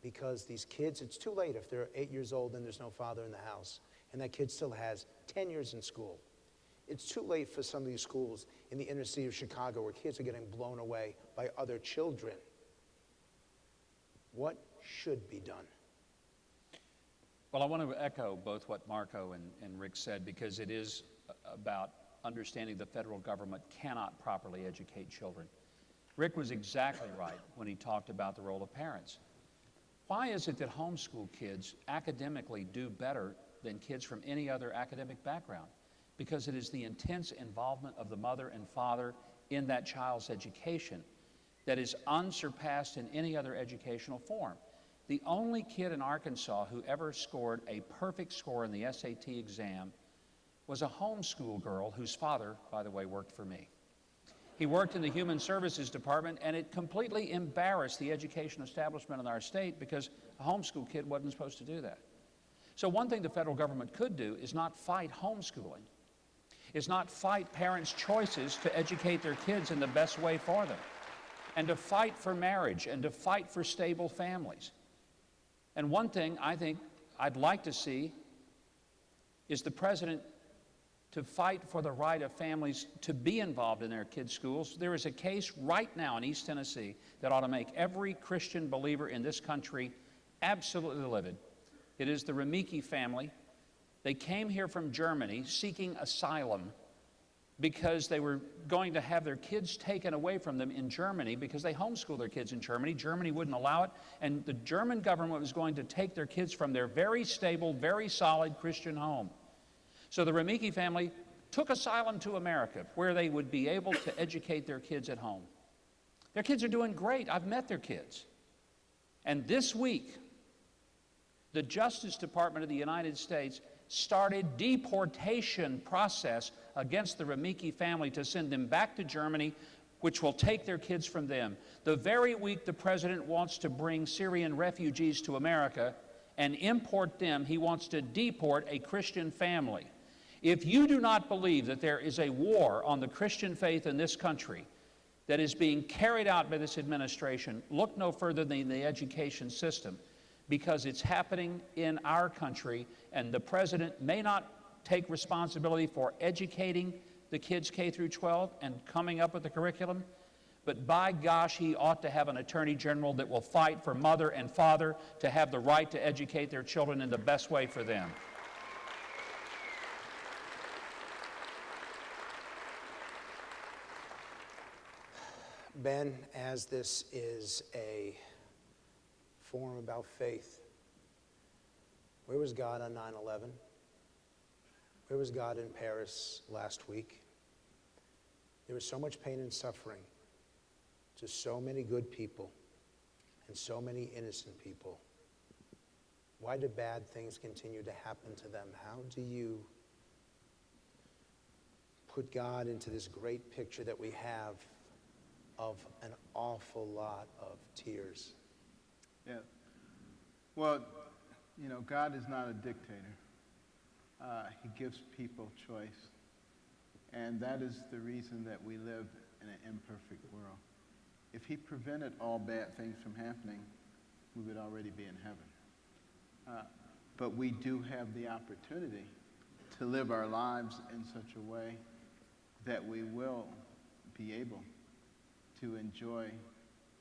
because these kids, it's too late if they're 8 years old and there's no father in the house, and that kid still has 10 years in school. It's too late for some of these schools in the inner city of Chicago where kids are getting blown away by other children. What should be done? Well, I want to echo both what Marco and Rick said, because it is about understanding the federal government cannot properly educate children. Rick was exactly right when he talked about the role of parents. Why is it that homeschool kids academically do better than kids from any other academic background? Because it is the intense involvement of the mother and father in that child's education that is unsurpassed in any other educational form. The only kid in Arkansas who ever scored a perfect score in the SAT exam was a homeschool girl whose father, by the way, worked for me. He worked in the Human Services Department, and it completely embarrassed the education establishment in our state because a homeschool kid wasn't supposed to do that. So one thing the federal government could do is not fight homeschooling, is not fight parents' choices to educate their kids in the best way for them, and to fight for marriage and to fight for stable families. And one thing I think I'd like to see is the president to fight for the right of families to be involved in their kids' schools. There is a case right now in East Tennessee that ought to make every Christian believer in this country absolutely livid. It is the Remicki family. They came here from Germany seeking asylum because they were going to have their kids taken away from them in Germany because they homeschool their kids in Germany. Germany wouldn't allow it, and the German government was going to take their kids from their very stable, very solid Christian home. So the Remicki family took asylum to America, where they would be able to educate their kids at home. Their kids are doing great. I've met their kids. And this week, the Justice Department of the United States started deportation process against the Remicki family to send them back to Germany, which will take their kids from them. The very week the president wants to bring Syrian refugees to America and import them, he wants to deport a Christian family. If you do not believe that there is a war on the Christian faith in this country that is being carried out by this administration, look no further than the education system, because it's happening in our country, and the president may not take responsibility for educating the kids K through 12 and coming up with the curriculum, but by gosh, he ought to have an attorney general that will fight for mother and father to have the right to educate their children in the best way for them. Ben, as this is a forum about faith, where was God on 9/11? Where was God in Paris last week? There was so much pain and suffering to so many good people and so many innocent people. Why do bad things continue to happen to them? How do you put God into this great picture that we have of an awful lot of tears? Yeah. Well, you know, God is not a dictator. He gives people choice. And that is the reason that we live in an imperfect world. If he prevented all bad things from happening, we would already be in heaven. But we do have the opportunity to live our lives in such a way that we will be able to enjoy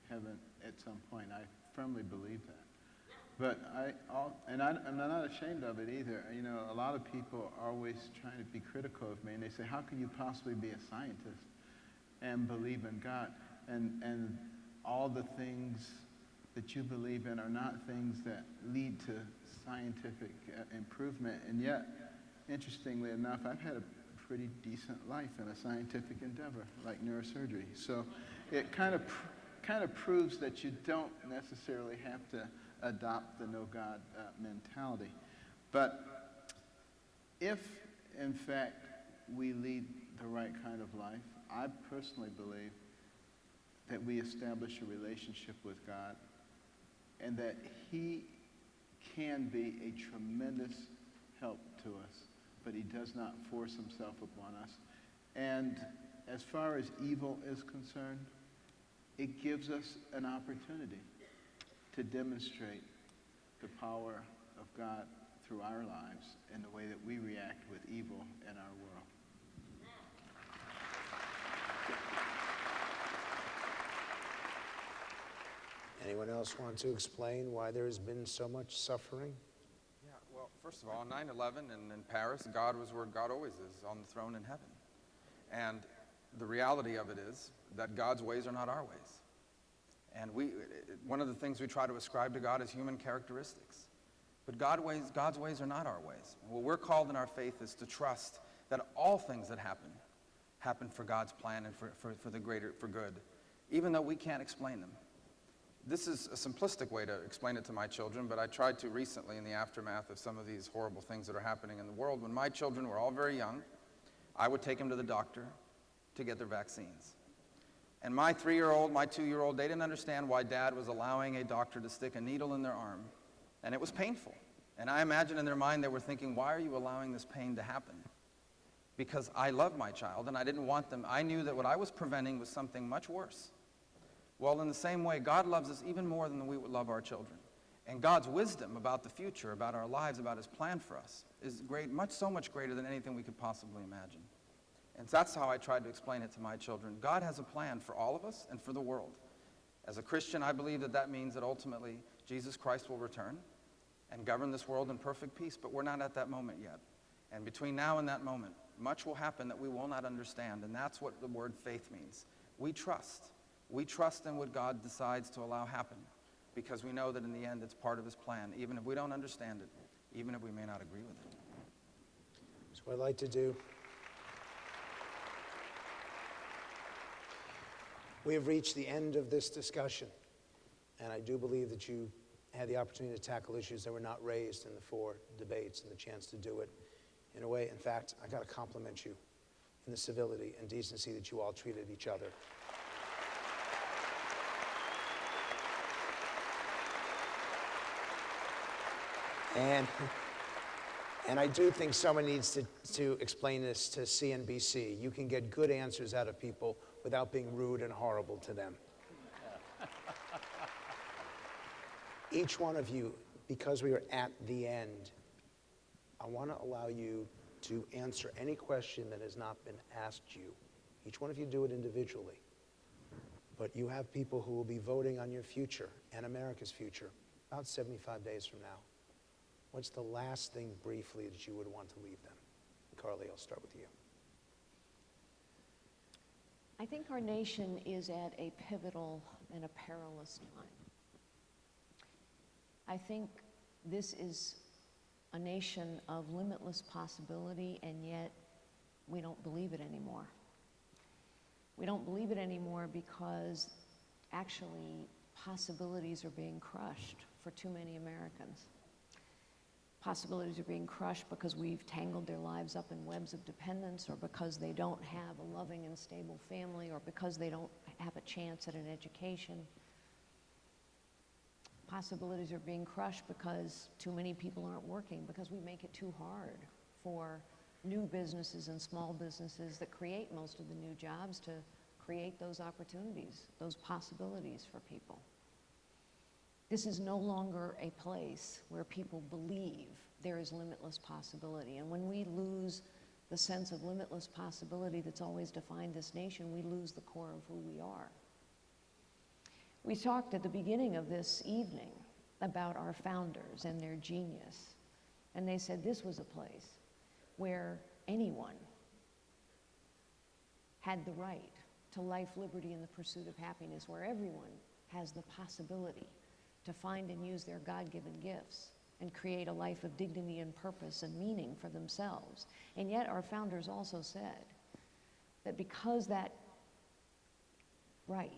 heaven at some point. I firmly believe that. But I'm not ashamed of it either. You know, a lot of people are always trying to be critical of me, and they say, how can you possibly be a scientist and believe in God? And all the things that you believe in are not things that lead to scientific improvement. And yet, interestingly enough, I've had a pretty decent life in a scientific endeavor like neurosurgery. So it kind of proves that you don't necessarily have to adopt the no God mentality. But if, in fact, we lead the right kind of life, I personally believe that we establish a relationship with God and that he can be a tremendous help to us, but he does not force himself upon us. And as far as evil is concerned, it gives us an opportunity to demonstrate the power of God through our lives and the way that we react with evil in our world. Anyone else want to explain why there has been so much suffering? Yeah, well, first of all, on 9/11 and in Paris, God was where God always is, on the throne in heaven. And the reality of it is that God's ways are not our ways. And one of the things we try to ascribe to God is human characteristics. But God's ways are not our ways. And what we're called in our faith is to trust that all things that happen for God's plan and for good, even though we can't explain them. This is a simplistic way to explain it to my children, but I tried to recently in the aftermath of some of these horrible things that are happening in the world. When my children were all very young, I would take them to the doctor to get their vaccines. And my 3-year-old, my 2-year-old, they didn't understand why Dad was allowing a doctor to stick a needle in their arm. And it was painful. And I imagine in their mind they were thinking, why are you allowing this pain to happen? Because I love my child and I didn't want them. I knew that what I was preventing was something much worse. Well, in the same way, God loves us even more than we would love our children. And God's wisdom about the future, about our lives, about his plan for us is great, so much greater than anything we could possibly imagine. And that's how I tried to explain it to my children. God has a plan for all of us and for the world. As a Christian, I believe that means that ultimately Jesus Christ will return and govern this world in perfect peace, but we're not at that moment yet. And between now and that moment, much will happen that we will not understand, and that's what the word faith means. We trust. We trust in what God decides to allow happen, because we know that in the end it's part of his plan, even if we don't understand it, even if we may not agree with it. So what I'd like to do, we have reached the end of this discussion, and I do believe that you had the opportunity to tackle issues that were not raised in the 4 debates and the chance to do it in a way. In fact, I got to compliment you in the civility and decency that you all treated each other. And I do think someone needs to explain this to CNBC. You can get good answers out of people without being rude and horrible to them. Each one of you, because we are at the end, I want to allow you to answer any question that has not been asked you. Each one of you do it individually. But you have people who will be voting on your future and America's future about 75 days from now. What's the last thing briefly that you would want to leave them? Carly, I'll start with you. I think our nation is at a pivotal and a perilous time. I think this is a nation of limitless possibility, and yet we don't believe it anymore. We don't believe it anymore because actually possibilities are being crushed for too many Americans. Possibilities are being crushed because we've tangled their lives up in webs of dependence, or because they don't have a loving and stable family, or because they don't have a chance at an education. Possibilities are being crushed because too many people aren't working, because we make it too hard for new businesses and small businesses that create most of the new jobs to create those opportunities, those possibilities for people. This is no longer a place where people believe there is limitless possibility. And when we lose the sense of limitless possibility that's always defined this nation, we lose the core of who we are. We talked at the beginning of this evening about our founders and their genius. And they said this was a place where anyone had the right to life, liberty, and the pursuit of happiness, where everyone has the possibility to find and use their God-given gifts and create a life of dignity and purpose and meaning for themselves. And yet our founders also said that because that right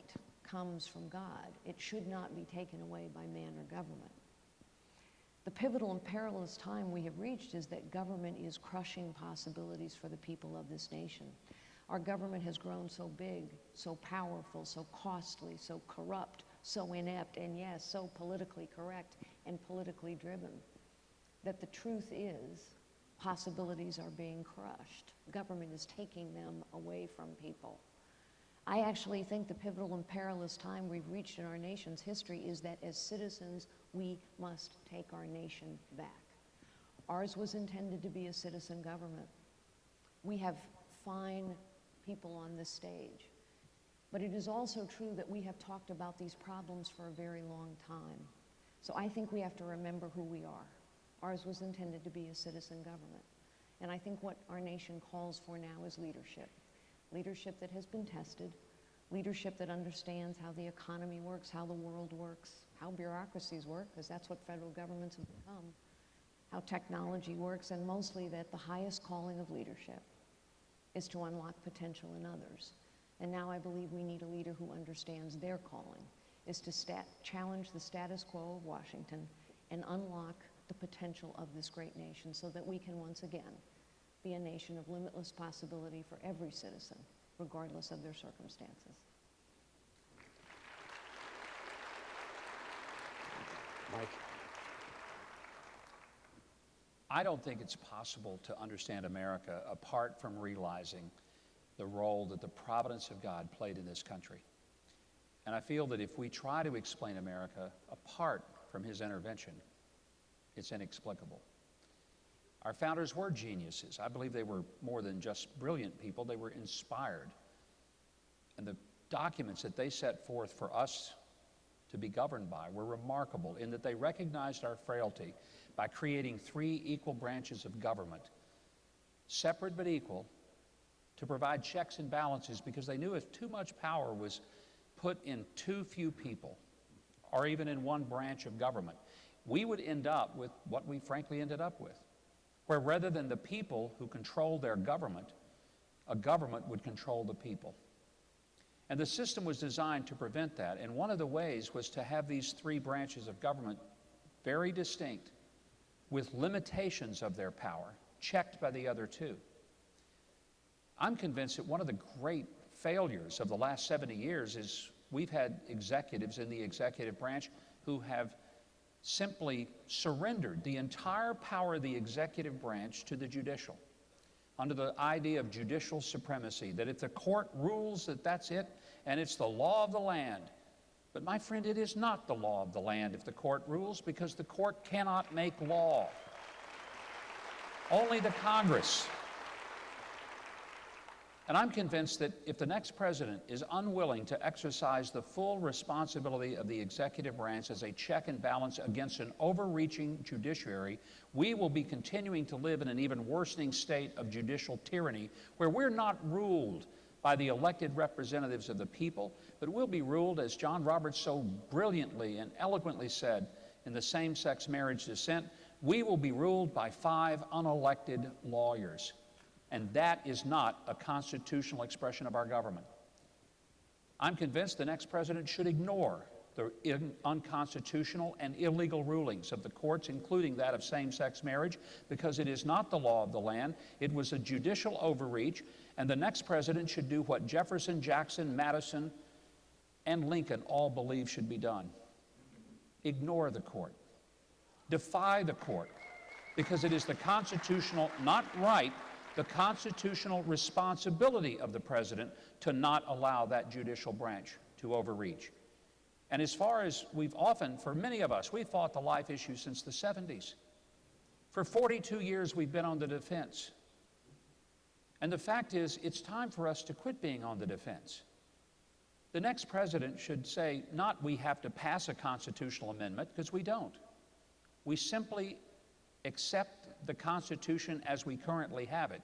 comes from God, it should not be taken away by man or government. The pivotal and perilous time we have reached is that government is crushing possibilities for the people of this nation. Our government has grown so big, so powerful, so costly, so corrupt, so inept, and yes, so politically correct and politically driven, that the truth is possibilities are being crushed. Government is taking them away from people. I actually think the pivotal and perilous time we've reached in our nation's history is that as citizens, we must take our nation back. Ours was intended to be a citizen government. We have fine people on this stage. But it is also true that we have talked about these problems for a very long time. So I think we have to remember who we are. Ours was intended to be a citizen government. And I think what our nation calls for now is leadership. Leadership that has been tested, leadership that understands how the economy works, how the world works, how bureaucracies work, because that's what federal governments have become, how technology works, and mostly that the highest calling of leadership is to unlock potential in others. And now I believe we need a leader who understands their calling, is to challenge the status quo of Washington and unlock the potential of this great nation so that we can once again be a nation of limitless possibility for every citizen, regardless of their circumstances. Mike. I don't think it's possible to understand America apart from realizing the role that the providence of God played in this country. And I feel that if we try to explain America apart from his intervention, it's inexplicable. Our founders were geniuses. I believe they were more than just brilliant people, they were inspired. And the documents that they set forth for us to be governed by were remarkable in that they recognized our frailty by creating 3 equal branches of government separate but equal, to provide checks and balances, because they knew if too much power was put in too few people, or even in one branch of government, we would end up with what we frankly ended up with, where rather than the people who control their government, a government would control the people. And the system was designed to prevent that, and one of the ways was to have these three branches of government very distinct, with limitations of their power, checked by the other two. I'm convinced that one of the great failures of the last 70 years is we've had executives in the executive branch who have simply surrendered the entire power of the executive branch to the judicial, under the idea of judicial supremacy, that if the court rules that that's it, and it's the law of the land. But my friend, it is not the law of the land if the court rules, because the court cannot make law. Only the Congress. And I'm convinced that if the next president is unwilling to exercise the full responsibility of the executive branch as a check and balance against an overreaching judiciary, we will be continuing to live in an even worsening state of judicial tyranny, where we're not ruled by the elected representatives of the people, but we'll be ruled, as John Roberts so brilliantly and eloquently said in the same-sex marriage dissent, we will be ruled by 5 unelected lawyers. And that is not a constitutional expression of our government. I'm convinced the next president should ignore the unconstitutional and illegal rulings of the courts, including that of same-sex marriage, because it is not the law of the land. It was a judicial overreach, and the next president should do what Jefferson, Jackson, Madison, and Lincoln all believe should be done. Ignore the court. Defy the court, because it is the constitutional, not right, the constitutional responsibility of the president to not allow that judicial branch to overreach. And as far as we've often, for many of us, we've fought the life issue since the 70s. For 42 years, we've been on the defense. And the fact is, it's time for us to quit being on the defense. The next president should say, not we have to pass a constitutional amendment, because we don't. We simply accept the Constitution as we currently have it.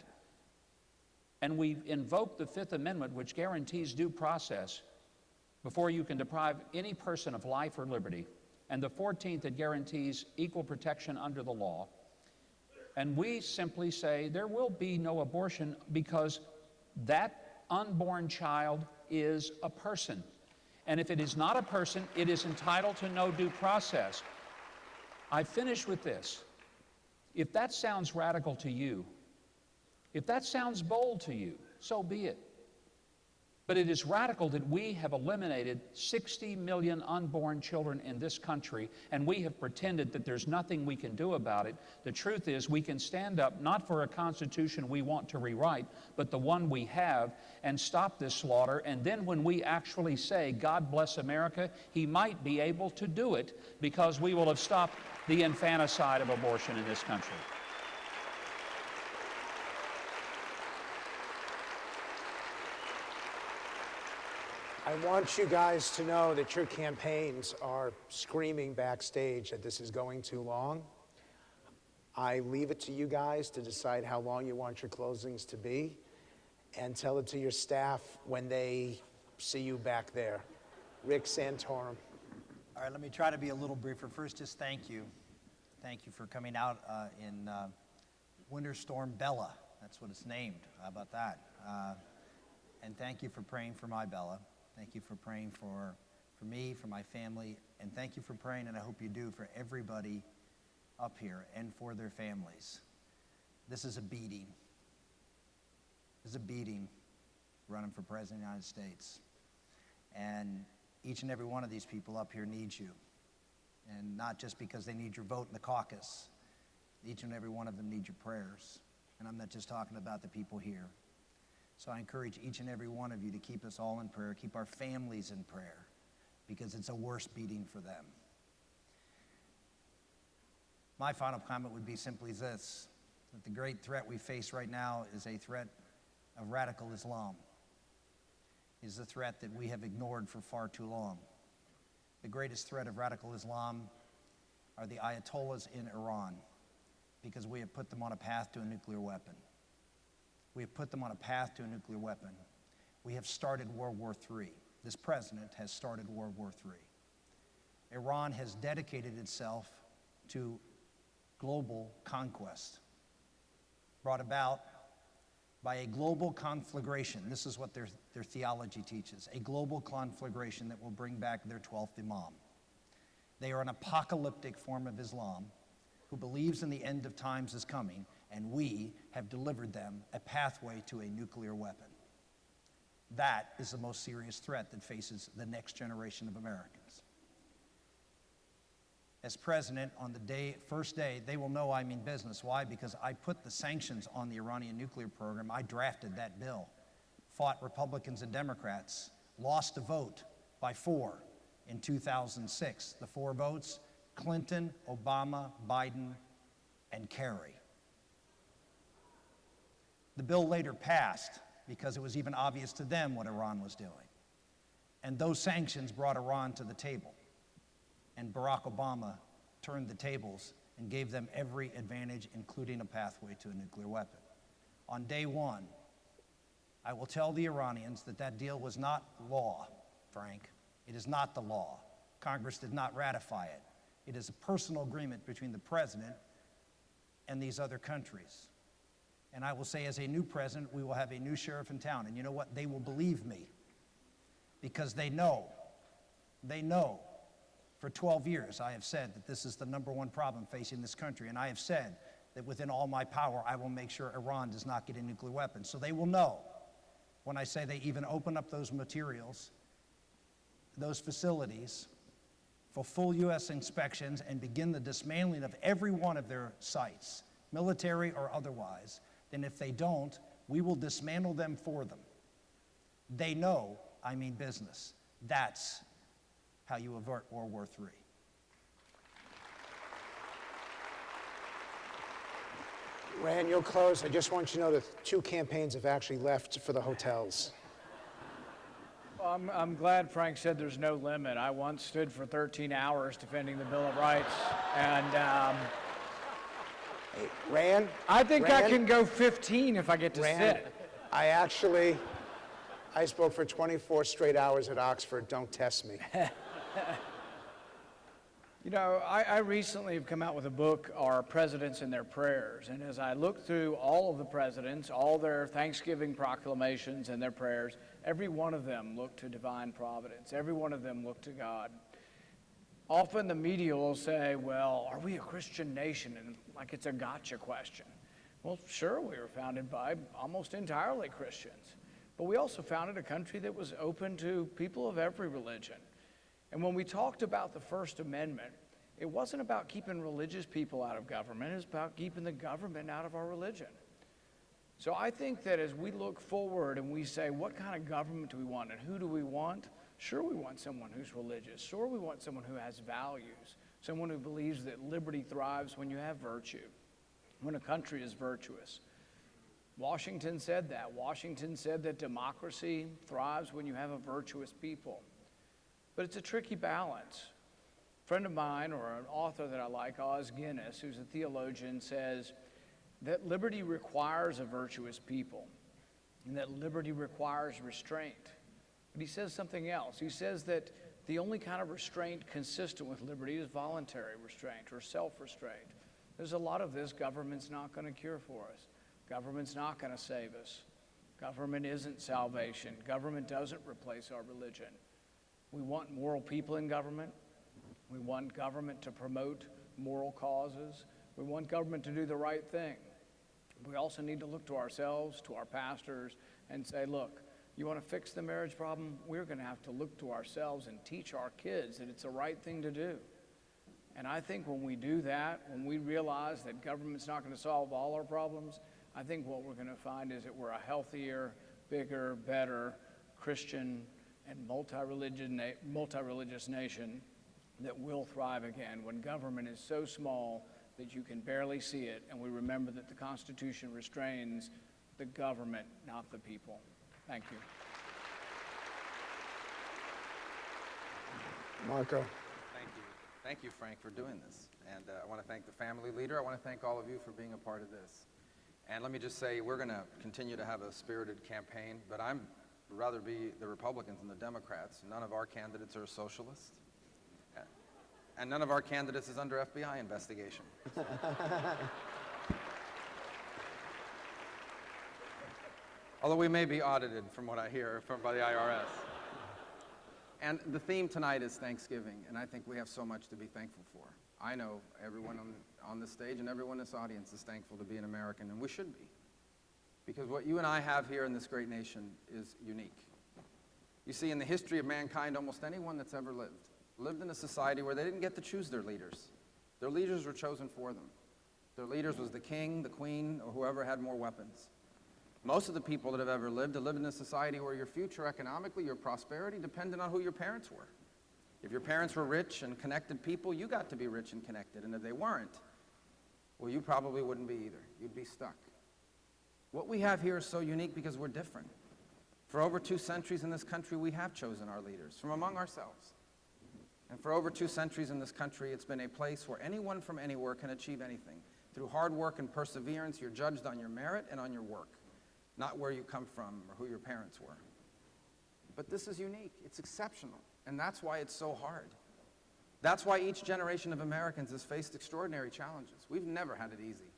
And we invoke the Fifth Amendment, which guarantees due process before you can deprive any person of life or liberty, and the 14th that guarantees equal protection under the law. And we simply say there will be no abortion because that unborn child is a person. And if it is not a person, it is entitled to no due process. I finish with this. If that sounds radical to you, if that sounds bold to you, so be it. But it is radical that we have eliminated 60 million unborn children in this country, and we have pretended that there's nothing we can do about it. The truth is, we can stand up not for a constitution we want to rewrite, but the one we have, and stop this slaughter. And then when we actually say, God bless America, he might be able to do it, because we will have stopped the infanticide of abortion in this country. I want you guys to know that your campaigns are screaming backstage that this is going too long. I leave it to you guys to decide how long you want your closings to be, and tell it to your staff when they see you back there. Rick Santorum. All right, let me try to be a little briefer. First, just thank you. Thank you for coming out in Winter Storm Bella. That's what it's named. How about that? And thank you for praying for my Bella. Thank you for praying for me, for my family, and thank you for praying, and I hope you do, for everybody up here and for their families. This is a beating. This is a beating running for President of the United States. And each and every one of these people up here needs you. And not just because they need your vote in the caucus. Each and every one of them needs your prayers. And I'm not just talking about the people here. So I encourage each and every one of you to keep us all in prayer, keep our families in prayer, because it's a worse beating for them. My final comment would be simply this, that the great threat we face right now is a threat of radical Islam. It is a threat that we have ignored for far too long. The greatest threat of radical Islam are the Ayatollahs in Iran, because we have put them on a path to a nuclear weapon. We have put them on a path to a nuclear weapon. We have started World War III. This president has started World War III. Iran has dedicated itself to global conquest, brought about by a global conflagration. This is what their theology teaches, a global conflagration that will bring back their 12th Imam. They are an apocalyptic form of Islam who believes in the end of times is coming, and we have delivered them a pathway to a nuclear weapon. That is the most serious threat that faces the next generation of Americans. As president, on the first day, they will know I mean business. Why? Because I put the sanctions on the Iranian nuclear program. I drafted that bill, fought Republicans and Democrats, lost a vote by 4 in 2006. The 4 votes, Clinton, Obama, Biden, and Kerry. The bill later passed because it was even obvious to them what Iran was doing. And those sanctions brought Iran to the table. And Barack Obama turned the tables and gave them every advantage, including a pathway to a nuclear weapon. On day one, I will tell the Iranians that that deal was not law, Frank. It is not the law. Congress did not ratify it. It is a personal agreement between the president and these other countries. And I will say, as a new president, we will have a new sheriff in town. And you know what? They will believe me because they know. For 12 years, I have said that this is the #1 problem facing this country. And I have said that within all my power, I will make sure Iran does not get a nuclear weapon. So they will know when I say they even open up those materials, those facilities, for full U.S. inspections and begin the dismantling of every one of their sites, military or otherwise, then if they don't, we will dismantle them for them. They know I mean business. That's how you avert World War III. Rand, you'll close. I just want you to know that 2 campaigns have actually left for the hotels. Well, I'm glad Frank said there's no limit. I once stood for 13 hours defending the Bill of Rights, and Hey, Rand? I think I Rand? can go 15 if I get to Rand, sit. I spoke for 24 straight hours at Oxford. Don't test me. You know, I recently have come out with a book, Our Presidents and Their Prayers. And as I look through all of the presidents, all their Thanksgiving proclamations and their prayers, every one of them looked to divine providence. Every one of them looked to God. Often the media will say, well, are we a Christian nation? And like it's a gotcha question. Well, sure, we were founded by almost entirely Christians. But we also founded a country that was open to people of every religion. And when we talked about the First Amendment, it wasn't about keeping religious people out of government. It was about keeping the government out of our religion. So I think that as we look forward and we say, what kind of government do we want and who do we want? Sure, we want someone who's religious. Sure, we want someone who has values, someone who believes that liberty thrives when you have virtue, when a country is virtuous. Washington said that. Washington said that democracy thrives when you have a virtuous people. But it's a tricky balance. A friend of mine, or an author that I like, Os Guinness, who's a theologian, says that liberty requires a virtuous people and that liberty requires restraint. But he says something else. He says that the only kind of restraint consistent with liberty is voluntary restraint or self-restraint. There's a lot of this government's not going to cure for us. Government's not going to save us. Government isn't salvation. Government doesn't replace our religion. We want moral people in government. We want government to promote moral causes. We want government to do the right thing. We also need to look to ourselves, to our pastors, and say, look, you want to fix the marriage problem? We're going to have to look to ourselves and teach our kids that it's the right thing to do. And I think when we do that, when we realize that government's not going to solve all our problems, I think what we're going to find is that we're a healthier, bigger, better Christian and multi-religious nation that will thrive again when government is so small that you can barely see it, and we remember that the Constitution restrains the government, not the people. Thank you. Marco. Thank you. Thank you, Frank, for doing this. And I want to thank the family leader. I want to thank all of you for being a part of this. And let me just say, we're going to continue to have a spirited campaign, but I'd rather be the Republicans than the Democrats. None of our candidates are socialists, and none of our candidates is under FBI investigation. Although we may be audited, from what I hear, by the IRS. And the theme tonight is Thanksgiving, and I think we have so much to be thankful for. I know everyone on this stage and everyone in this audience is thankful to be an American, and we should be. Because what you and I have here in this great nation is unique. You see, in the history of mankind, almost anyone that's ever lived in a society where they didn't get to choose their leaders. Their leaders were chosen for them. Their leaders was the king, the queen, or whoever had more weapons. Most of the people that have ever lived in a society where your future economically, your prosperity, depended on who your parents were. If your parents were rich and connected people, you got to be rich and connected. And if they weren't, well, you probably wouldn't be either. You'd be stuck. What we have here is so unique because we're different. For over 2 centuries in this country, we have chosen our leaders from among ourselves. And for over 2 centuries in this country, it's been a place where anyone from anywhere can achieve anything. Through hard work and perseverance, you're judged on your merit and on your work, not where you come from or who your parents were. But this is unique. It's exceptional. And that's why it's so hard. That's why each generation of Americans has faced extraordinary challenges. We've never had it easy.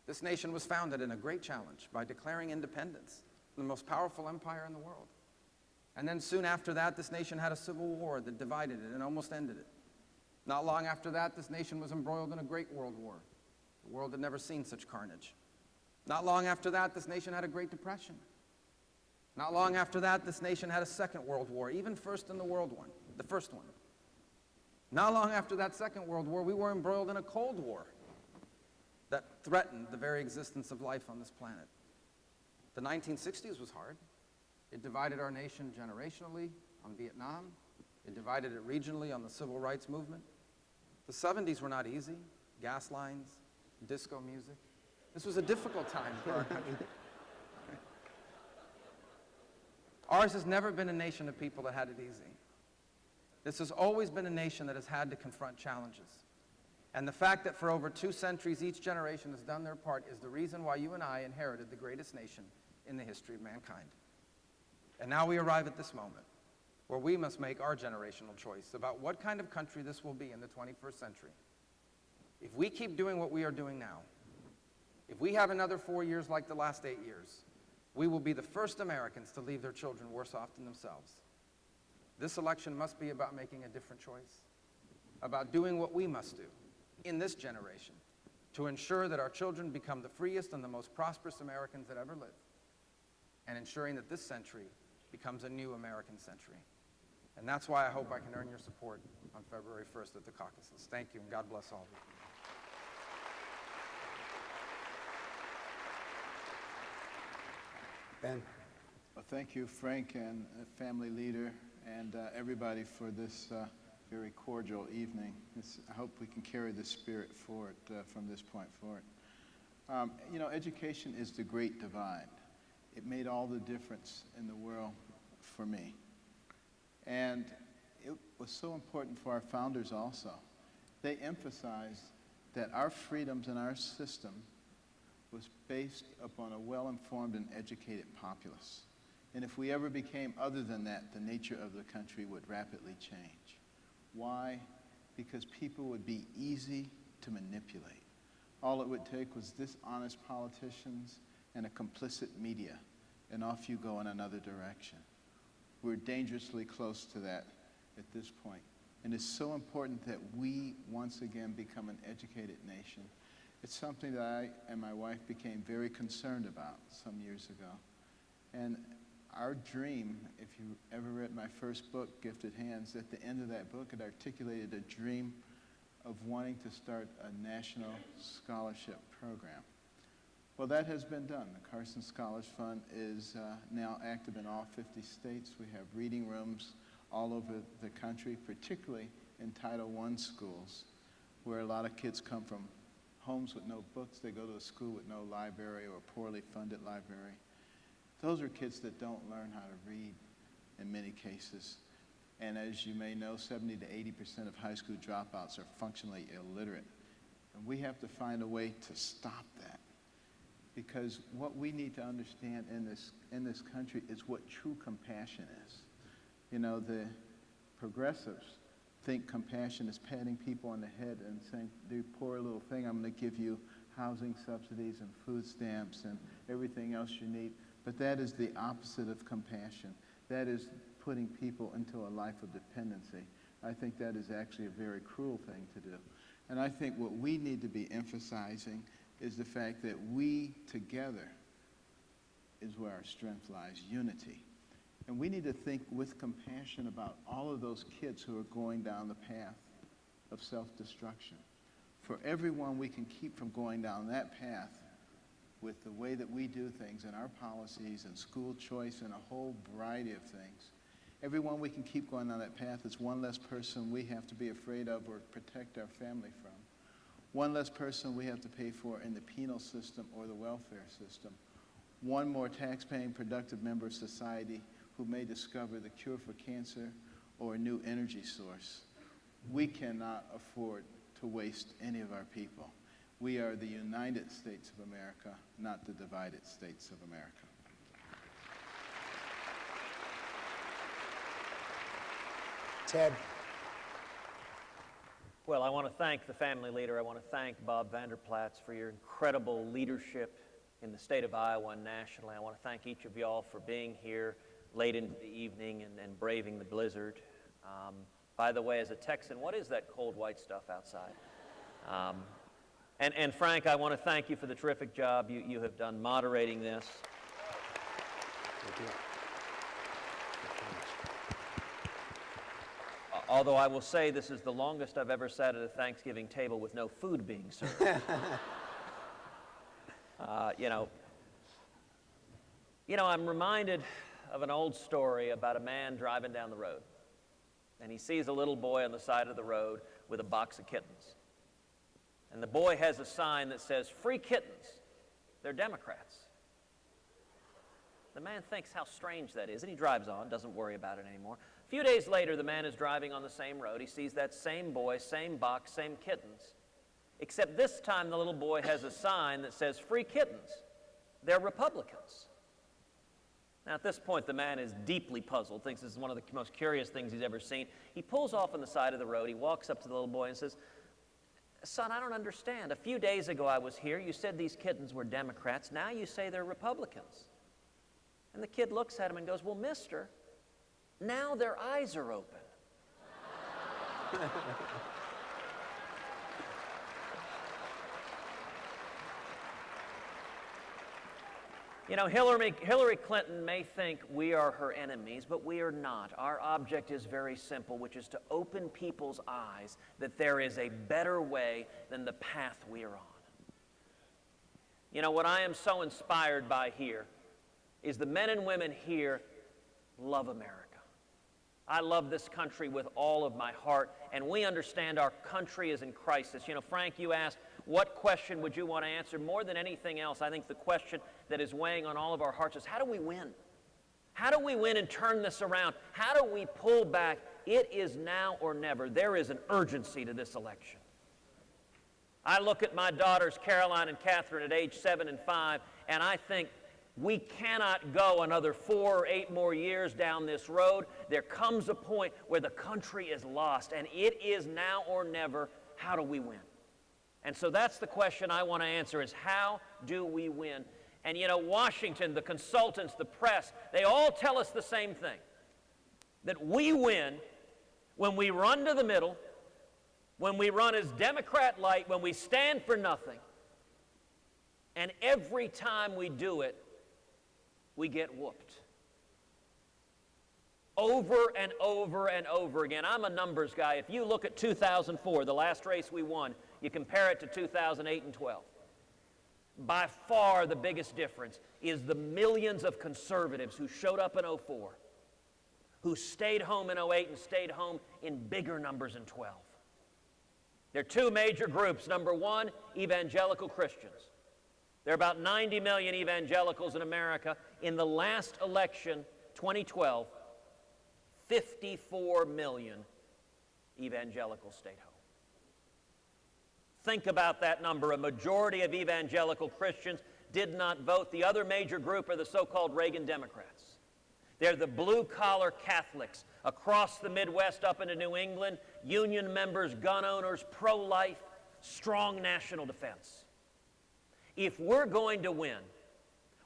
This nation was founded in a great challenge by declaring independence, the most powerful empire in the world. And then soon after that, this nation had a civil war that divided it and almost ended it. Not long after that, this nation was embroiled in a great world war. The world had never seen such carnage. Not long after that, this nation had a Great Depression. Not long after that, this nation had a Second World War, even first in the first one. Not long after that Second World War, we were embroiled in a Cold War that threatened the very existence of life on this planet. The 1960s was hard. It divided our nation generationally on Vietnam. It divided it regionally on the Civil Rights Movement. The 70s were not easy. Gas lines, disco music. This was a difficult time for our country. Ours has never been a nation of people that had it easy. This has always been a nation that has had to confront challenges. And the fact that for over 2 centuries each generation has done their part is the reason why you and I inherited the greatest nation in the history of mankind. And now we arrive at this moment where we must make our generational choice about what kind of country this will be in the 21st century. If we keep doing what we are doing now, if we have another 4 years like the last 8 years, we will be the first Americans to leave their children worse off than themselves. This election must be about making a different choice, about doing what we must do in this generation to ensure that our children become the freest and the most prosperous Americans that ever lived, and ensuring that this century becomes a new American century. And that's why I hope I can earn your support on February 1st at the caucuses. Thank you, and God bless all of you. Ben. Well, thank you, Frank, and family leader, and everybody for this very cordial evening. I hope we can carry the spirit forward from this point forward. You know, education is the great divide. It made all the difference in the world for me. And it was so important for our founders also. They emphasized that our freedoms and our system was based upon a well-informed and educated populace. And if we ever became other than that, the nature of the country would rapidly change. Why? Because people would be easy to manipulate. All it would take was dishonest politicians and a complicit media, and off you go in another direction. We're dangerously close to that at this point. And it's so important that we once again become an educated nation. It's something that I and my wife became very concerned about some years ago. And our dream, if you ever read my first book, Gifted Hands, at the end of that book it articulated a dream of wanting to start a national scholarship program. Well, that has been done. The Carson Scholars Fund is now active in all 50 states. We have reading rooms all over the country, particularly in Title I schools, where a lot of kids come from homes with no books. They go to a school with no library or a poorly funded library. Those are kids that don't learn how to read in many cases. And as you may know, 70 to 80% of high school dropouts are functionally illiterate. And we have to find a way to stop that. because what we need to understand in this country is what true compassion is. You know, the progressives think compassion is patting people on the head and saying, "You poor little thing, I'm going to give you housing subsidies and food stamps and everything else you need." But that is the opposite of compassion. That is putting people into a life of dependency. I think that is actually a very cruel thing to do. And I think what we need to be emphasizing is the fact that we together is where our strength lies, unity. And we need to think with compassion about all of those kids who are going down the path of self-destruction. For everyone we can keep from going down that path with the way that we do things and our policies and school choice and a whole variety of things, everyone we can keep going down that path is one less person we have to be afraid of or protect our family from. One less person we have to pay for in the penal system or the welfare system. One more tax-paying, productive member of society who may discover the cure for cancer or a new energy source. We cannot afford to waste any of our people. We are the United States of America, not the divided states of America. Ted. Well, I want to thank the family leader. I want to thank Bob Vanderplatz for your incredible leadership in the state of Iowa and nationally. I want to thank each of y'all for being here late into the evening and braving the blizzard. By the way, as a Texan, what is that cold white stuff outside? And Frank, I want to thank you for the terrific job you have done moderating this. Thank you. Although I will say this is the longest I've ever sat at a Thanksgiving table with no food being served. I'm reminded of an old story about a man driving down the road. And he sees a little boy on the side of the road with a box of kittens. And the boy has a sign that says, "Free kittens. They're Democrats." The man thinks how strange that is, and he drives on, doesn't worry about it anymore. A few days later, the man is driving on the same road. He sees that same boy, same box, same kittens. Except this time, the little boy has a sign that says, "Free kittens. They're Republicans." Now, at this point, the man is deeply puzzled, thinks this is one of the most curious things he's ever seen. He pulls off on the side of the road. He walks up to the little boy and says, "Son, I don't understand. A few days ago I was here. You said these kittens were Democrats. Now you say they're Republicans." And the kid looks at him and goes, "Well, mister, now their eyes are open." You know, Hillary Clinton may think we are her enemies, but we are not. Our object is very simple, which is to open people's eyes that there is a better way than the path we are on. You know, what I am so inspired by here is the men and women here love America. I love this country with all of my heart, and we understand our country is in crisis. You know, Frank, you asked, what question would you want to answer? More than anything else, I think the question that is weighing on all of our hearts is, how do we win? How do we win and turn this around? How do we pull back? It is now or never. There is an urgency to this election. I look at my daughters, Caroline and Catherine, at age 7 and 5, and I think we cannot go another 4 or 8 more years down this road. There comes a point where the country is lost, and it is now or never. How do we win? And so that's the question I want to answer is, how do we win? And you know, Washington, the consultants, the press, they all tell us the same thing, that we win when we run to the middle, when we run as Democrat light, when we stand for nothing. And every time we do it, we get whooped. Over and over and over again. I'm a numbers guy. If you look at 2004, the last race we won, you compare it to 2008 and 12. By far the biggest difference is the millions of conservatives who showed up in 04, who stayed home in 08 and stayed home in bigger numbers in 12. There are 2 major groups. Number one, evangelical Christians. There are about 90 million evangelicals in America. In the last election, 2012, 54 million evangelicals stayed home. Think about that number. A majority of evangelical Christians did not vote. The other major group are the so-called Reagan Democrats. They're the blue-collar Catholics across the Midwest up into New England, union members, gun owners, pro-life, strong national defense. If we're going to win,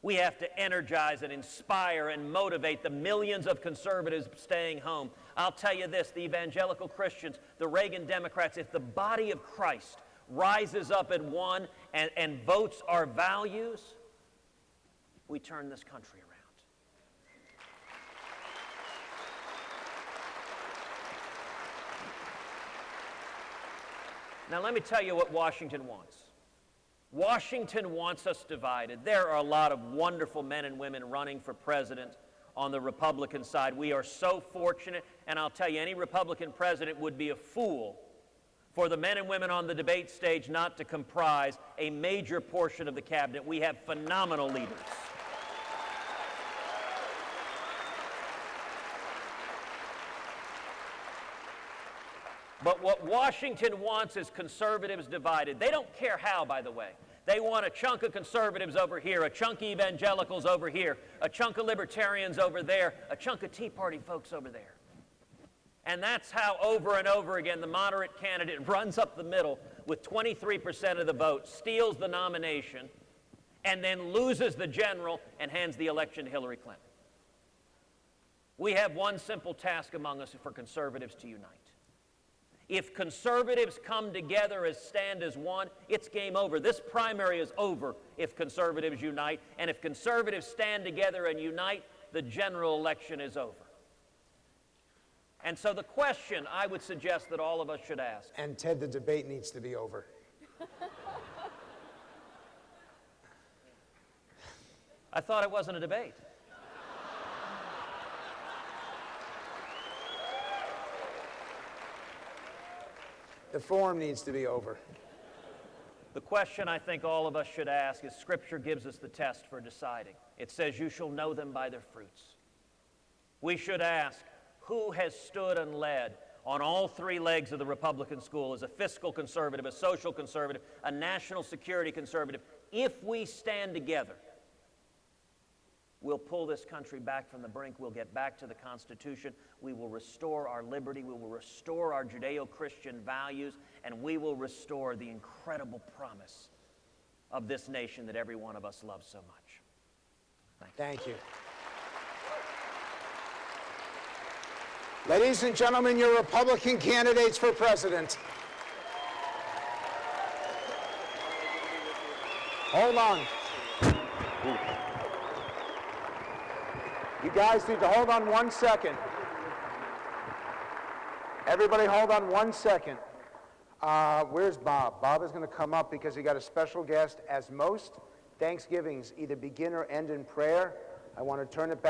we have to energize and inspire and motivate the millions of conservatives staying home. I'll tell you this, the evangelical Christians, the Reagan Democrats, if the body of Christ rises up at one and votes our values, we turn this country around. Now let me tell you what Washington wants. Washington wants us divided. There are a lot of wonderful men and women running for president on the Republican side. We are so fortunate, and I'll tell you, any Republican president would be a fool for the men and women on the debate stage not to comprise a major portion of the cabinet. We have phenomenal leaders. But what Washington wants is conservatives divided. They don't care how, by the way. They want a chunk of conservatives over here, a chunk of evangelicals over here, a chunk of libertarians over there, a chunk of Tea Party folks over there. And that's how over and over again the moderate candidate runs up the middle with 23% of the vote, steals the nomination, and then loses the general and hands the election to Hillary Clinton. We have one simple task among us for conservatives to unite. If conservatives come together as stand as one, it's game over. This primary is over if conservatives unite. And if conservatives stand together and unite, the general election is over. And so the question I would suggest that all of us should ask. And Ted, the debate needs to be over. I thought it wasn't a debate. The forum needs to be over. The question I think all of us should ask is, Scripture gives us the test for deciding. It says, you shall know them by their fruits. We should ask, who has stood and led on all three legs of the Republican school as a fiscal conservative, a social conservative, a national security conservative? If we stand together, we'll pull this country back from the brink. We'll get back to the Constitution. We will restore our liberty. We will restore our Judeo-Christian values. And we will restore the incredible promise of this nation that every one of us loves so much. Thank you. Ladies and gentlemen, your Republican candidates for president. Hold on. You guys need to hold on 1 second. Everybody hold on 1 second. Where's Bob? Bob is going to come up because he got a special guest. As most Thanksgivings either begin or end in prayer, I want to turn it back